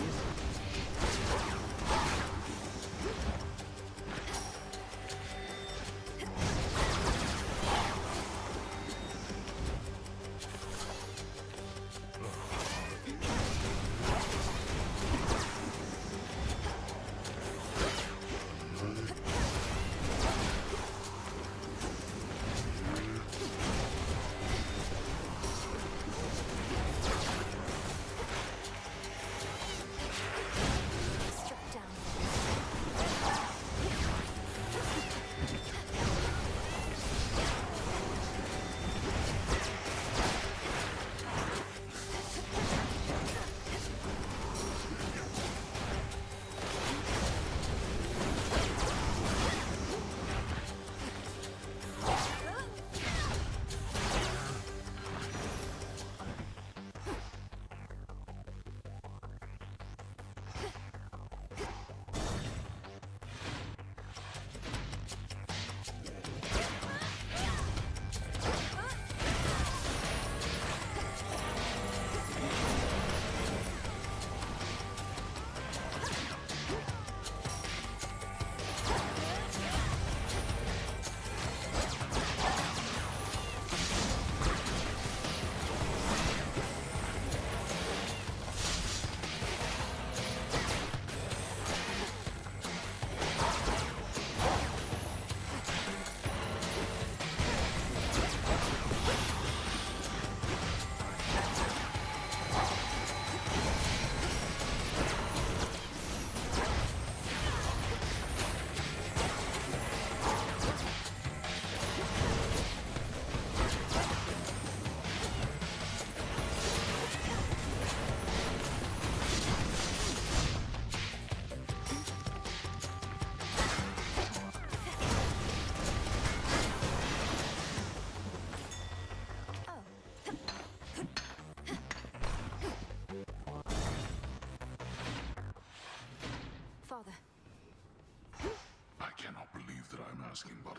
[SPEAKER 2] But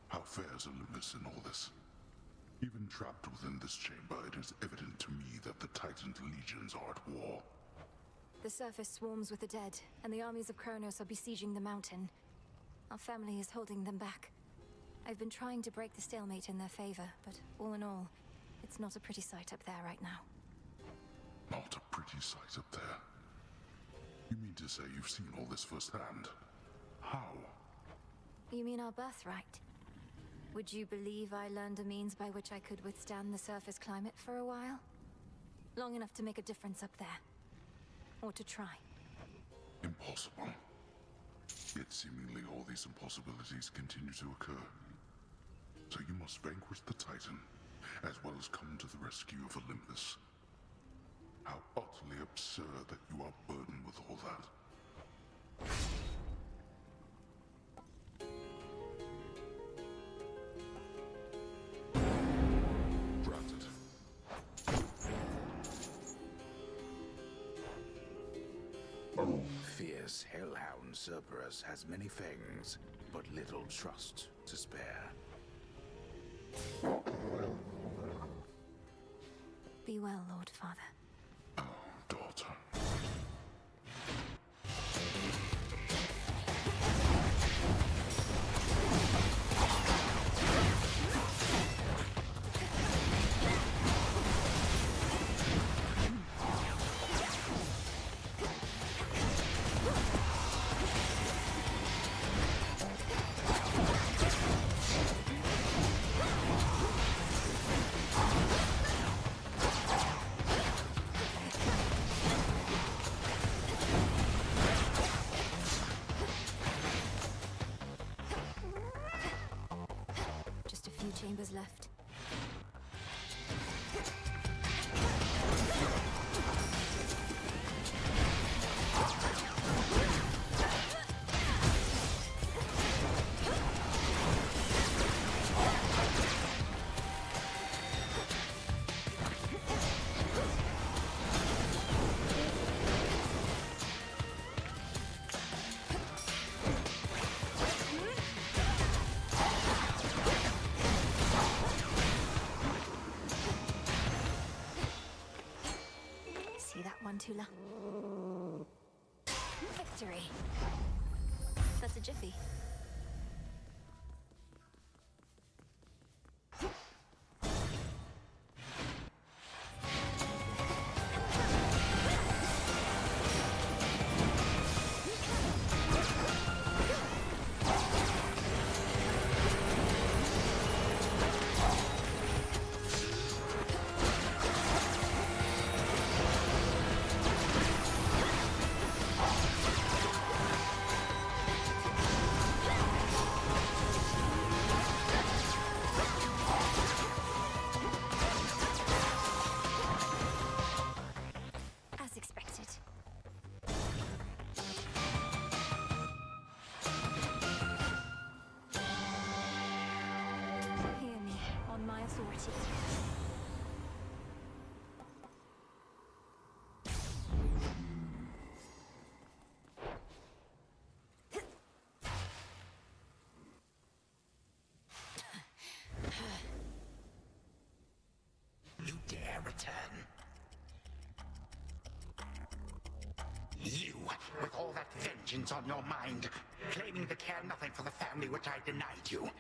[SPEAKER 2] how fares Olympus in all this? Even trapped within this chamber, it is evident to me that the Titan's legions are at war.
[SPEAKER 1] The surface swarms with the dead, and the armies of Kronos are besieging the mountain. Our family is holding them back. I've been trying to break the stalemate in their favor, but all in all, it's not a pretty sight up there right now.
[SPEAKER 2] Not a pretty sight up there? You mean to say you've seen all this firsthand? How?
[SPEAKER 1] You mean our birthright? Would you believe I learned a means by which I could withstand the surface climate for a while? Long enough to make a difference up there. Or to try.
[SPEAKER 2] Impossible. Yet seemingly all these impossibilities continue to occur. So you must vanquish the Titan, as well as come to the rescue of Olympus. How utterly absurd that you are burdened with all that.
[SPEAKER 13] Fierce hellhound Cerberus has many fangs, but little trust to spare.
[SPEAKER 1] Be well, Lord Father.
[SPEAKER 2] Daughter.
[SPEAKER 1] Just a few chambers left. See that one, Tula? Victory! That's a jiffy. As expected. Hear me, on my authority.
[SPEAKER 4] You dare return? You, with all that vengeance on your mind, claiming to care nothing for the family which I denied you.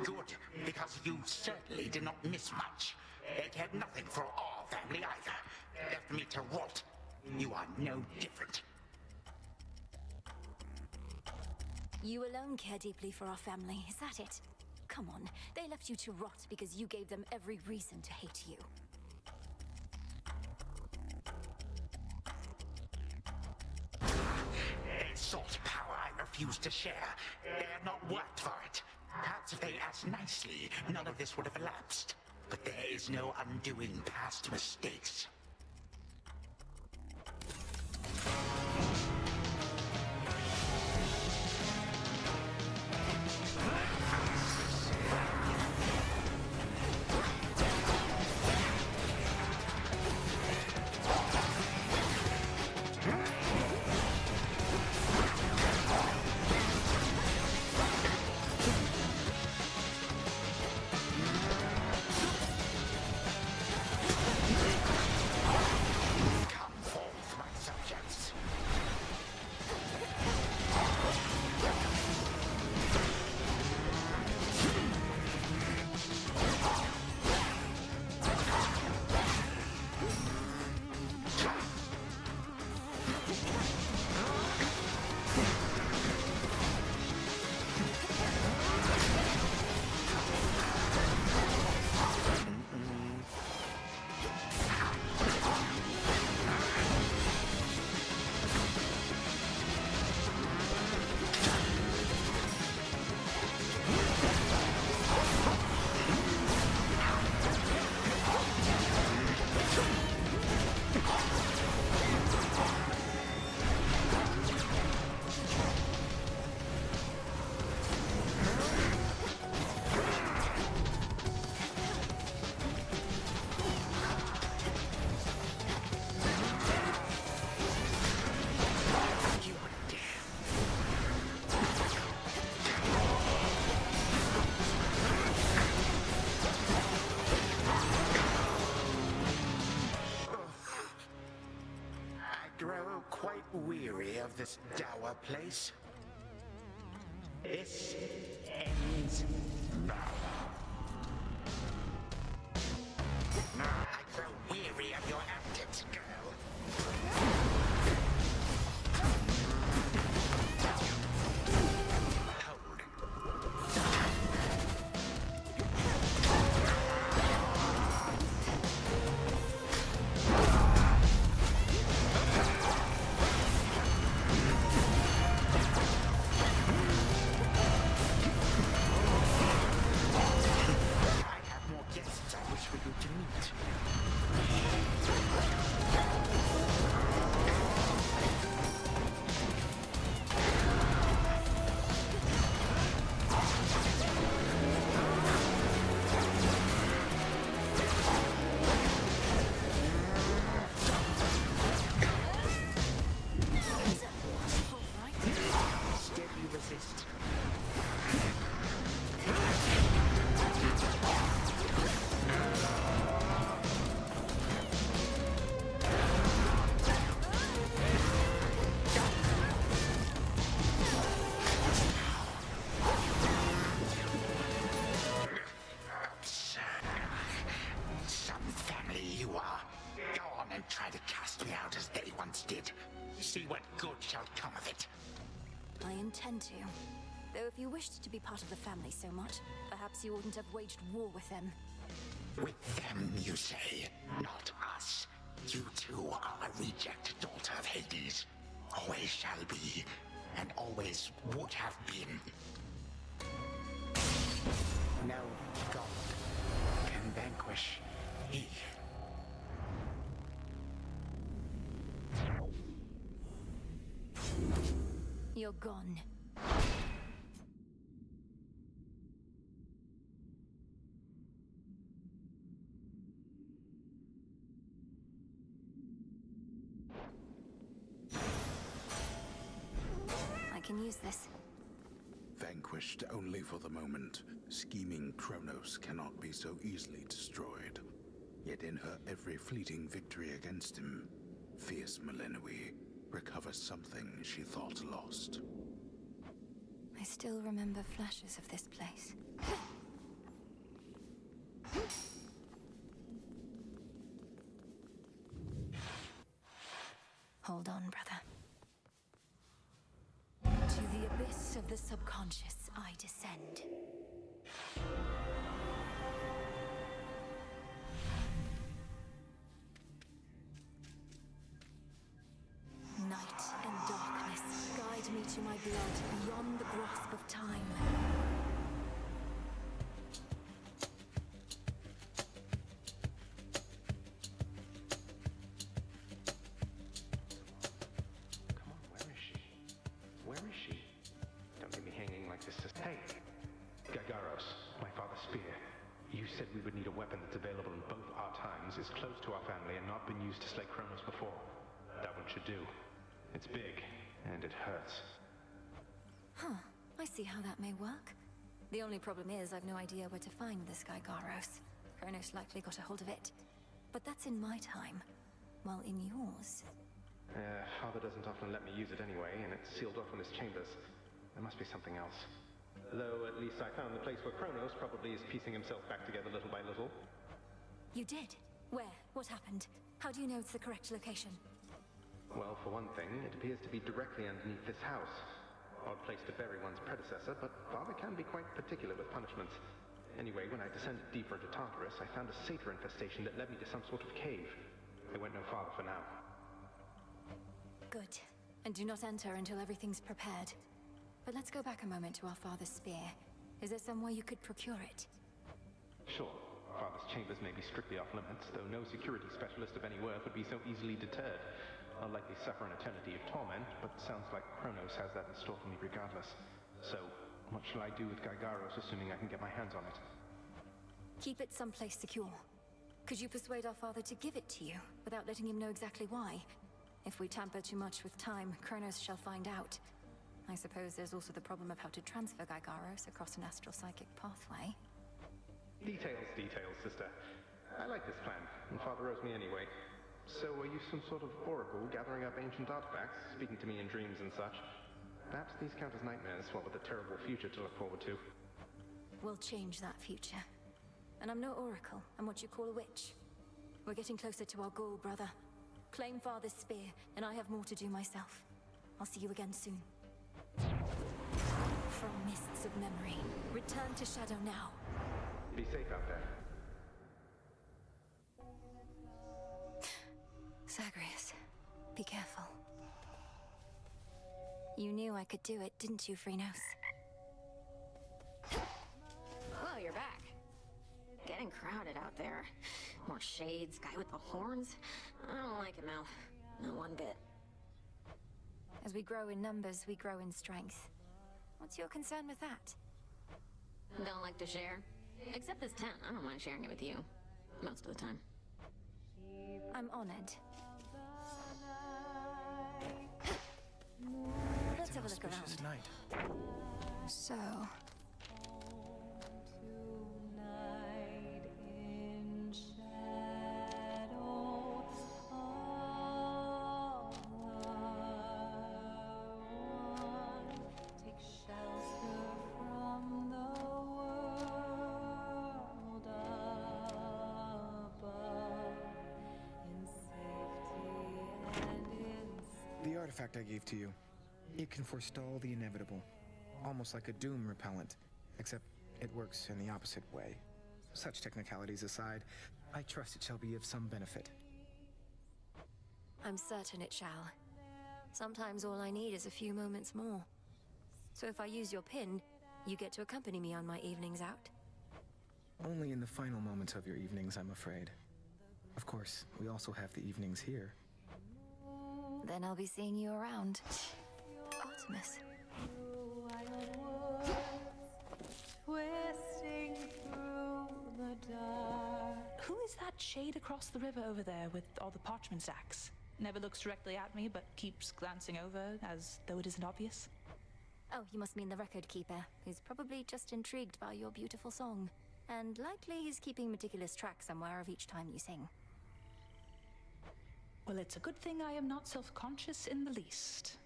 [SPEAKER 4] Good, because you certainly did not miss much. They cared nothing for our family either. Left me to rot. You are no different.
[SPEAKER 1] You alone care deeply for our family, is that it? Come on, they left you to rot because you gave them every reason to hate you.
[SPEAKER 4] They sought power I refuse to share. They have not worked for it. Perhaps if they asked nicely, none of this would have elapsed. But there is no undoing past mistakes. grow quite weary of this dour place. This ends now. I grow weary of your antics, girl. See what good shall come of it.
[SPEAKER 1] I intend to. Though if you wished to be part of the family so much, perhaps you wouldn't have waged war with them.
[SPEAKER 4] With them, you say? Not us. You too are a reject daughter of Hades. Always shall be, and always would have been. No god can vanquish me.
[SPEAKER 1] You're gone. I can use this.
[SPEAKER 13] Vanquished only for the moment, scheming Kronos cannot be so easily destroyed. Yet in her every fleeting victory against him, fierce Melinoe recovers something she thought lost.
[SPEAKER 1] I still remember flashes of this place. Hold on, brother. To the abyss of the subconscious, I descend. Night and darkness guide me to my blood beyond the grasp of time.
[SPEAKER 20] Come on, where is she? Where is she? Don't leave me hanging like this. Hey! Gagaros, my father's spear. You said we would need a weapon that's available in both our times, is close to our family, and not been used to slay Kronos before. That one should do. It's big, and it hurts.
[SPEAKER 1] Huh. I see how that may work. The only problem is I've no idea where to find this guy Garos. Kronos likely got a hold of it. But that's in my time. While in yours...
[SPEAKER 20] Father doesn't often let me use it anyway, and it's sealed off in his chambers. There must be something else. Though at least I found the place where Kronos probably is piecing himself back together little by little.
[SPEAKER 1] You did? Where? What happened? How do you know it's the correct location?
[SPEAKER 20] Well, for one thing, it appears to be directly underneath this house. Odd place to bury one's predecessor, but Father can be quite particular with punishments. Anyway, when I descended deeper into Tartarus, I found a satyr infestation that led me to some sort of cave. I went no farther for now.
[SPEAKER 1] Good. And do not enter until everything's prepared. But let's go back a moment to our father's spear. Is there some way you could procure it?
[SPEAKER 20] Sure. Father's chambers may be strictly off limits, though no security specialist of any worth would be so easily deterred. I'll likely suffer an eternity of torment, but sounds like Kronos has that in store for me regardless. So, what shall I do with Gagaros, assuming I can get my hands on it?
[SPEAKER 1] Keep it someplace secure. Could you persuade our father to give it to you, without letting him know exactly why? If we tamper too much with time, Kronos shall find out. I suppose there's also the problem of how to transfer Gagaros across an astral psychic pathway.
[SPEAKER 20] Details, sister. I like this plan, and Father owes me anyway. So are you some sort of oracle gathering up ancient artifacts, speaking to me in dreams and such? Perhaps these count as nightmares, what with a terrible future to look forward to.
[SPEAKER 1] We'll change that future. And I'm no oracle. I'm what you call a witch. We're getting closer to our goal, brother. Claim Father's spear, and I have more to do myself. I'll see you again soon. From mists of memory, return to Shadow now.
[SPEAKER 20] Be safe out there.
[SPEAKER 1] Zagreus, be careful. You knew I could do it, didn't you, Phrynos?
[SPEAKER 15] Oh, you're back. Getting crowded out there. More shades, guy with the horns. I don't like it, Mel. Not one bit.
[SPEAKER 1] As we grow in numbers, we grow in strength. What's your concern with that?
[SPEAKER 15] Don't like to share? Except this tent. I don't mind sharing it with you. Most of the time.
[SPEAKER 1] I'm honored. Let's have a look around.
[SPEAKER 16] Night.
[SPEAKER 1] So...
[SPEAKER 16] The artifact I gave to you. It can forestall the inevitable. Almost like a doom repellent. Except it works in the opposite way. Such technicalities aside, I trust it shall be of some benefit.
[SPEAKER 1] I'm certain it shall. Sometimes all I need is a few moments more. So if I use your pin, you get to accompany me on my evenings out?
[SPEAKER 16] Only in the final moments of your evenings, I'm afraid. Of course, we also have the evenings here.
[SPEAKER 1] Then I'll be seeing you around. Artemis.
[SPEAKER 14] Twisting through the dark. Who is that shade across the river over there with all the parchment sacks? Never looks directly at me, but keeps glancing over as though it isn't obvious.
[SPEAKER 1] Oh, you must mean the record keeper, who's probably just intrigued by your beautiful song. And likely he's keeping meticulous track somewhere of each time you sing.
[SPEAKER 14] Well, it's a good thing I am not self-conscious in the least.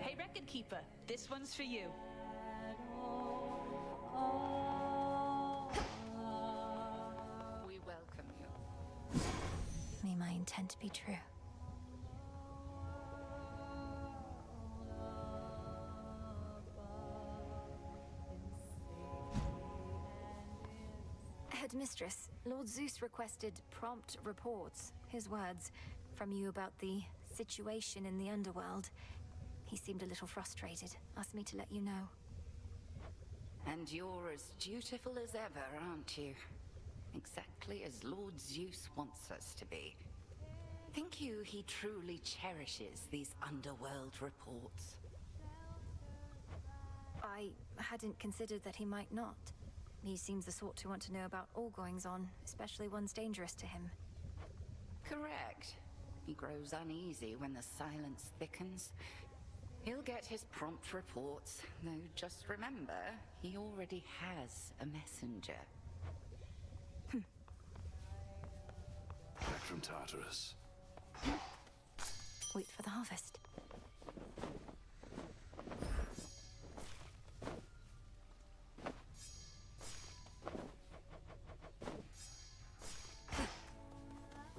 [SPEAKER 14] Hey, record keeper, this one's for you.
[SPEAKER 8] We welcome you.
[SPEAKER 1] May my intent be true. Headmistress, Lord Zeus requested prompt reports, his words, from you about the situation in the underworld. He seemed a little frustrated, asked me to let you know.
[SPEAKER 8] And you're as dutiful as ever, aren't you? Exactly as Lord Zeus wants us to be. Think you he truly cherishes these underworld reports?
[SPEAKER 1] I hadn't considered that he might not. He seems the sort to want to know about all goings-on, especially ones dangerous to him.
[SPEAKER 8] Correct. He grows uneasy when the silence thickens. He'll get his prompt reports, though just remember, he already has a messenger.
[SPEAKER 17] Back from Tartarus.
[SPEAKER 1] Wait for the harvest.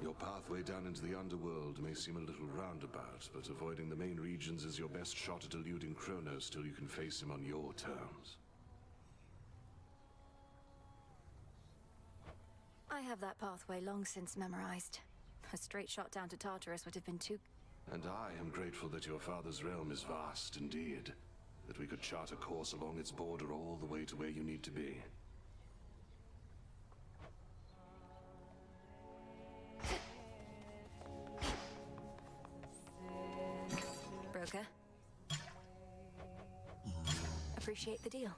[SPEAKER 17] Your pathway down into the underworld may seem a little roundabout, but avoiding the main regions is your best shot at eluding Kronos till you can face him on your terms.
[SPEAKER 1] I have that pathway long since memorized. A straight shot down to Tartarus would have been too...
[SPEAKER 17] And I am grateful that your father's realm is vast indeed, that we could chart a course along its border all the way to where you need to be.
[SPEAKER 1] Broker. Appreciate the deal.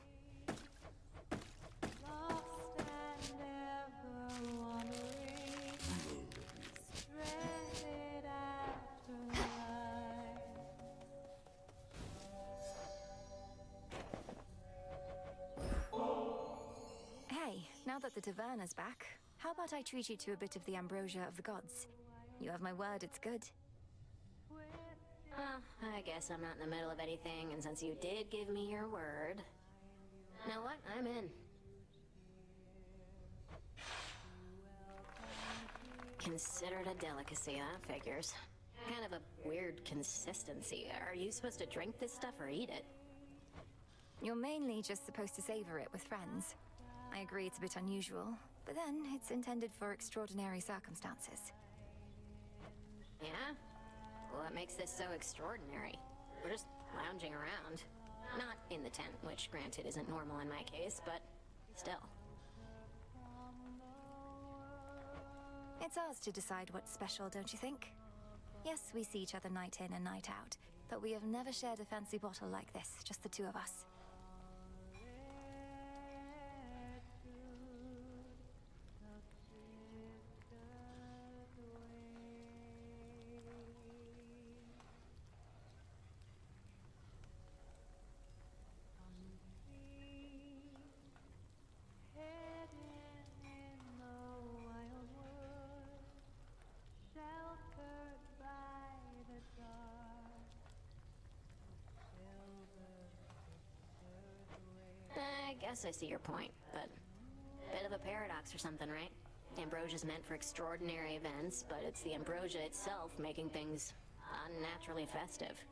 [SPEAKER 1] Hey, now that the Taverna's back, How about I treat you to a bit of the ambrosia of the gods? You have my word, it's good.
[SPEAKER 15] Well, I guess I'm not in the middle of anything, and since you did give me your word... Know what? I'm in. Considered a delicacy, huh? Figures. Kind of a weird consistency. Are you supposed to drink this stuff or eat it?
[SPEAKER 1] You're mainly just supposed to savor it with friends. I agree it's a bit unusual, but then it's intended for extraordinary circumstances.
[SPEAKER 15] Yeah? What makes this so extraordinary? We're just lounging around. Not in the tent, which granted isn't normal in my case, but still.
[SPEAKER 1] It's ours to decide what's special, don't you think? Yes, we see each other night in and night out, but we have never shared a fancy bottle like this, just the two of us.
[SPEAKER 15] I guess I see your point, but bit of a paradox or something, right? Ambrosia's meant for extraordinary events, but it's the ambrosia itself making things unnaturally festive.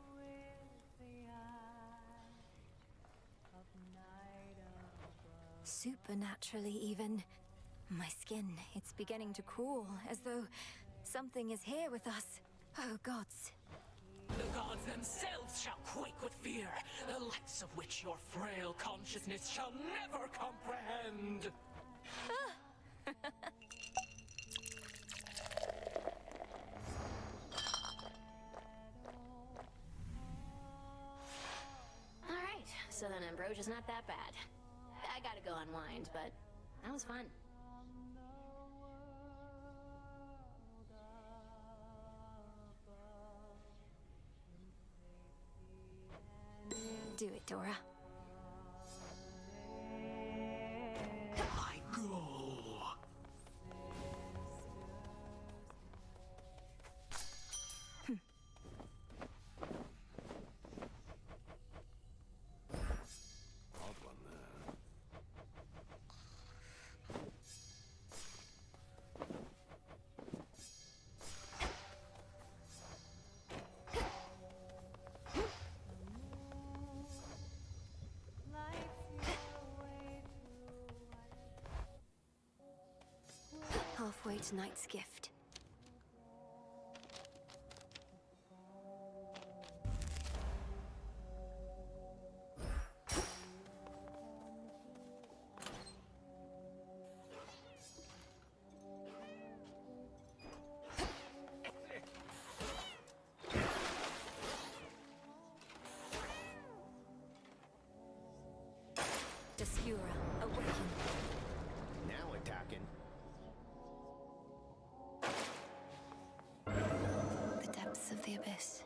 [SPEAKER 1] Supernaturally, even. My skin, it's beginning to crawl, as though something is here with us. Oh, gods.
[SPEAKER 9] The gods themselves shall quake with fear, the likes of which your frail consciousness shall never comprehend.
[SPEAKER 15] Alright, so then ambrosia's not that bad. I gotta go unwind, but that was fun.
[SPEAKER 1] Do it, Dora.
[SPEAKER 9] I go.
[SPEAKER 17] Odd one there.
[SPEAKER 1] Halfway to Night's Gift. Deskura, awaken.
[SPEAKER 18] Now we're talking.
[SPEAKER 1] The depths of the abyss.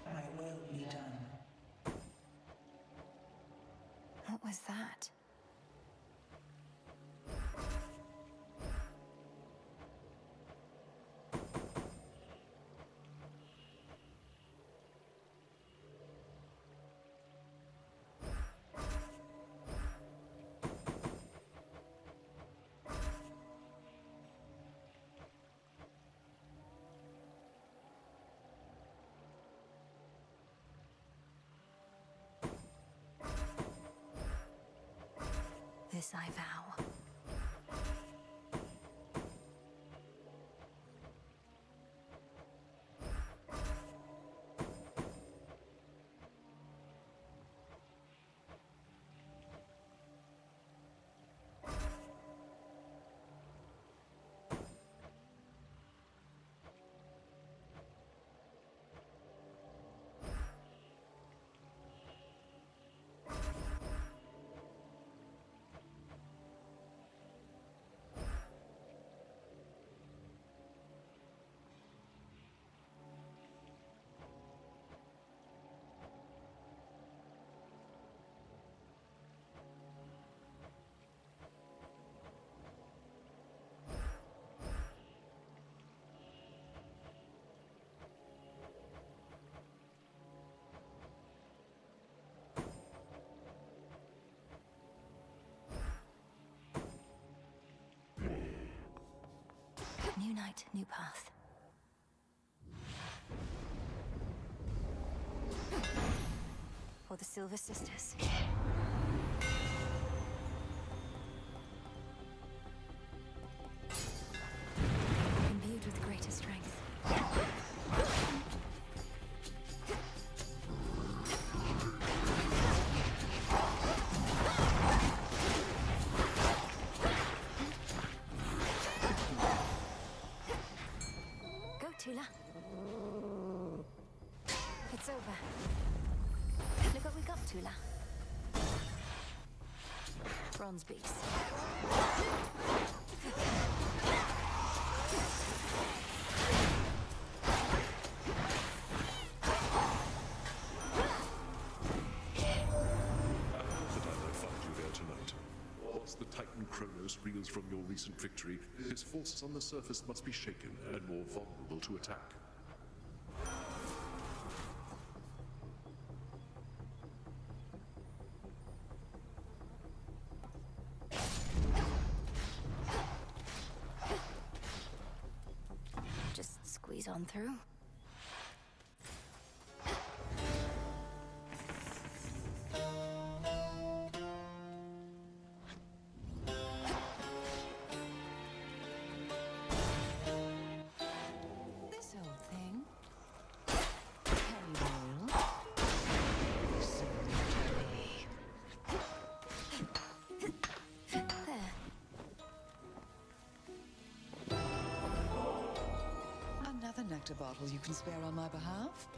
[SPEAKER 7] My will be done.
[SPEAKER 1] What was that? This I vow. night, new path. For the Silver Sisters. Imbued with greater strength. Go, Tula. It's over. Look what we got, Tula. Bronze beast.
[SPEAKER 17] Whilst the Titan Kronos reels from your recent victory, his forces on the surface must be shaken and more vulnerable to attack.
[SPEAKER 1] Just squeeze on through.
[SPEAKER 6] This old thing. Can you roll? So dirty.
[SPEAKER 1] There.
[SPEAKER 19] Another nectar bottle you can spare on my behalf?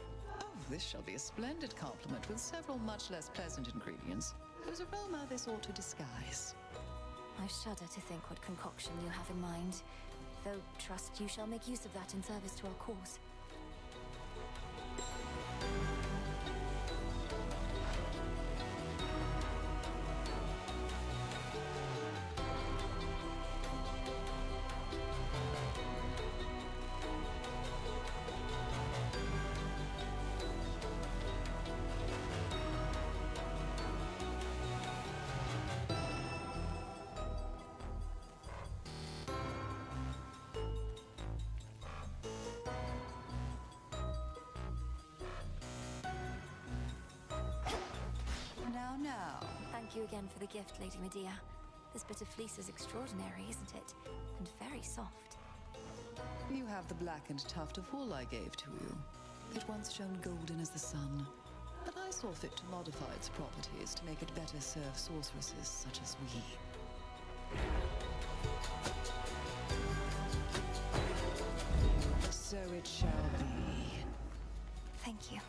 [SPEAKER 19] Oh, this shall be a splendid compliment with several much less pleasant ingredients, whose aroma this ought to disguise.
[SPEAKER 1] I shudder to think what concoction you have in mind, though trust you shall make use of that in service to our cause.
[SPEAKER 19] Now.
[SPEAKER 1] Thank you again for the gift, Lady Medea. This bit of fleece is extraordinary, isn't it? And very soft.
[SPEAKER 19] You have the blackened tuft of wool I gave to you. It once shone golden as the sun, but I saw fit to modify its properties to make it better serve sorceresses such as we. So it shall be.
[SPEAKER 1] Thank you.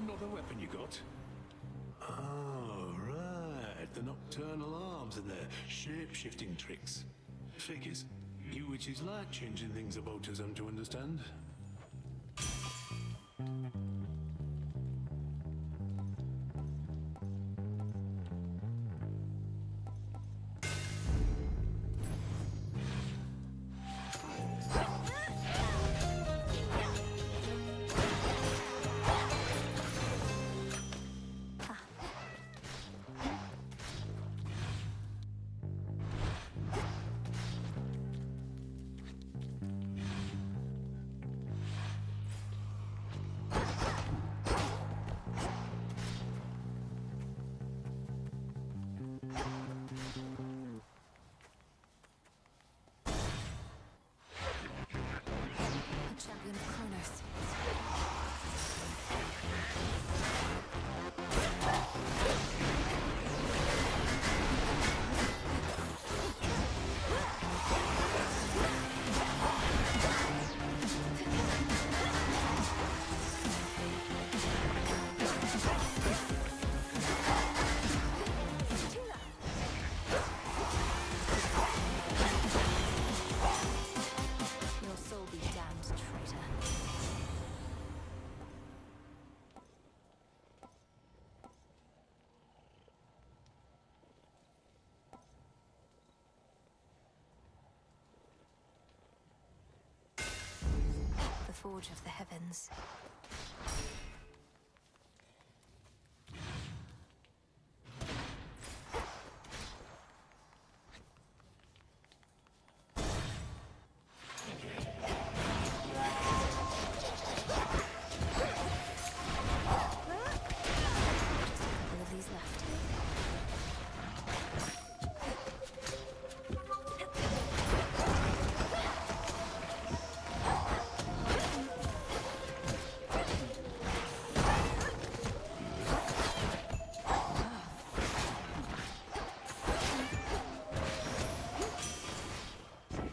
[SPEAKER 22] Another weapon you got? Oh, right. The nocturnal arms and their shape-shifting tricks. Figures. You witches like changing things about us, I'm to understand.
[SPEAKER 1] Forge of the Heavens.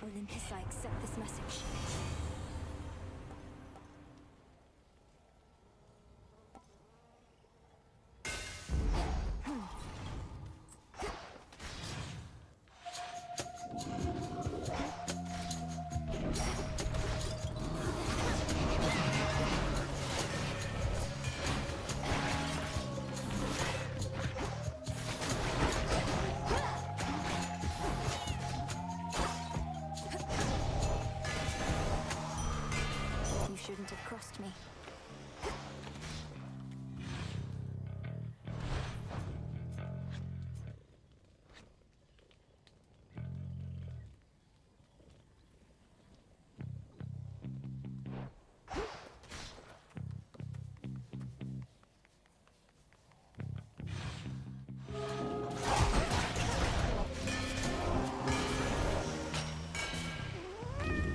[SPEAKER 1] Olympus, I accept this message. You shouldn't have crossed me.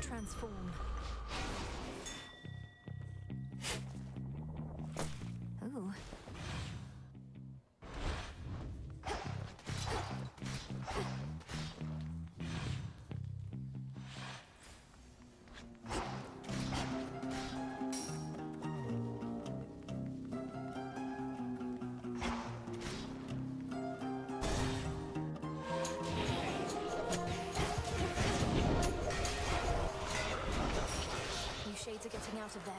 [SPEAKER 1] Transform. Ooh. You shades are getting out of there.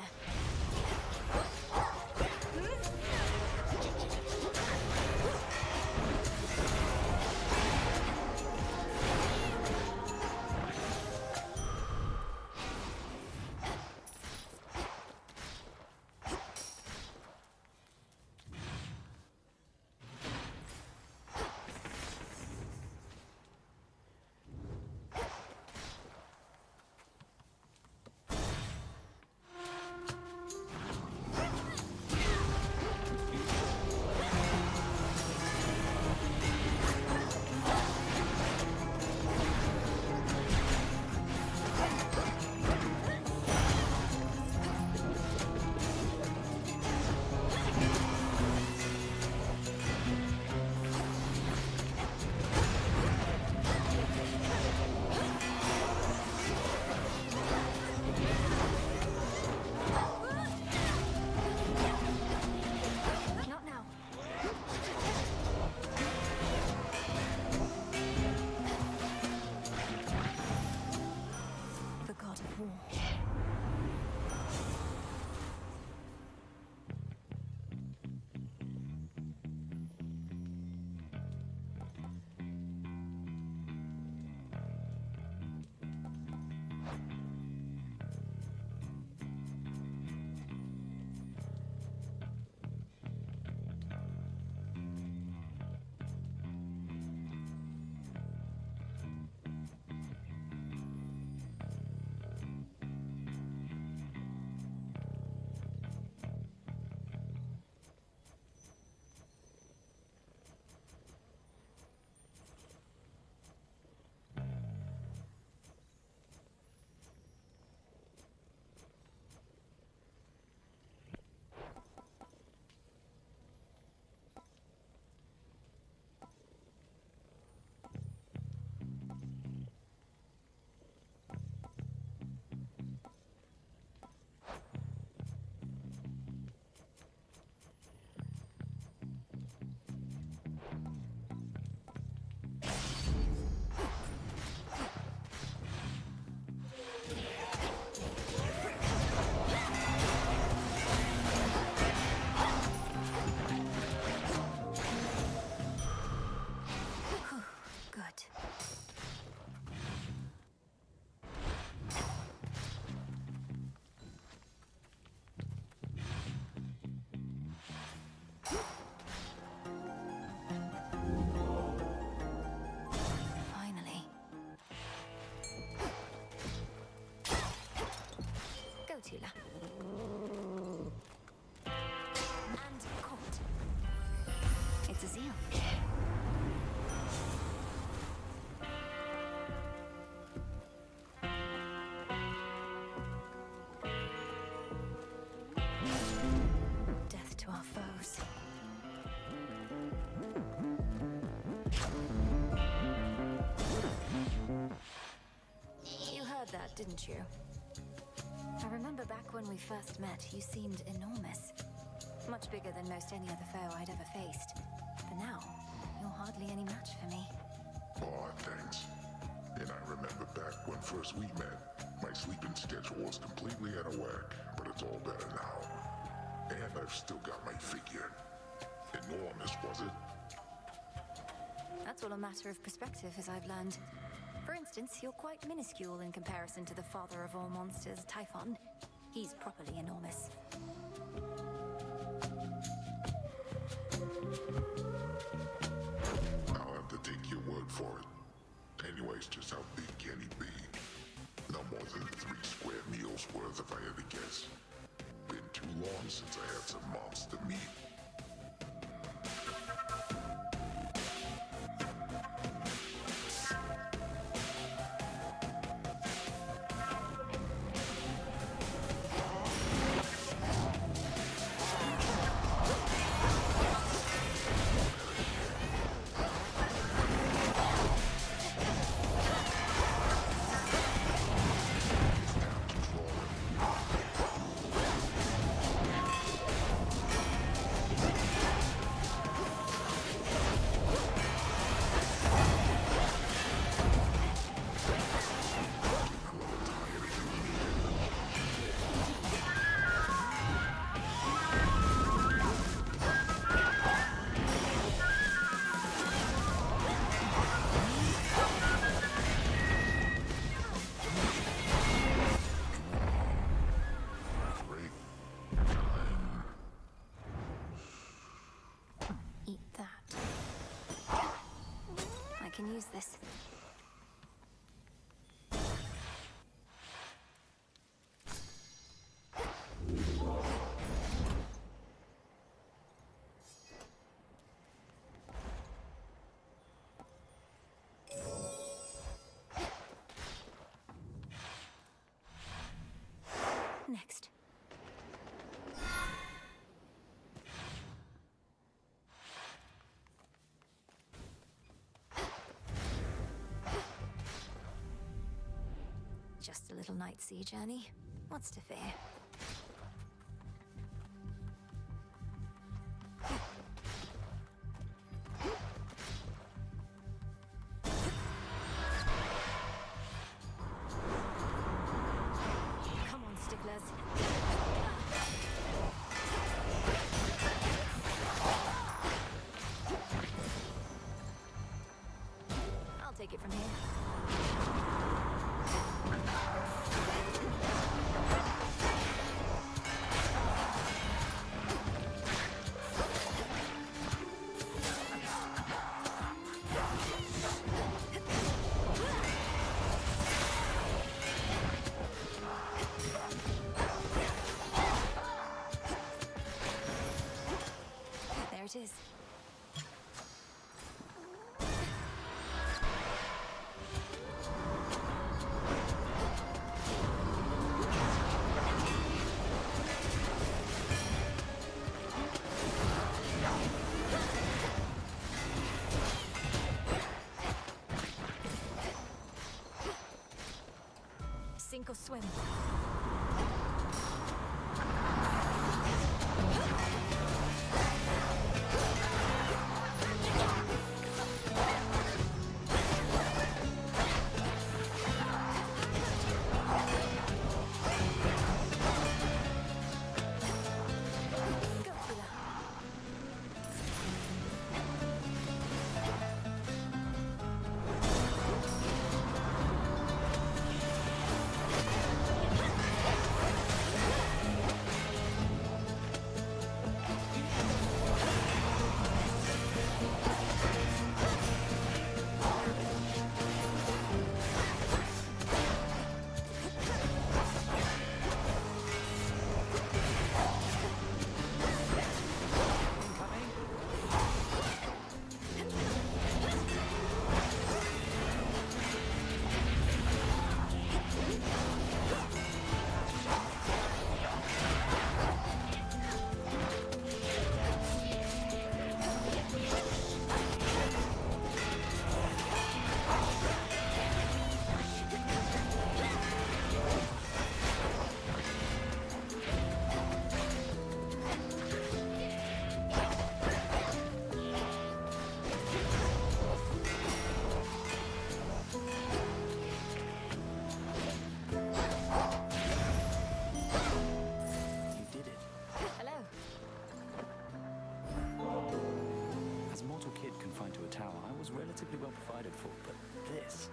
[SPEAKER 1] Gotula. And caught. It's a seal. Death to our foes. You heard that, didn't you? I remember back when we first met, you seemed enormous. Much bigger than most any other foe I'd ever faced. But now, you're hardly any match for me.
[SPEAKER 2] Oh, thanks. And I remember back when first we met, my sleeping schedule was completely out of whack, but it's all better now. And I've still got my figure. Enormous, was it?
[SPEAKER 1] That's all a matter of perspective, as I've learned. For instance, you're quite minuscule in comparison to the father of all monsters, Typhon. He's properly enormous.
[SPEAKER 2] I'll have to take your word for it. Anyways, just how big can he be? No more than 3 square meals worth if I had to guess. Been too long since I had some monster meat.
[SPEAKER 1] I can use this. Next. Just a little night sea journey. What's to fear? Come on, sticklers. I'll take it from here. There it is. Sink or swim.
[SPEAKER 3] tower, I was relatively well provided for, but this...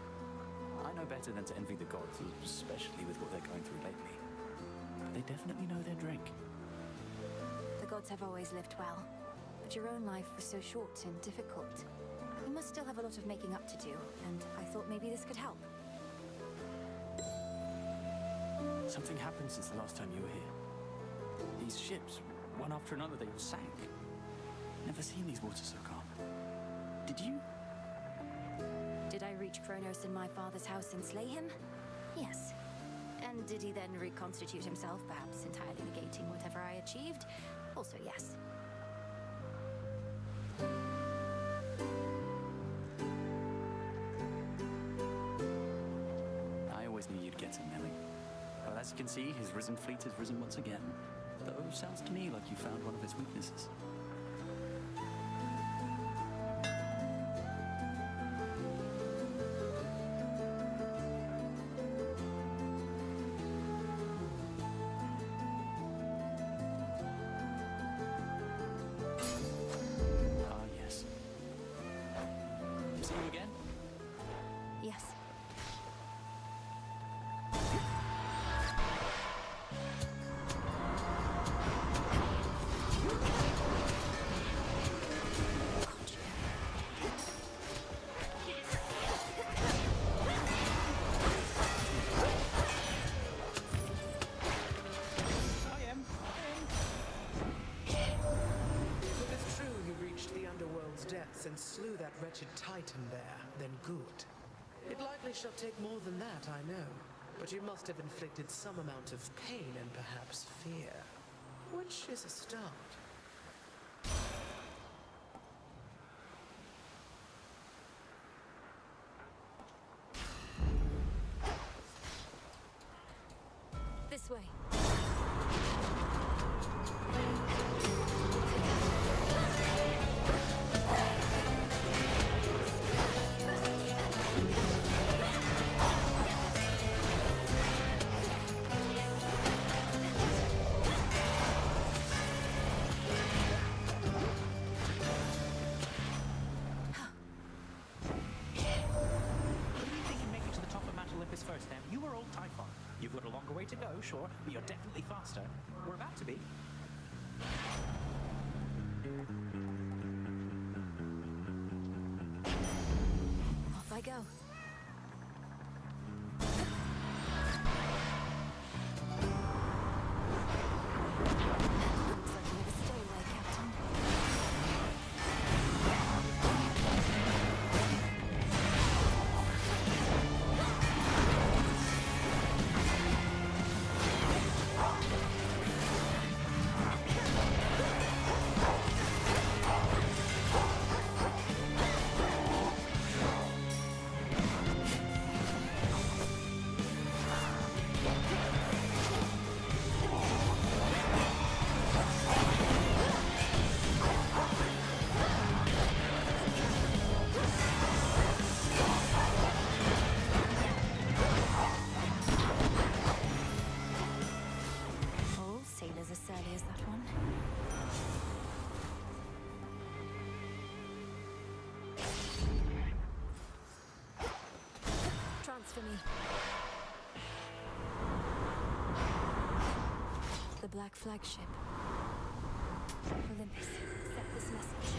[SPEAKER 3] I know better than to envy the gods, especially with what they're going through lately. But they definitely know their drink.
[SPEAKER 1] The gods have always lived well, but your own life was so short and difficult. You must still have a lot of making up to do, and I thought maybe this could help.
[SPEAKER 3] Something happened since the last time you were here. These ships, one after another, they all sank. Never seen these waters so calm. Did you?
[SPEAKER 1] Did I reach Kronos in my father's house and slay him? Yes. And did he then reconstitute himself, perhaps entirely negating whatever I achieved? Also yes.
[SPEAKER 3] I always knew you'd get him, Nelly. But as you can see, his risen fleet has risen once again. Though, sounds to me like you found one of his weaknesses. Ah, yes. See you again?
[SPEAKER 1] Yes.
[SPEAKER 11] If it's true you reached the underworld's depths and slew that wretched Titan there, then good. It likely shall take more than that, I know. But you must have inflicted some amount of pain and perhaps fear. Which is a start.
[SPEAKER 1] This way.
[SPEAKER 3] Who do you think can make it to the top of Mount Olympus first, then? You or old Typhon? You've got a longer way to go, sure, but you're definitely faster. We're about to be.
[SPEAKER 1] Off I go. Looks like we have a stowaway, Captain. All sailors as surly as that one. Transfer me. The Black Flagship. Olympus, accept this message.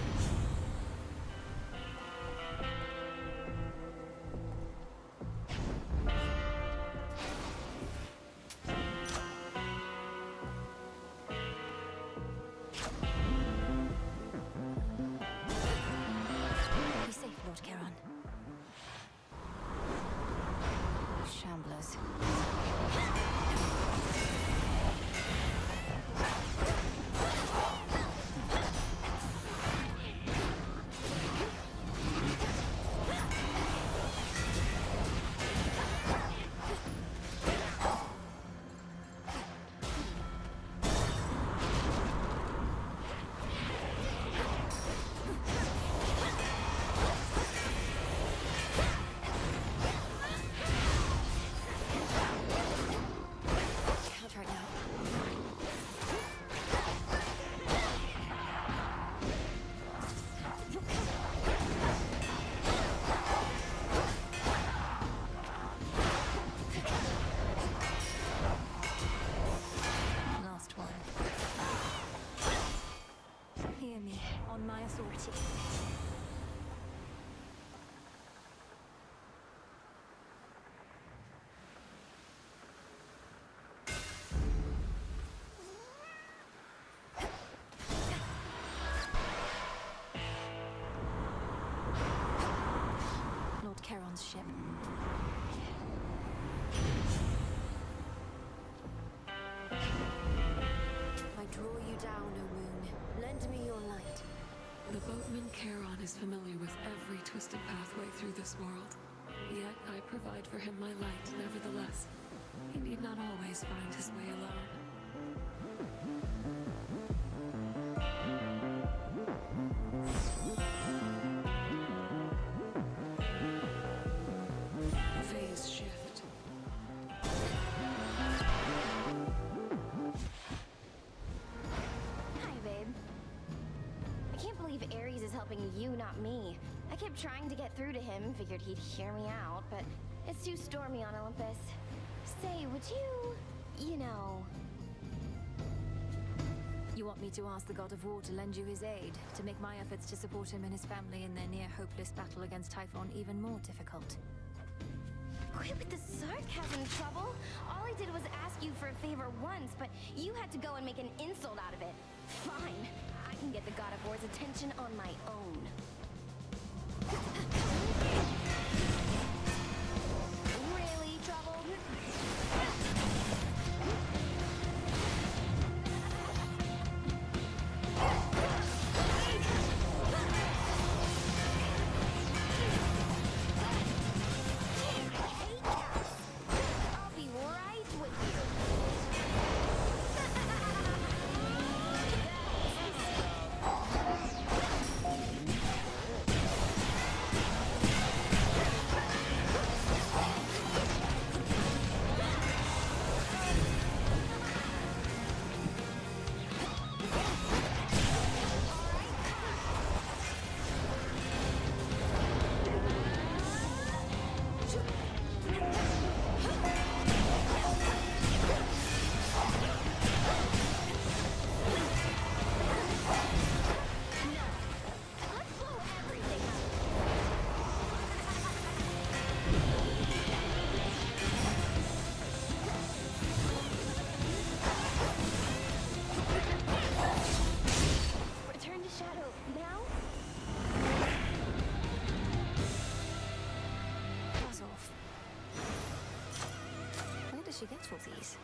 [SPEAKER 1] Be safe, Lord Charon. Shamblers. Typhon's ship. I draw you down, O moon. Lend me your light.
[SPEAKER 10] The boatman Charon is familiar with every twisted pathway through this world. Yet I provide for him my light, nevertheless. He need not always find his way alone. Phase shift.
[SPEAKER 5] Hi, babe. I can't believe Ares is helping you, not me. I kept trying to get through to him, figured he'd hear me out, but it's too stormy on Olympus. Say, would you know...
[SPEAKER 1] You want me to ask the god of war to lend you his aid, to make my efforts to support him and his family in their near-hopeless battle against Typhon even more difficult?
[SPEAKER 5] Quit with the sarcasm, Trouble. All I did was ask you for a favor once, but you had to go and make an insult out of it. Fine. I can get the god of war's attention on my own. Really, Trouble? I'll be right with you. Return to Shadow now?
[SPEAKER 1] Buzz off. Where does she get all these?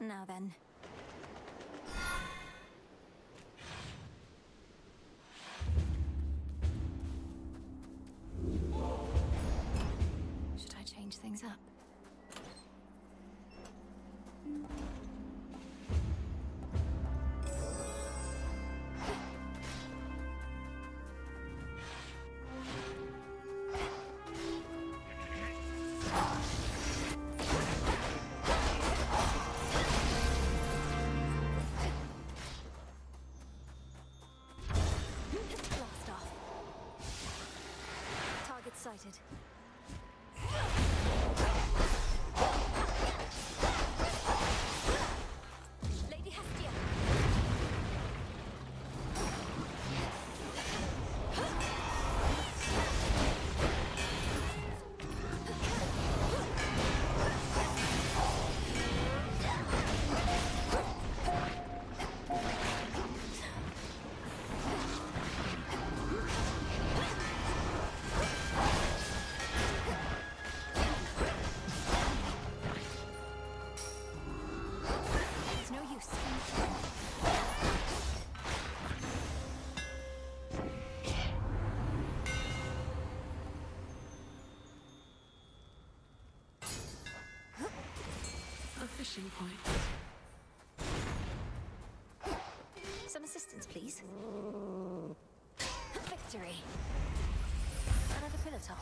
[SPEAKER 1] Now then. Should I change things up? Blast off. Target sighted. Lady Hestia. It's no use.
[SPEAKER 10] A fishing point.
[SPEAKER 1] Some assistance, please. Victory. Another pillar top.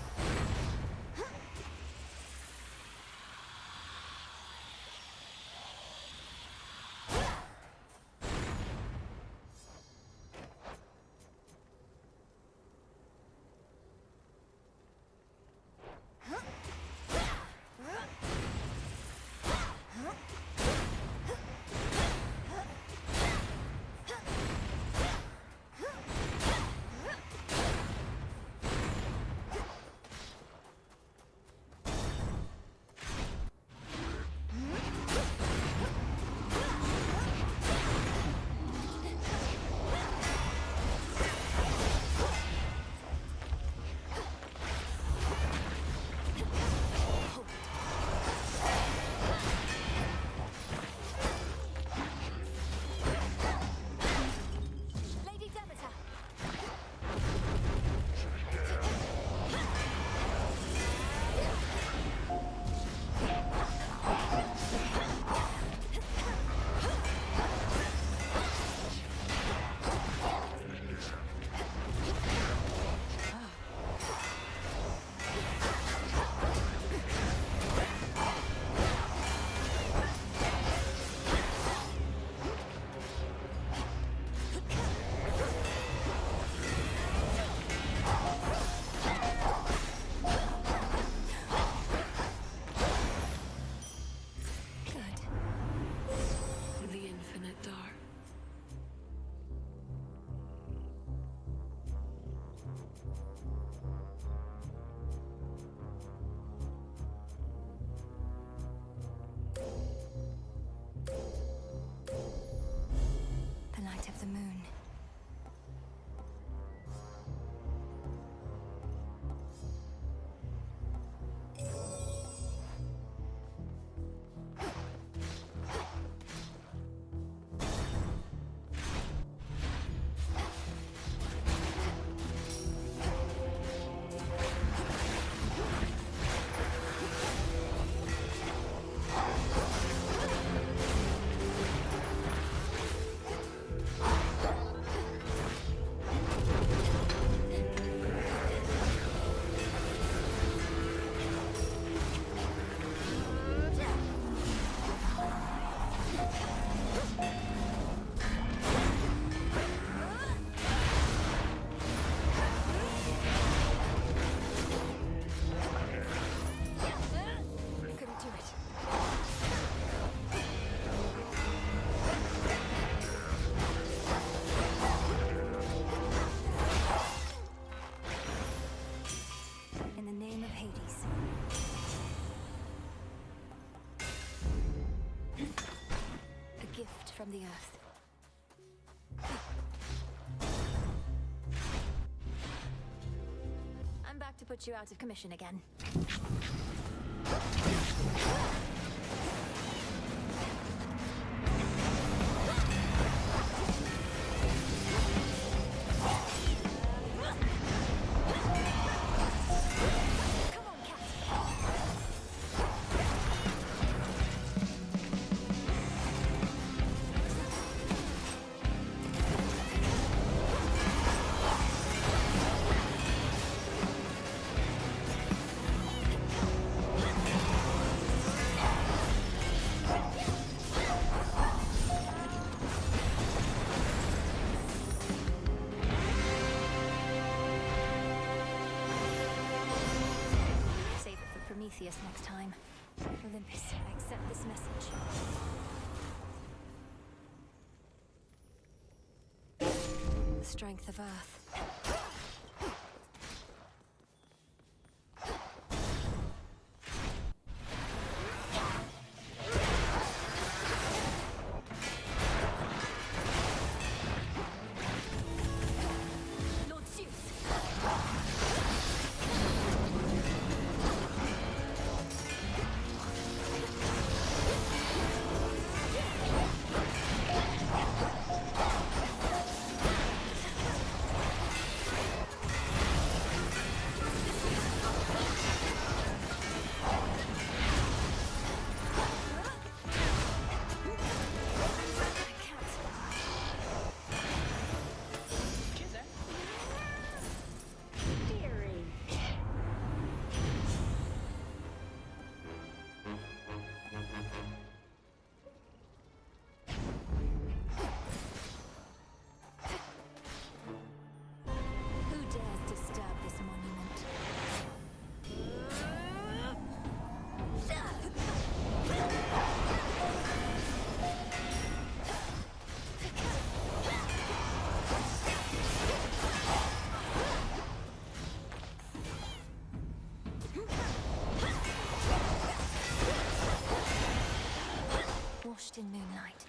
[SPEAKER 1] from the Earth. I'm back to put you out of commission again. Prometheus next time. Olympus, I accept this message. The strength of Earth. Lord Zeus! Washed in moonlight.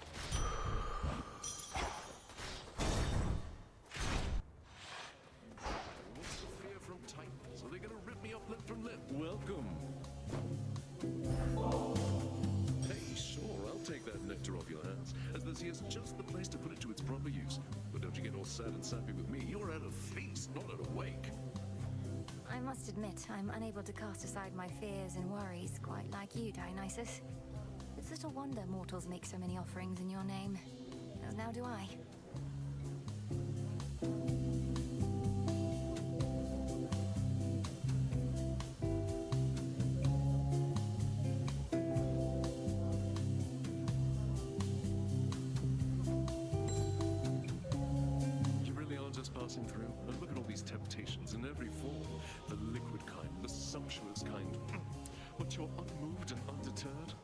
[SPEAKER 17] What's the fear from Titans? Are they gonna rip me up lip from lip? Welcome. Hey, sure, I'll take that nectar off your hands, as this here's just the place to put it to its proper use. But don't you get all sad and sappy with me. You're at a feast, not at a wake.
[SPEAKER 1] I must admit, I'm unable to cast aside my fears and worries, quite like you, Dionysus. It's little wonder mortals make so many offerings in your name. As now do I.
[SPEAKER 17] You really are just passing through. And look at all these temptations in every form. The liquid kind, the sumptuous kind. But you're unmoved and undeterred?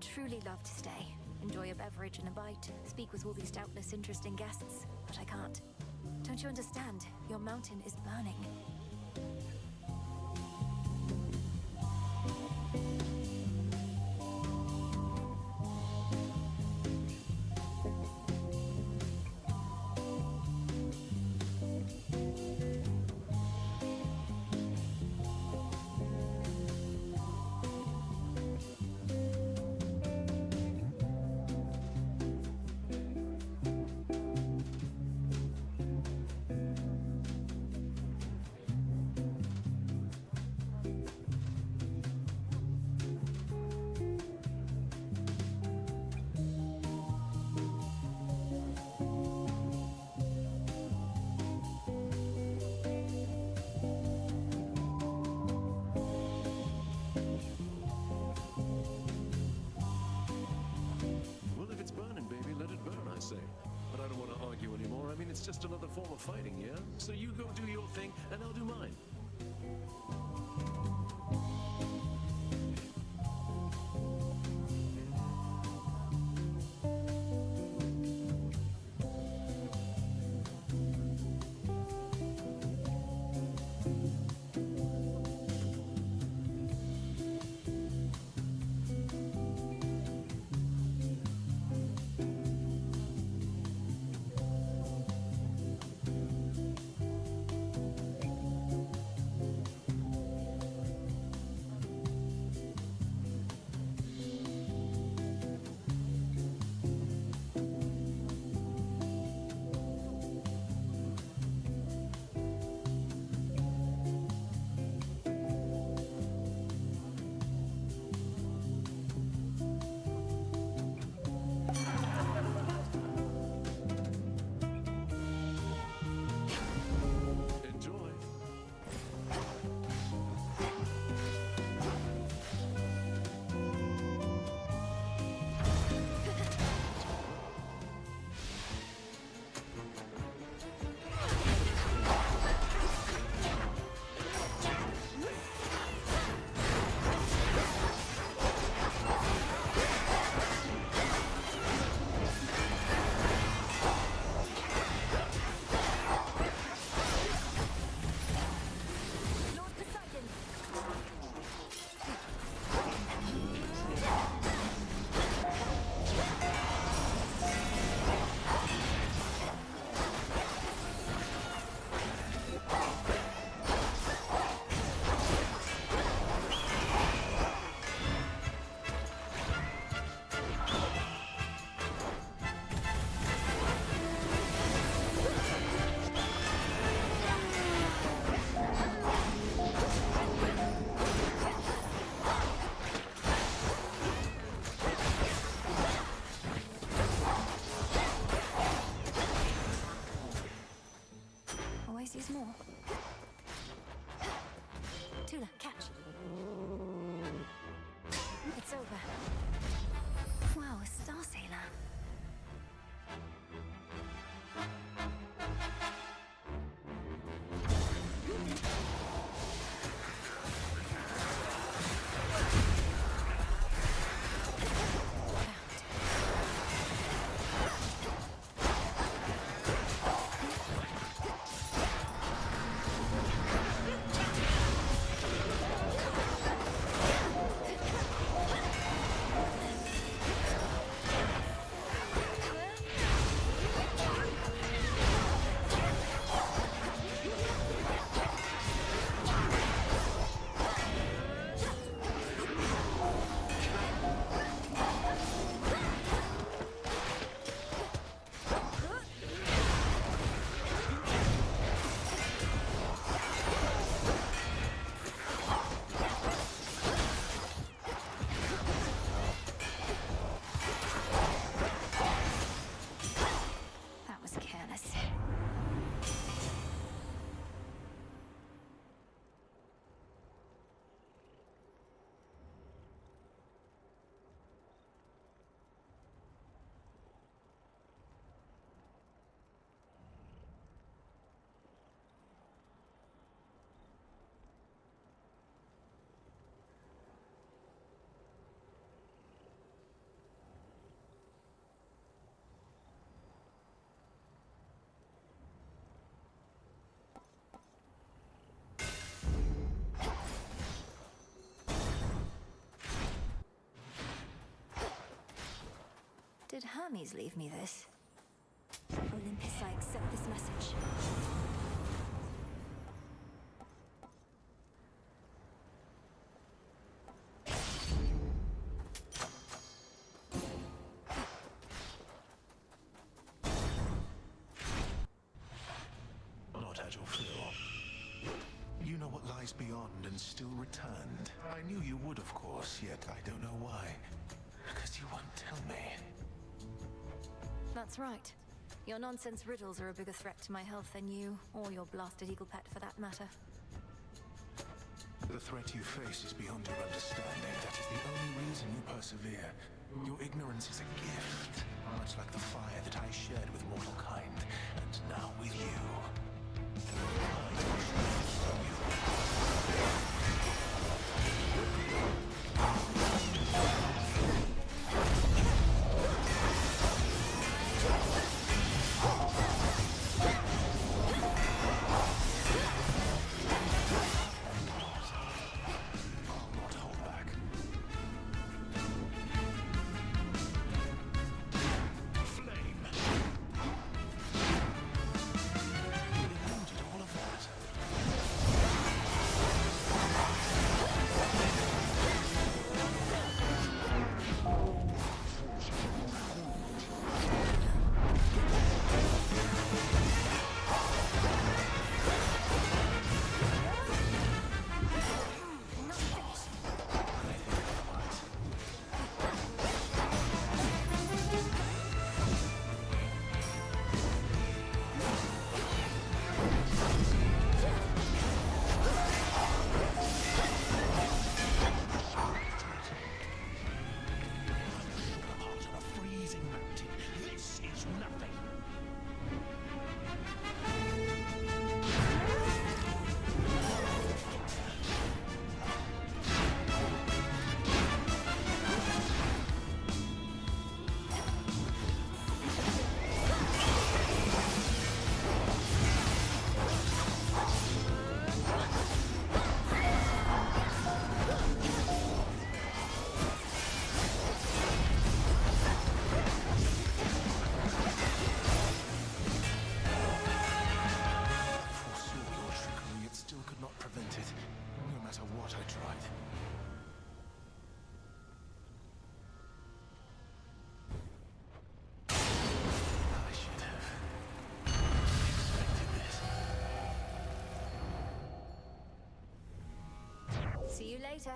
[SPEAKER 1] Truly love to stay, enjoy a beverage and a bite, speak with all these doubtless interesting guests, but I can't. Don't you understand? Your mountain is burning.
[SPEAKER 17] It's just another form of fighting, yeah? So you go do your thing, and I'll do mine.
[SPEAKER 1] always use more. Tula, catch. It's over. Wow, a Star Sailor. That was careless. Did Hermes leave me this? Olympus, I accept this message.
[SPEAKER 13] Not had your fill. You know what lies beyond and still returned. I knew you would, of course, yet I don't know why. Because you won't tell me.
[SPEAKER 1] That's right. Your nonsense riddles are a bigger threat to my health than you, or your blasted eagle pet for that matter.
[SPEAKER 13] The threat you face is beyond your understanding. That is the only reason you persevere. Your ignorance is a gift, much like the fire that I shared with mortal kind, and now with you.
[SPEAKER 1] See you later.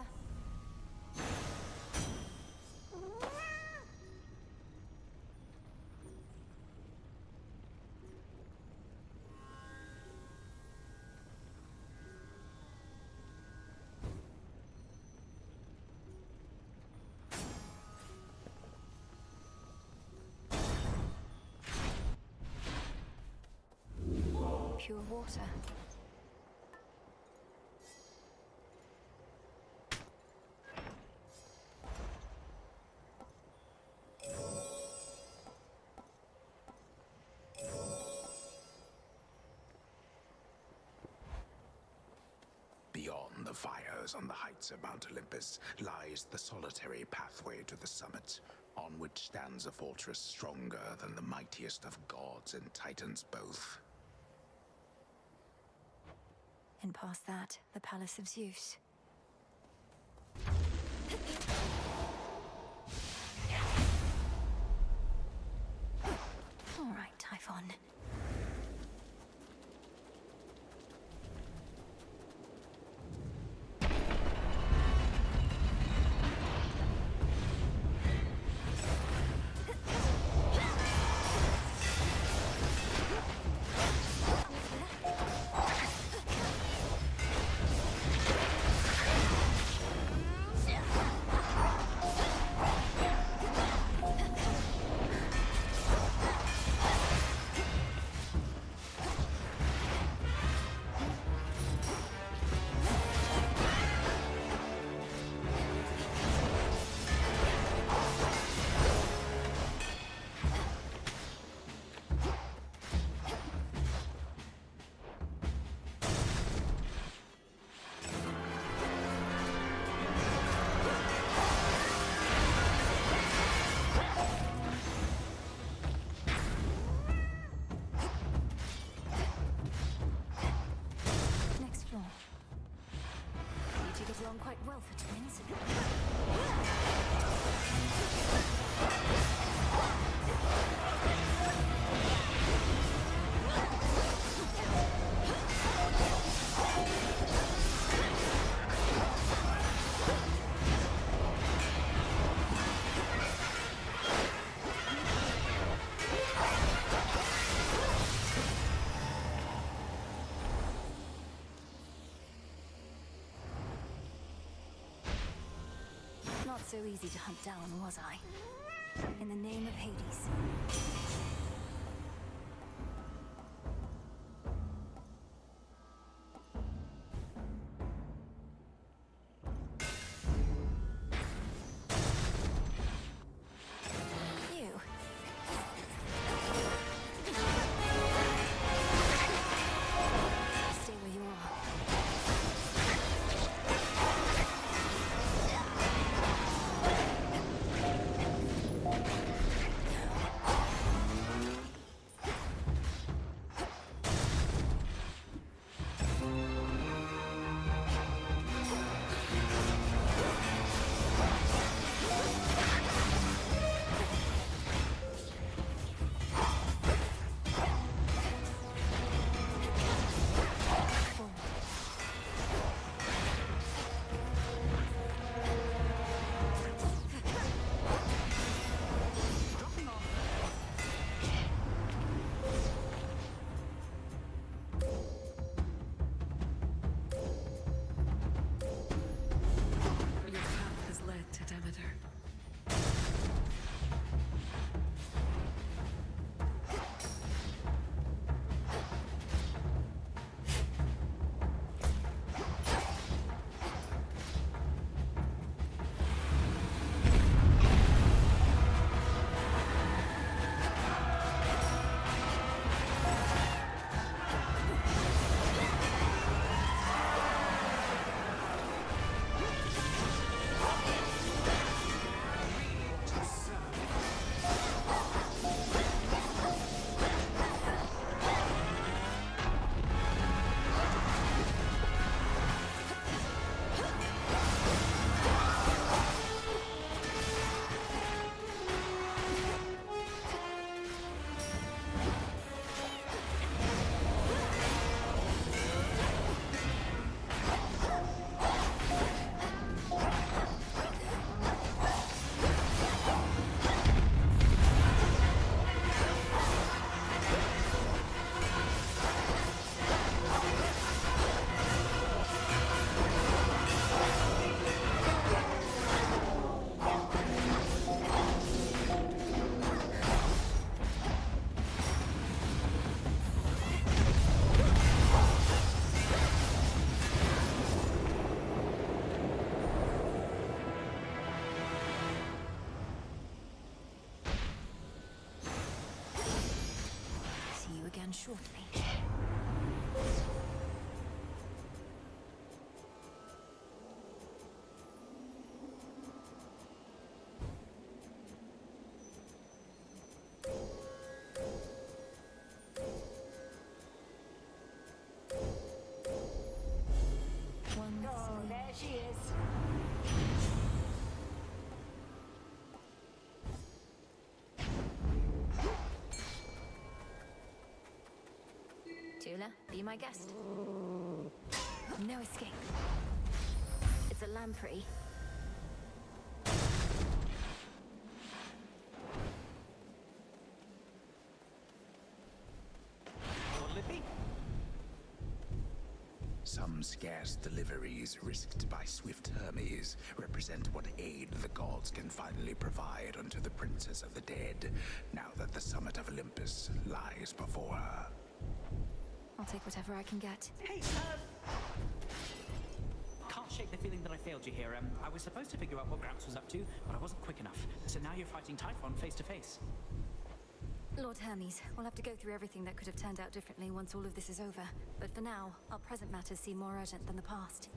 [SPEAKER 1] pure water.
[SPEAKER 13] Beyond the fires on the heights of Mount Olympus lies the solitary pathway to the summit, on which stands a fortress stronger than the mightiest of gods and titans both.
[SPEAKER 1] And past that, the Palace of Zeus. All right, Typhon. Quite well for twins. Not so easy to hunt down, was I? In the name of Hades. You. Stay where you are. shortly.
[SPEAKER 8] Oh, there she is.
[SPEAKER 1] Tula, be my guest. No escape. It's a lamprey.
[SPEAKER 3] What'll it be?
[SPEAKER 13] Some scarce deliveries risked by swift Hermes represent what aid the gods can finally provide unto the Princess of the Dead, now that the summit of Olympus lies before her.
[SPEAKER 1] I'll take whatever I can get.
[SPEAKER 3] Hey, can't shake the feeling that I failed you here. I was supposed to figure out what Gramps was up to, but I wasn't quick enough. So now you're fighting Typhon face to face.
[SPEAKER 1] Lord Hermes, we'll have to go through everything that could have turned out differently once all of this is over. But for now, our present matters seem more urgent than the past.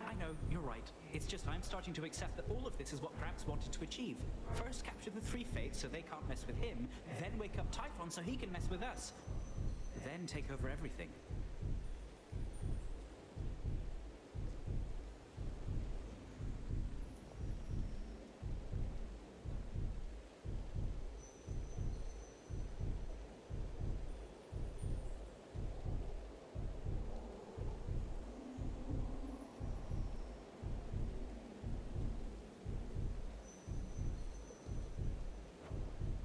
[SPEAKER 3] I know, you're right. It's just I'm starting to accept that all of this is what Gramps wanted to achieve. First capture the three fates so they can't mess with him, then wake up Typhon so he can mess with us. Then take over everything.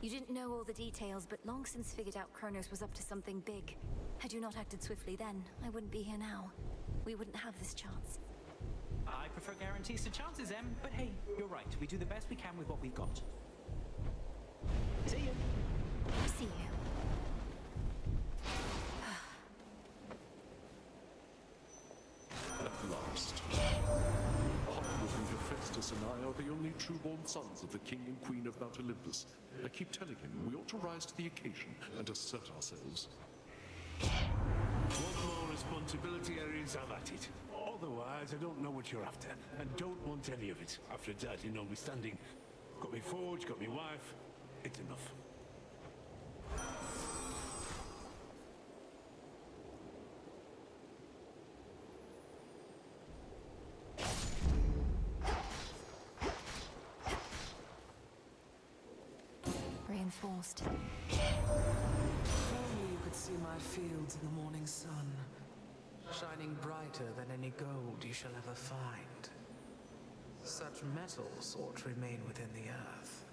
[SPEAKER 1] You didn't know all the details, but long since figured out Kronos was up to something big. Had you not acted swiftly then, I wouldn't be here now. We wouldn't have this chance.
[SPEAKER 3] I prefer guarantees to chances, Em, but hey, you're right. We do the best we can with what we've got. See you.
[SPEAKER 1] See you.
[SPEAKER 12] At last. Hot-looking Hephaestus and I are the only true-born sons of the King and Queen of Mount Olympus. I keep telling him we ought to rise to the occasion and assert ourselves.
[SPEAKER 22] Want more responsibility, Ares? Have at it. Otherwise, I don't know what you're after, and don't want any of it. After that, notwithstanding, got me forge, got me wife. It's enough.
[SPEAKER 1] Reinforced.
[SPEAKER 11] If only you could see my fields in the morning sun, shining brighter than any gold you shall ever find. Such metals ought to remain within the earth.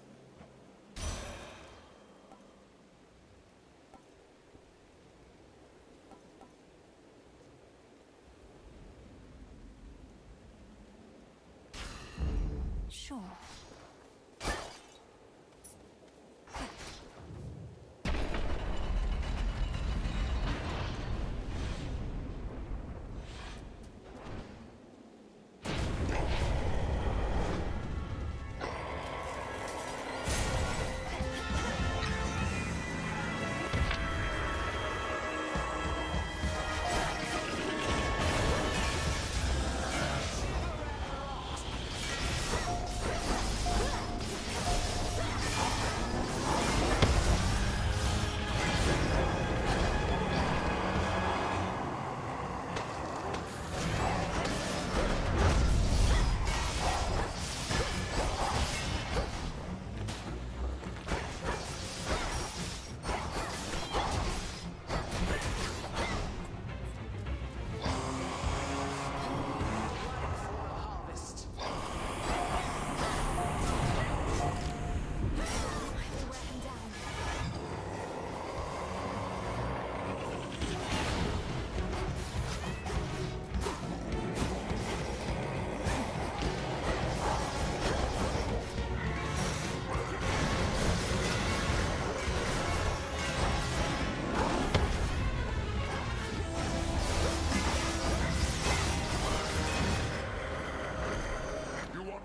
[SPEAKER 1] Sure.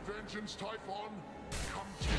[SPEAKER 2] Vengeance, Typhon! Come to me!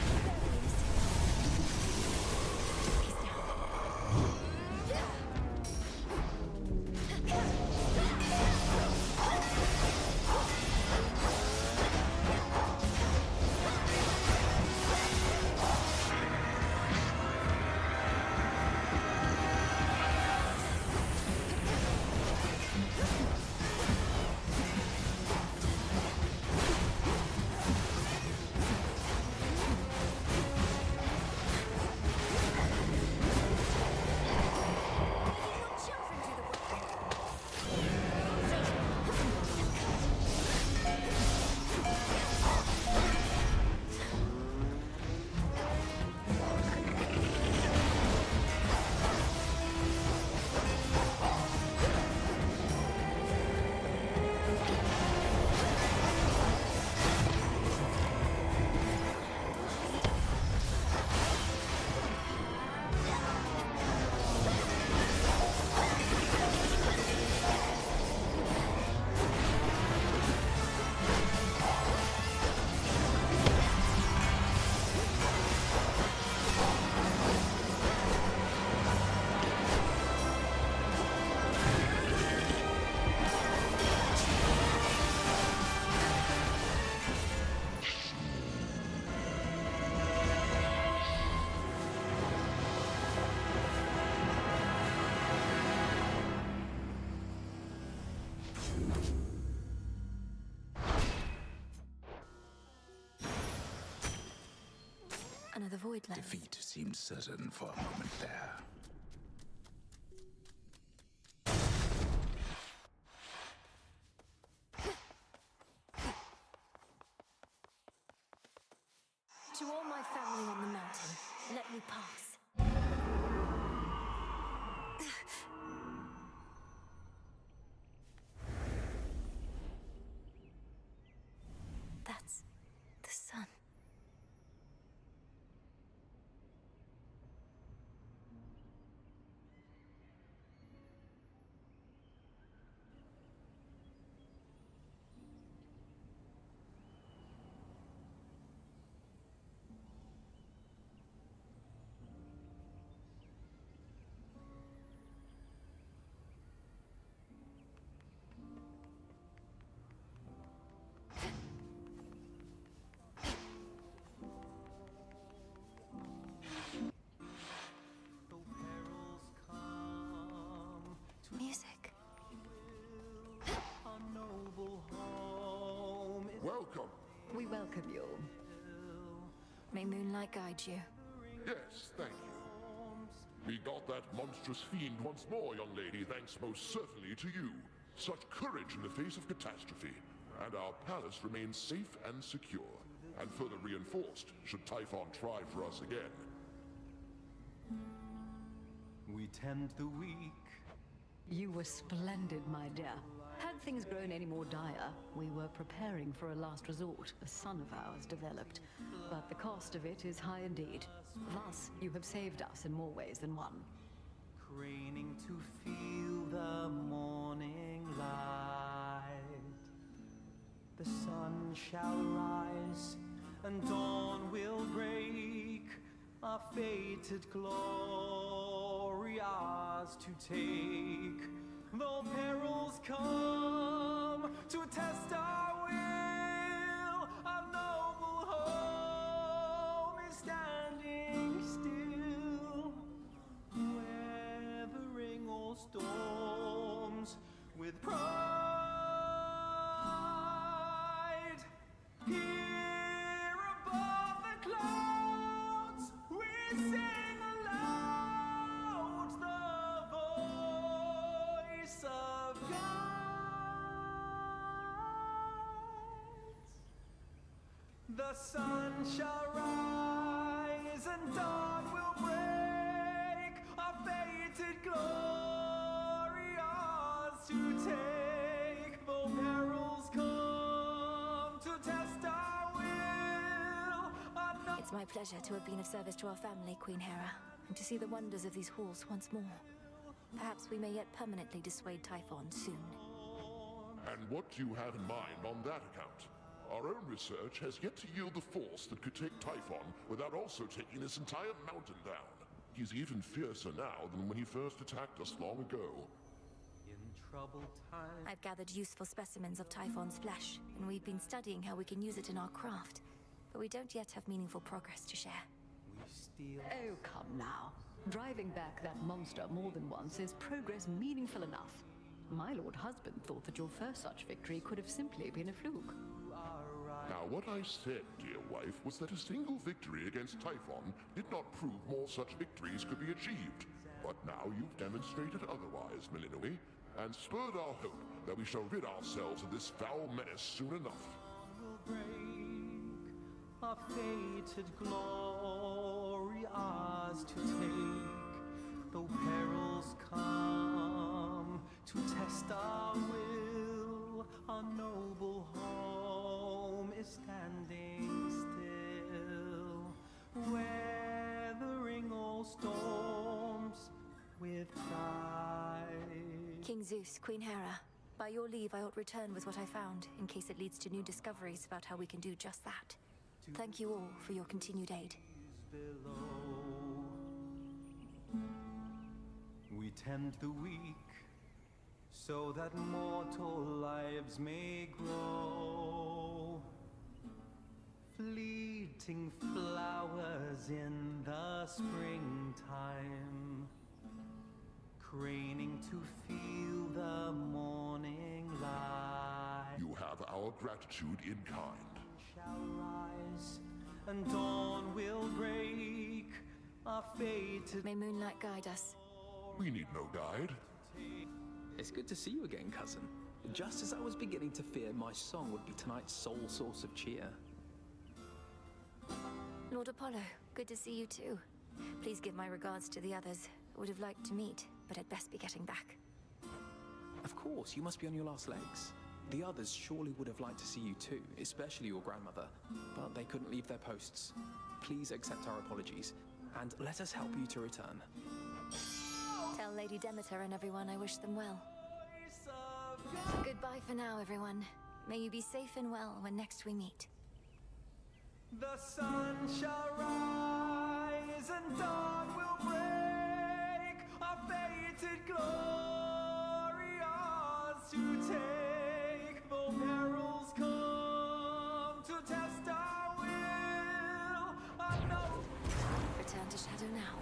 [SPEAKER 13] Defeat seemed certain for a moment there.
[SPEAKER 1] To all my family on the mountain, let me pass. That's the sun. Music.
[SPEAKER 2] Welcome.
[SPEAKER 4] We welcome you.
[SPEAKER 1] May moonlight guide you.
[SPEAKER 2] Yes, thank you. We got that monstrous fiend once more, young lady, thanks most certainly to you. Such courage in the face of catastrophe. And our palace remains safe and secure, and further reinforced should Typhon try for us again.
[SPEAKER 21] We tend the weak.
[SPEAKER 4] You were splendid, my dear. Had things grown any more dire, we were preparing for a last resort. A son of ours developed. But the cost of it is high indeed. Thus, you have saved us in more ways than one.
[SPEAKER 21] Craning to feel the morning light. The sun shall rise, and dawn will break. Our fated glory ours to take. Though perils come to test our will, our noble home is standing still, weathering all storms with pride. Here above the clouds, we sing aloud the voice of God. The sun shall rise and dawn will break. Our fated glory ours to take. Though perils come to test our will.
[SPEAKER 1] It's my pleasure to have been of service to our family, Queen Hera, and to see the wonders of these halls once more. Perhaps we may yet permanently dissuade Typhon soon.
[SPEAKER 2] And what do you have in mind on that account? Our own research has yet to yield the force that could take Typhon without also taking this entire mountain down. He's even fiercer now than when he first attacked us long ago.
[SPEAKER 21] In troubled times.
[SPEAKER 1] I've gathered useful specimens of Typhon's flesh, and we've been studying how we can use it in our craft. But we don't yet have meaningful progress to share.
[SPEAKER 4] Oh, come now. Driving back that monster more than once is progress meaningful enough. My lord husband thought that your first such victory could have simply been a fluke.
[SPEAKER 2] Now, what I said, dear wife, was that a single victory against Typhon did not prove more such victories could be achieved. But now you've demonstrated otherwise, Melinoi, and spurred our hope that we shall rid ourselves of this foul menace soon enough.
[SPEAKER 21] Our fated glory ours to take. Though perils come to test our will, our noble home is standing still, weathering all storms with pride.
[SPEAKER 1] King Zeus, Queen Hera, by your leave I ought return with what I found, in case it leads to new discoveries about how we can do just that. Thank you all for your continued aid.
[SPEAKER 21] We tend the weak, so that mortal lives may grow. Fleeting flowers in the springtime, craning to feel the morning light.
[SPEAKER 2] You have our gratitude in kind.
[SPEAKER 21] Shall rise and dawn will break. Our fate.
[SPEAKER 1] May moonlight guide us.
[SPEAKER 2] We need no guide.
[SPEAKER 16] It's good to see you again, cousin. Just as I was beginning to fear my song would be tonight's sole source of cheer.
[SPEAKER 1] Lord Apollo, good to see you too. Please give my regards to the others. Would have liked to meet, but I'd best be getting back.
[SPEAKER 16] Of course, you must be on your last legs. The others surely would have liked to see you too, especially your grandmother, but they couldn't leave their posts. Please accept our apologies, and let us help you to return.
[SPEAKER 1] Tell Lady Demeter and everyone I wish them well. Goodbye for now, everyone. May you be safe and well when next we meet.
[SPEAKER 21] The sun shall rise and dawn will break. Our fated glory ours to take. Though perils come to test our will, I know.
[SPEAKER 1] Return to Shadow now.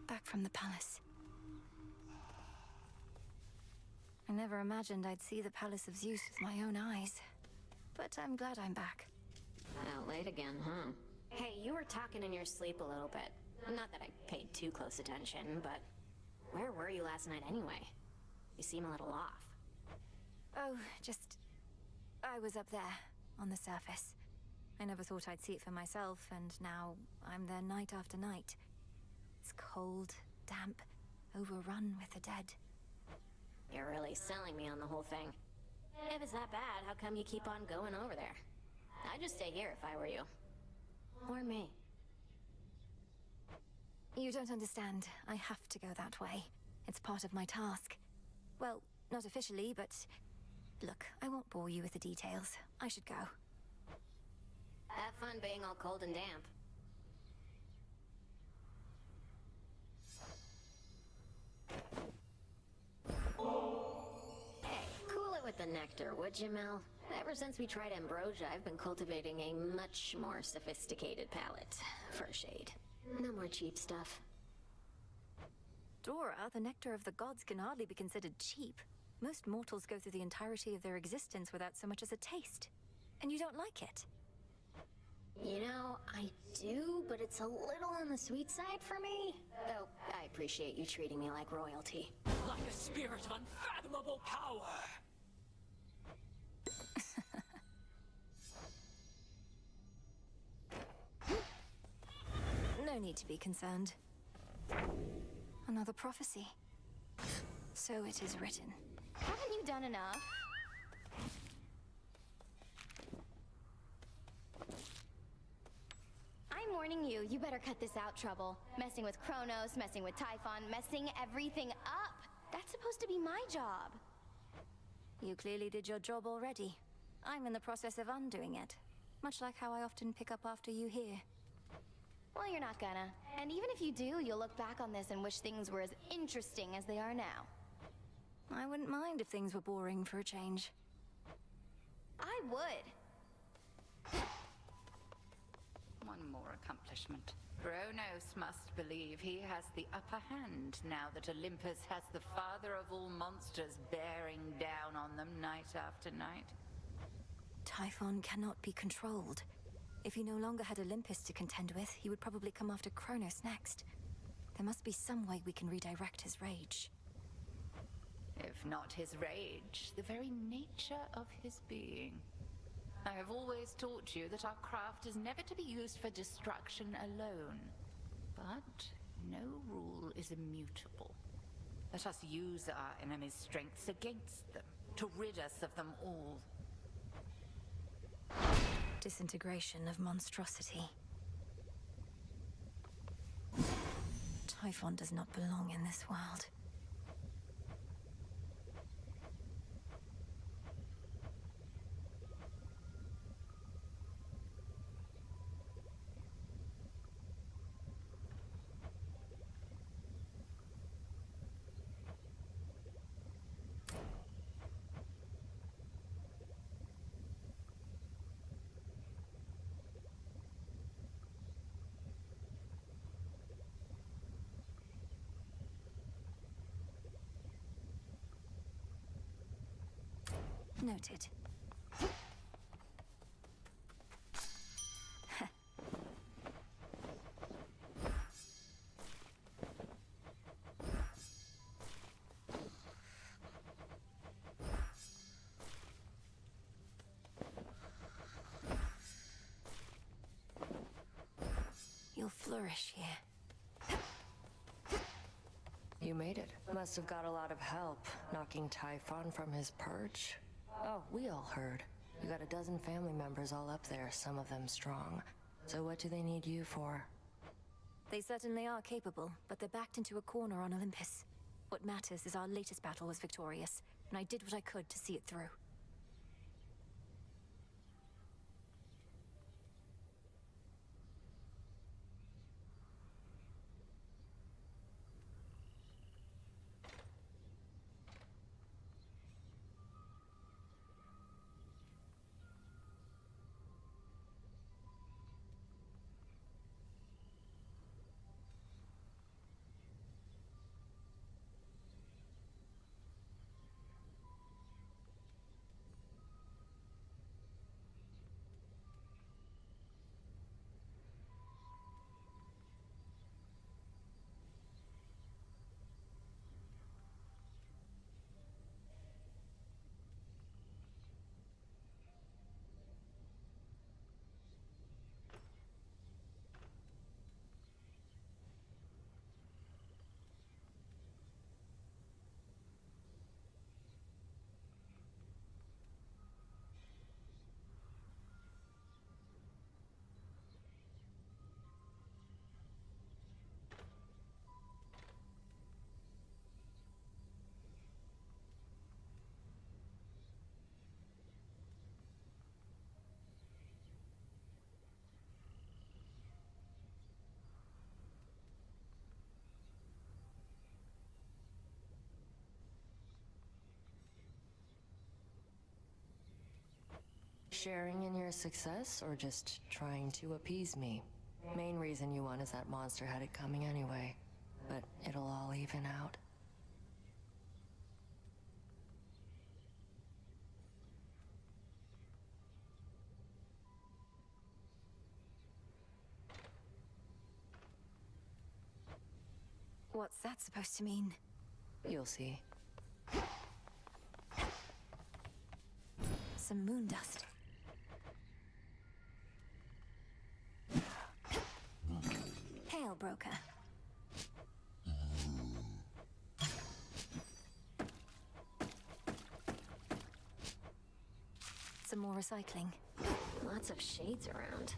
[SPEAKER 1] Back from the palace. I never imagined I'd see the Palace of Zeus with my own eyes. But I'm glad I'm back.
[SPEAKER 15] Out late again, huh? Hey, you were talking in your sleep a little bit. Not that I paid too close attention, but where were you last night anyway? You seem a little off.
[SPEAKER 1] Oh, I was up there, on the surface. I never thought I'd see it for myself, and now I'm there night after night. It's cold, damp, overrun with the dead.
[SPEAKER 15] You're really selling me on the whole thing. If it's that bad, how come you keep on going over there? I'd just stay here if I were you. Or me.
[SPEAKER 1] You don't understand. I have to go that way. It's part of my task. Well, not officially, but... Look, I won't bore you with the details. I should go.
[SPEAKER 15] Have fun being all cold and damp. Hey, cool it with the nectar, would you, Mel? Ever since we tried ambrosia, I've been cultivating a much more sophisticated palate for shade. No more cheap stuff.
[SPEAKER 1] Dora, the nectar of the gods can hardly be considered cheap. Most mortals go through the entirety of their existence without so much as a taste. And you don't like it?
[SPEAKER 15] You know, I do, but it's a little on the sweet side for me. Though, I appreciate you treating me like royalty.
[SPEAKER 9] Like a spirit of unfathomable power!
[SPEAKER 1] No need to be concerned. Another prophecy. So it is written.
[SPEAKER 20] Haven't you done enough? I'm warning you, you better cut this out, Trouble. Messing with Kronos, messing with Typhon, messing everything up. That's supposed to be my job.
[SPEAKER 1] You clearly did your job already. I'm in the process of undoing it. Much like how I often pick up after you here.
[SPEAKER 20] Well, you're not gonna. And even if you do, you'll look back on this and wish things were as interesting as they are now.
[SPEAKER 1] I wouldn't mind if things were boring for a change.
[SPEAKER 20] I would.
[SPEAKER 8] One more accomplishment. Kronos must believe he has the upper hand now that Olympus has the father of all monsters bearing down on them night after night.
[SPEAKER 1] Typhon cannot be controlled. If he no longer had Olympus to contend with, he would probably come after Kronos next. There must be some way we can redirect his rage.
[SPEAKER 8] If not his rage, the very nature of his being. I have always taught you that our craft is never to be used for destruction alone. But no rule is immutable. Let us use our enemy's strengths against them, to rid us of them all.
[SPEAKER 1] Disintegration of monstrosity. Typhon does not belong in this world. Noted. will flourish here.
[SPEAKER 6] You made it. Must have got a lot of help, knocking Typhon from his perch. Oh, we all heard. You got a dozen family members all up there, some of them strong. So what do they need you for?
[SPEAKER 1] They certainly are capable, but they're backed into a corner on Olympus. What matters is our latest battle was victorious, and I did what I could to see it through.
[SPEAKER 6] Sharing in your success, or just trying to appease me? Main reason you won is that monster had it coming anyway. But it'll all even out.
[SPEAKER 1] What's that supposed to mean?
[SPEAKER 6] You'll see.
[SPEAKER 1] Some moon dust. Hail, broker. Some more recycling.
[SPEAKER 15] Lots of shades around.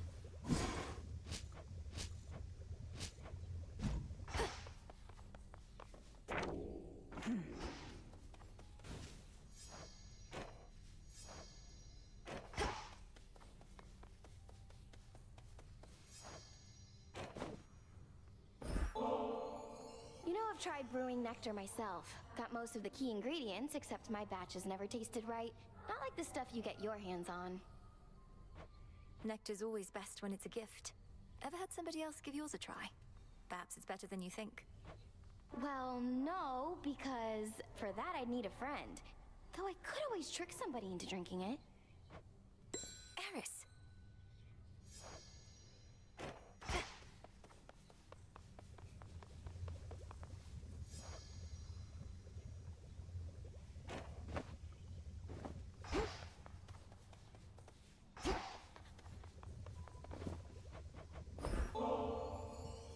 [SPEAKER 5] I've tried brewing nectar myself. Got most of the key ingredients, except my batches never tasted right. Not like the stuff you get your hands on.
[SPEAKER 1] Nectar's always best when it's a gift. Ever had somebody else give yours a try? Perhaps it's better than you think.
[SPEAKER 5] Well, no, because for that I'd need a friend. Though I could always trick somebody into drinking it.
[SPEAKER 1] Eris!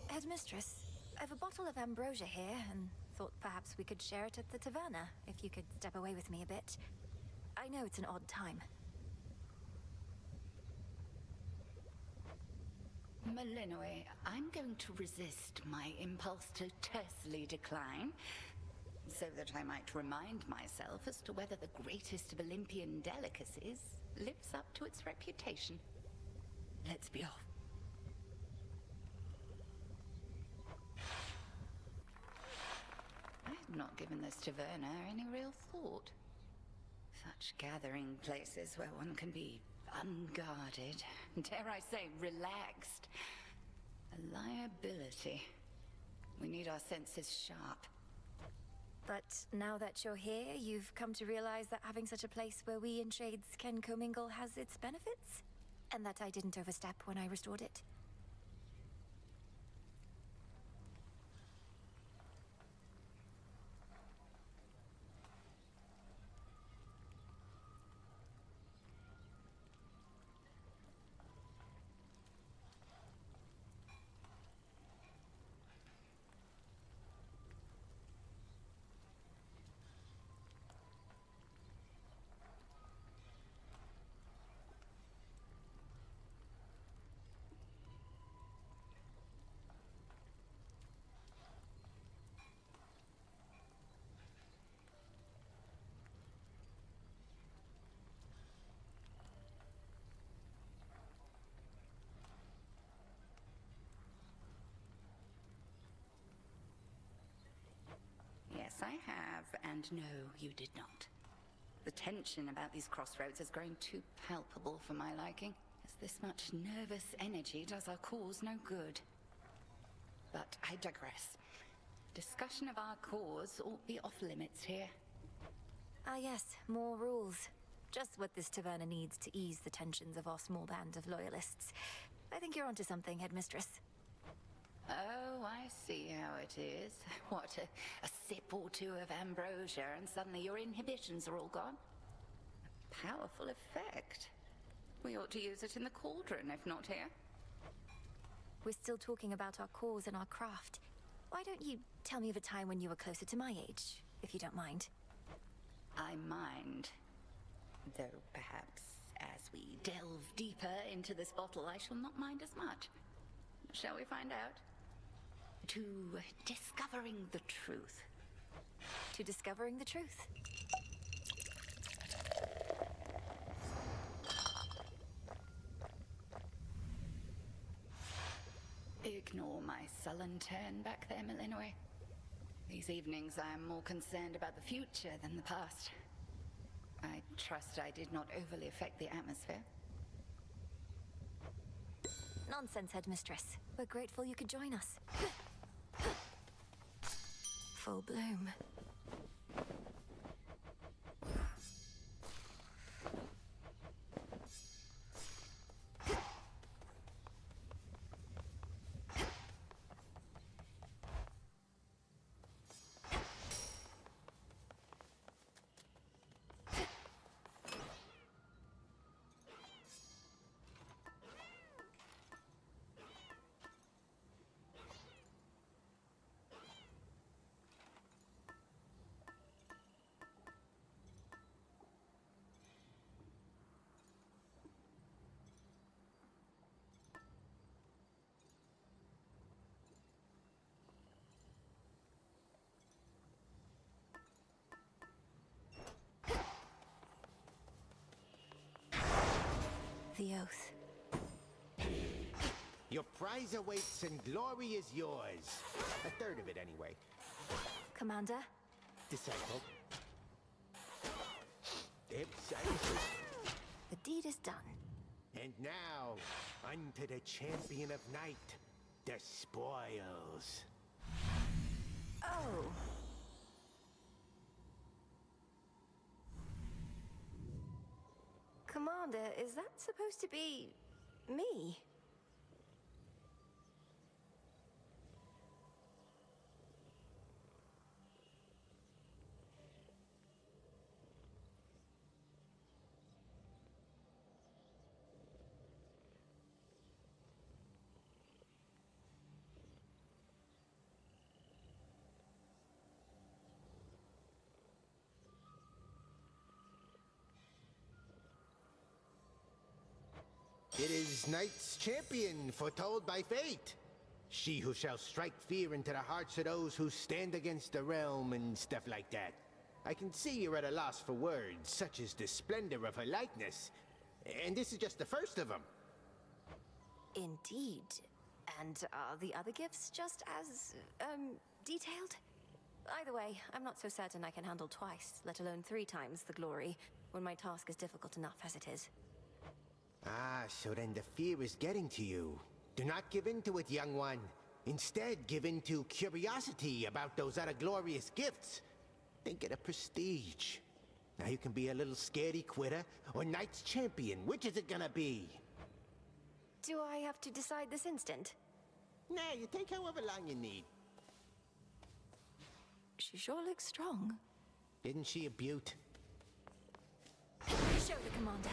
[SPEAKER 1] Headmistress, I've a bottle of ambrosia here, and thought perhaps we could share it at the taverna, if you could step away with me a bit. I know it's an odd time.
[SPEAKER 8] Malinois, I'm going to resist my impulse to tersely decline, so that I might remind myself as to whether the greatest of Olympian delicacies lives up to its reputation. Let's be off. I had not given this taverna any real thought. Such gathering places where one can be unguarded, dare I say, relaxed. A liability. We need our senses sharp.
[SPEAKER 1] But now that you're here, you've come to realize that having such a place where we in trades can commingle has its benefits? And that I didn't overstep when I restored it?
[SPEAKER 8] have, and no, you did not. The tension about these crossroads has grown too palpable for my liking, as this much nervous energy does our cause no good. But I digress. Discussion of our cause ought be off limits here.
[SPEAKER 1] Ah yes, more rules. Just what this taverna needs to ease the tensions of our small band of loyalists. I think you're onto something, Headmistress.
[SPEAKER 8] Oh, I see how it is. What, a sip or two of ambrosia and suddenly your inhibitions are all gone? A powerful effect. We ought to use it in the cauldron, if not here.
[SPEAKER 1] We're still talking about our cause and our craft. Why don't you tell me of a time when you were closer to my age, if you don't mind?
[SPEAKER 8] I mind. Though perhaps as we delve deeper into this bottle, I shall not mind as much. Shall we find out? To discovering the truth.
[SPEAKER 1] To discovering the truth.
[SPEAKER 8] Ignore my sullen turn back there, Malinois. These evenings I am more concerned about the future than the past. I trust I did not overly affect the atmosphere.
[SPEAKER 1] Nonsense, Headmistress. We're grateful you could join us. Full bloom. The oath.
[SPEAKER 14] Your prize awaits and glory is yours. A third of it, anyway.
[SPEAKER 1] Commander?
[SPEAKER 14] Disciple.
[SPEAKER 1] The deed is done.
[SPEAKER 14] And now, unto the champion of night, the spoils.
[SPEAKER 1] Oh. Commander, is that supposed to be me?
[SPEAKER 14] It is Knight's champion, foretold by fate. She who shall strike fear into the hearts of those who stand against the realm and stuff like that. I can see you're at a loss for words, such as the splendor of her likeness. And this is just the first of them.
[SPEAKER 1] Indeed. And are the other gifts just as, detailed? Either way, I'm not so certain I can handle twice, let alone 3 times the glory, when my task is difficult enough as it is.
[SPEAKER 14] Ah, so then the fear is getting to you. Do not give in to it, young one. Instead, give in to curiosity about those other glorious gifts. Think of the prestige. Now you can be a little scaredy quitter or Knight's champion. Which is it gonna be?
[SPEAKER 1] Do I have to decide this instant?
[SPEAKER 14] Nah, you take however long you need.
[SPEAKER 1] She sure looks strong.
[SPEAKER 14] Isn't she a beaut?
[SPEAKER 1] Show the Commander.